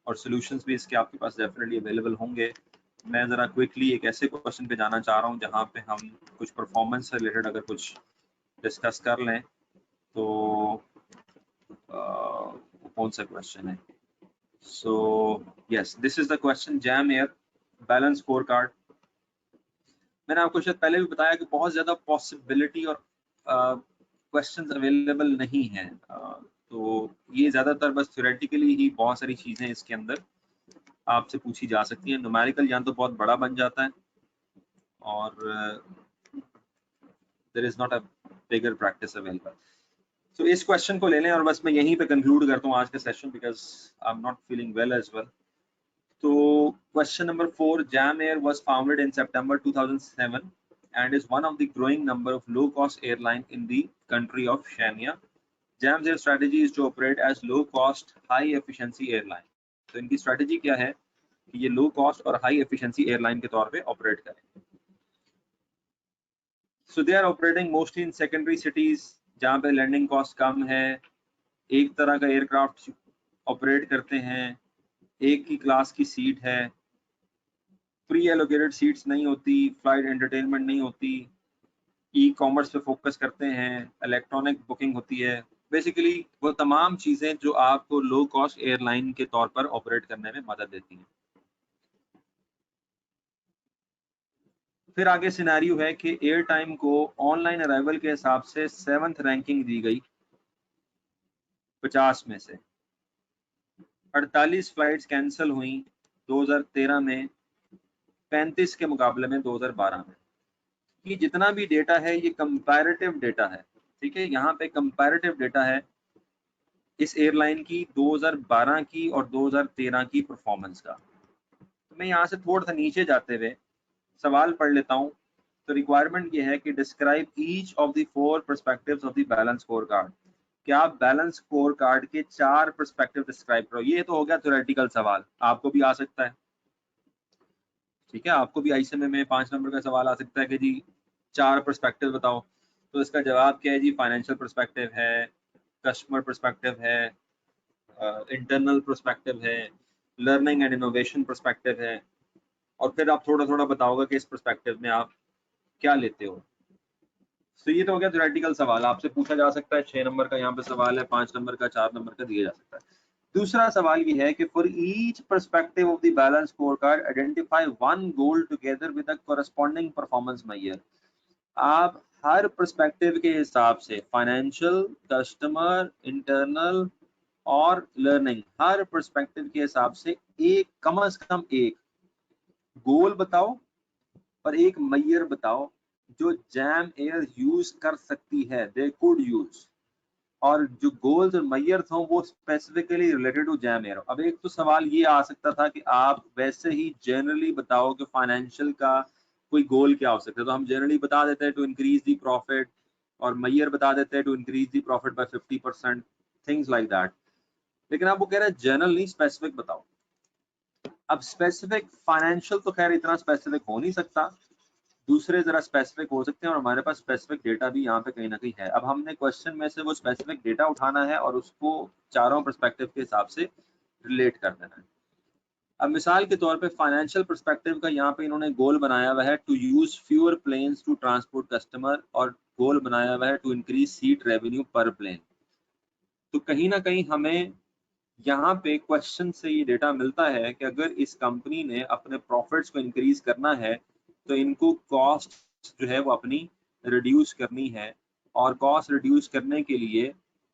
और सॉल्यूशंस भी इसके आपके पास डेफिनेटली अवेलेबल होंगे। मैं ज़रा क्विकली एक ऐसे क्वेश्चन पे जाना चाह रहा हूँ जहाँ पे हम कुछ परफॉर्मेंस से रिलेटेड अगर कुछ डिस्कस कर लें तो कौन सा क्वेश्चन है। So yes, this is the question, jam air balance score card. मैंने आपको शायद पहले भी बताया कि बहुत ज़्यादा पॉसिबिलिटी और क्वेश्चंस अवेलेबल नहीं है। तो ये ज़्यादातर बस थ्योरेटिकली ही बहुत सारी चीज़ें इसके अंदर आपसे पूछी जा सकती हैं। न्यूमेरिकल या तो बहुत बड़ा बन जाता है और there is not a bigger practice available. तो इस क्वेश्चन को ले लें और बस मैं यहीं पे कंक्लूड करता हूँ आज का session, because I am not feeling well as well. तो question number 4, Jam Air was founded in September 2007 and is one of the growing number of low-cost airline in the country of Shania. Jam's Air strategy is to operate as low-cost, high-efficiency airline. तो इनकी strategy क्या है कि ये low cost और high efficiency airline के तौर पे ऑपरेट करें। So they are operating mostly in secondary cities जहाँ पे लैंडिंग कॉस्ट कम है। एक तरह का एयरक्राफ्ट ऑपरेट करते हैं, एक ही क्लास की सीट है, प्री एलोकेटेड सीट्स नहीं होती, फ्लाइट एंटरटेनमेंट नहीं होती, ई कॉमर्स पे फोकस करते हैं, इलेक्ट्रॉनिक बुकिंग होती है। बेसिकली वो तमाम चीज़ें जो आपको लो कॉस्ट एयरलाइन के तौर पर ऑपरेट करने में मदद देती हैं। फिर आगे सिनेरियो है कि एयर टाइम को ऑनलाइन अराइवल के हिसाब से 7th रैंकिंग दी गई 50 में से। 48 फ्लाइट्स कैंसिल हुई 2013 में, 35 के मुकाबले में 2012 में। ये जितना भी डेटा है ये कंपैरेटिव डेटा है। ठीक है, यहाँ पे कंपैरेटिव डेटा है इस एयरलाइन की 2012 की और 2013 की परफॉर्मेंस का। तो मैं यहाँ से थोड़ा सा नीचे जाते हुए सवाल पढ़ लेता हूँ। तो रिक्वायरमेंट ये है कि describe each of the 4 perspectives of the balance score card. क्या आप बैलेंस स्कोर कार्ड के 4 पर्सपेक्टिव डिस्क्राइब करो। ये तो हो गया थ्योरेटिकल सवाल, आपको भी आ सकता है। ठीक है, आपको भी आईसीएमए में 5 नंबर का सवाल आ सकता है कि जी 4 पर्सपेक्टिव बताओ। तो इसका जवाब क्या है जी, फाइनेंशियल पर्सपेक्टिव है, कस्टमर पर्सपेक्टिव है, इंटरनल पर्सपेक्टिव है, लर्निंग एंड इनोवेशन पर्सपेक्टिव है, और फिर आप थोड़ा थोड़ा बताओगे कि इस पर्सपेक्टिव में आप क्या लेते हो। तो ये तो हो गया थ्योरेटिकल सवाल, आपसे पूछा जा सकता है। 6 नंबर का यहाँ पे सवाल है, 5 नंबर का, 4 नंबर का दिया जा सकता है। दूसरा सवाल ये है कि for each perspective of the balance score card identify one goal together with the corresponding performance measure. आप हर पर्सपेक्टिव के हिसाब से, फाइनेंशियल, कस्टमर, इंटरनल और लर्निंग, हर पर्सपेक्टिव के हिसाब से एक कम से कम एक गोल बताओ और एक मैयर बताओ जो जैम एयर यूज कर सकती है, दे कुड यूज, और जो गोल्स और मैयर्स हों वो specifically related to Jam Air. अब एक तो सवाल ये आ सकता था कि आप वैसे ही जनरली बताओ कि फाइनेंशियल का कोई गोल क्या हो सकता है, तो हम जनरली बता देते हैं टू इंक्रीज दी प्रॉफिट, और मैयर बता देते हैं to increase the profit by 50%, things like that. लेकिन आप वो कह रहे हैं जनरल नहीं, स्पेसिफिक बताओ। अब स्पेसिफिक फाइनेंशियल तो खैर इतना स्पेसिफिक हो नहीं सकता, दूसरे जरा स्पेसिफिक हो सकते हैं, और हमारे पास स्पेसिफिक डेटा भी यहाँ पे कहीं ना कहीं है। अब हमने क्वेश्चन में से वो स्पेसिफिक डेटा उठाना है और उसको चारों पर्सपेक्टिव के हिसाब से रिलेट कर देना है। अब मिसाल के तौर पे फाइनेंशियल पर्सपेक्टिव का यहाँ पे इन्होंने गोल बनाया हुआ है to use fewer planes to transport customer, और गोल बनाया हुआ है to increase seat revenue per plane. तो कहीं ना कहीं हमें यहाँ पे क्वेश्चन से ये डेटा मिलता है कि अगर इस कंपनी ने अपने प्रॉफिट्स को इंक्रीज करना है तो इनको कॉस्ट जो है वो अपनी रिड्यूस करनी है, और कॉस्ट रिड्यूस करने के लिए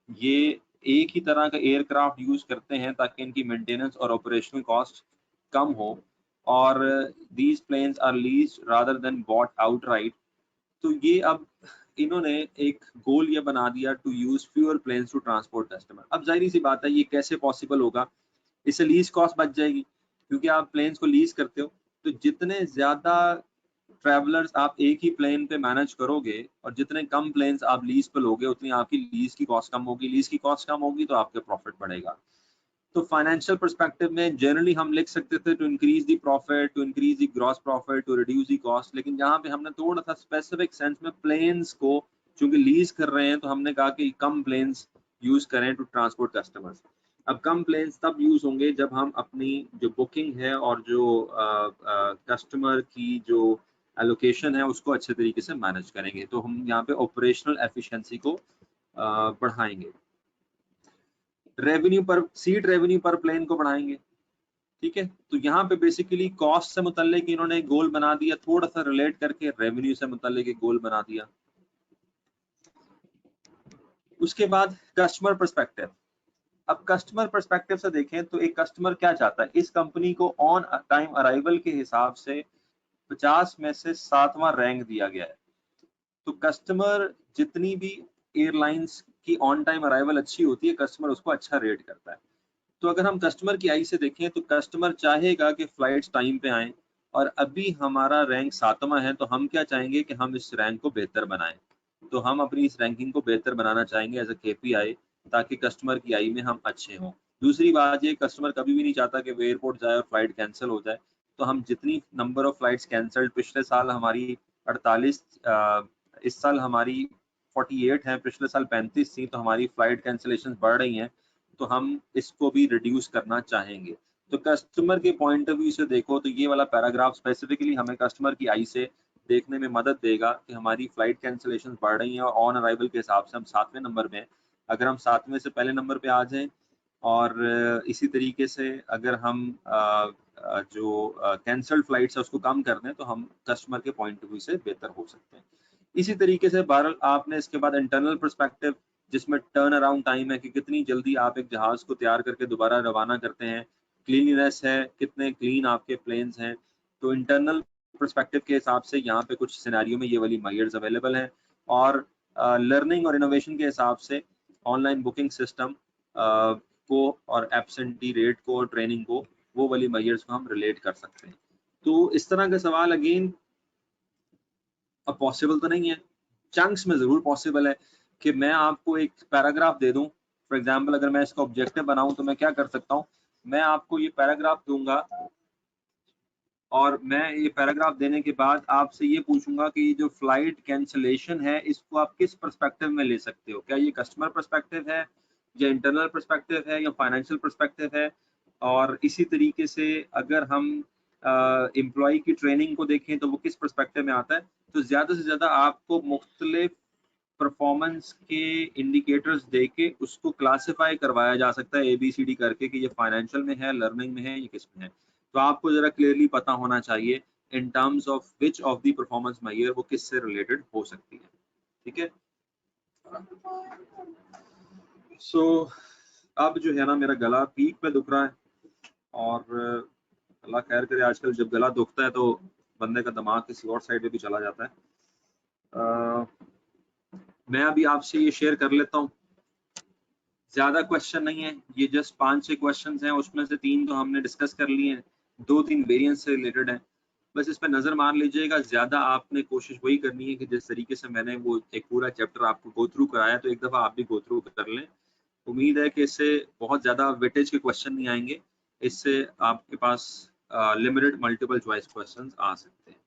ये एक ही तरह का एयरक्राफ्ट यूज करते हैं ताकि इनकी मेंटेनेंस और ऑपरेशनल कॉस्ट कम हो, और these planes are leased rather than bought outright. तो ये अब इन्होंने एक गोल ये बना दिया to use fewer planes to transport customer. अब जाहिर सी बात है ये कैसे पॉसिबल होगा, इससे लीज कॉस्ट बच जाएगी, क्योंकि आप प्लेन्स को लीज करते हो तो जितने ज्यादा ट्रैवलर्स आप एक ही प्लेन पे मैनेज करोगे और जितने कम प्लेन्स आप लीज पे लोगे उतनी आपकी लीज की कॉस्ट कम होगी, लीज की कॉस्ट कम होगी तो आपके प्रॉफिट बढ़ेगा। तो फाइनेंशियल पर्सपेक्टिव में जनरली हम लिख सकते थे to increase the profit, to increase the gross profit, to reduce the cost, लेकिन यहाँ पे हमने थोड़ा सा स्पेसिफिक सेंस में प्लेन्स को चूंकि लीज कर रहे हैं तो हमने कहा कि कम प्लेन्स यूज करें टू ट्रांसपोर्ट कस्टमर्स। अब कम प्लेन्स तब यूज होंगे जब हम अपनी जो बुकिंग है और जो कस्टमर की जो एलोकेशन है उसको अच्छे तरीके से मैनेज करेंगे, तो हम यहाँ पे ऑपरेशनल एफिशिएंसी को बढ़ाएंगे। रेवेन्यू पर सीट, रेवेन्यू पर प्लेन को बढ़ाएंगे। ठीक है, तो यहाँ पे बेसिकली कॉस्ट से मुतल्लिक इन्होंने गोल बना दिया, थोड़ा सा रिलेट करके रेवेन्यू से मुतल्लिक एक गोल बना दिया। उसके बाद कस्टमर पर्सपेक्टिव। अब कस्टमर पर्सपेक्टिव से देखें तो एक कस्टमर क्या चाहता है, इस कंपनी को ऑन टाइम अराइवल के हिसाब से 50 में से 7वां रैंक दिया गया है। तो कस्टमर जितनी भी एयरलाइंस की ऑन टाइम अराइवल अच्छी होती है कस्टमर उसको अच्छा रेट करता है। तो अगर हम कस्टमर की आई से देखें तो कस्टमर चाहेगा कि फ्लाइट्स टाइम पे आएं, और अभी हमारा रैंक 7वां है तो हम क्या चाहेंगे कि हम इस रैंक को बेहतर बनाएं। तो हम अपनी इस रैंकिंग को बेहतर बनाना चाहेंगे एज ए KPI, ताकि कस्टमर की आई में हम अच्छे हों। दूसरी बात ये, कस्टमर कभी भी नहीं चाहता कि वो एयरपोर्ट जाए और फ्लाइट कैंसिल हो जाए, तो हम जितनी नंबर ऑफ फ्लाइट्स कैंसल्ड, पिछले साल हमारी 48, इस साल हमारी 48 है, पिछले साल 35 थी, तो हमारी फ्लाइट कैंसिलेशन बढ़ रही हैं, तो हम इसको भी रिड्यूस करना चाहेंगे। तो कस्टमर के पॉइंट ऑफ व्यू से देखो तो ये वाला पैराग्राफ स्पेसिफिकली हमें कस्टमर की आई से देखने में मदद देगा कि हमारी फ्लाइट कैंसिलेशन बढ़ रही हैं और ऑन अराइवल के हिसाब से हम 7वें नंबर पे हैं। अगर हम 7वें से पहले नंबर पे आ जाएं, और इसी तरीके से अगर हम जो कैंसल्ड फ्लाइट्स है उसको कम कर दें तो हम कस्टमर के पॉइंट ऑफ व्यू से बेहतर हो सकते हैं। इसी तरीके से बहरहाल आपने इसके बाद इंटरनल पर्सपेक्टिव, जिसमें टर्न अराउंड टाइम है कि कितनी जल्दी आप एक जहाज को तैयार करके दोबारा रवाना करते हैं, क्लीनिनेस है, कितने क्लीन आपके प्लेन्स हैं। तो इंटरनल पर्सपेक्टिव के हिसाब से यहाँ पे कुछ सिनेरियो में ये वाली मेजर्स अवेलेबल हैं, और लर्निंग और इनोवेशन के हिसाब से ऑनलाइन बुकिंग सिस्टम को और एब्सेंटी रेट को और ट्रेनिंग को, वो वाली मेजर्स को हम रिलेट कर सकते हैं। तो इस तरह का सवाल अगेन अब पॉसिबल तो नहीं है, चंक्स में जरूर पॉसिबल है कि मैं आपको एक पैराग्राफ दे दूं। फॉर एग्जांपल अगर मैं इसका ऑब्जेक्टिव बनाऊं तो मैं क्या कर सकता हूं, मैं आपको ये पैराग्राफ दूंगा और मैं ये पैराग्राफ देने के बाद आपसे ये पूछूंगा कि ये जो फ्लाइट कैंसिलेशन है इसको आप किस पर्सपेक्टिव में ले सकते हो, क्या ये कस्टमर पर्सपेक्टिव है या इंटरनल पर्सपेक्टिव है या फाइनेंशियल पर्सपेक्टिव है। और इसी तरीके से अगर हम एम्प्लॉय की ट्रेनिंग को देखें तो वो किस पर्सपेक्टिव में आता है। तो ज़्यादा से ज़्यादा आपको मुख्तलिफ परफॉर्मेंस के इंडिकेटर्स दे के उसको क्लासिफाई करवाया जा सकता है ABCD करके कि ये फाइनेंशियल में है, लर्निंग में है, ये किस में है। तो आपको ज़रा क्लियरली पता होना चाहिए in terms of which of the performance measure वो किससे रिलेटेड हो सकती है। ठीक है। सो अब जो है ना मेरा गला पीक पे दुख रहा है, और अल्लाह खैर करे, आजकल जब गला दुखता है तो बंदे का दिमाग किसी और साइड पे भी चला जाता है। मैं अभी आपसे ये शेयर कर लेता हूँ, ज्यादा क्वेश्चन नहीं है, ये जस्ट 5-6 क्वेश्चन हैं, उसमें से 3 तो हमने डिस्कस कर लिए हैं, 2-3 वेरिएंस से रिलेटेड हैं, बस इस पर नजर मार लीजिएगा। ज्यादा आपने कोशिश वही करनी है कि जिस तरीके से मैंने वो एक पूरा चैप्टर आपको गो थ्रू कराया, तो एक दफा आप भी गो थ्रू कर लें। उम्मीद है कि इससे बहुत ज्यादा वेटेज के क्वेश्चन नहीं आएंगे, इससे आपके पास लिमिटेड मल्टीपल चॉइस क्वेश्चंस आ सकते हैं।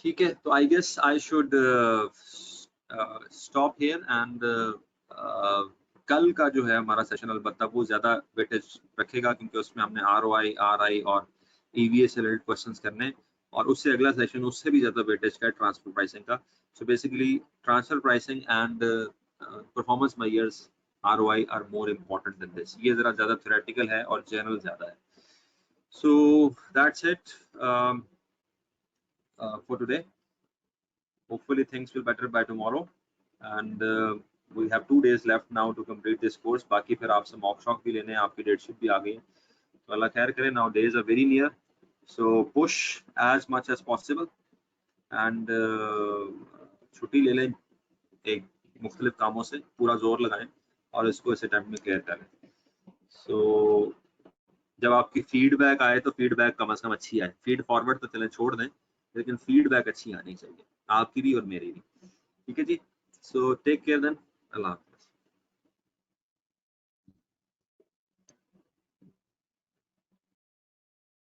ठीक है, तो I guess I should stop here and कल का जो है हमारा सेशन अलबत्ता वो ज्यादा वेटेज रखेगा, क्योंकि उसमें हमने ROI, RI और EVA से रिलेटेड क्वेश्चंस करने, और उससे अगला सेशन उससे भी ज्यादा वेटेज का है ट्रांसफर प्राइसिंग का। So basically transfer pricing and performance measures ROI are more important than this. ये जरा ज्यादा थ्योरेटिकल है और जनरल ज्यादा है। So that's it for today. Hopefully things will better by tomorrow, and we have 2 days left now to complete this course. बाकी फिर आपसे मॉक शॉक भी लेने हैं, आपकी डेटशीट भी आ गई है, तो अल्लाह खैर करे। Now days are very near, so push as much as possible and छुट्टी ले लें एक मुख्तलिफ कामों से, पूरा जोर लगाएं और इसको इस अटेम्प्ट में क्लियर करें। सो जब आपकी फीडबैक आए तो फीडबैक कम से कम अच्छी आए, फीड फॉरवर्ड तो चलें छोड़ दें, लेकिन फीडबैक अच्छी आनी चाहिए, आपकी भी और मेरी भी। ठीक है जी, सो टेक केयर देन, अल्लाह।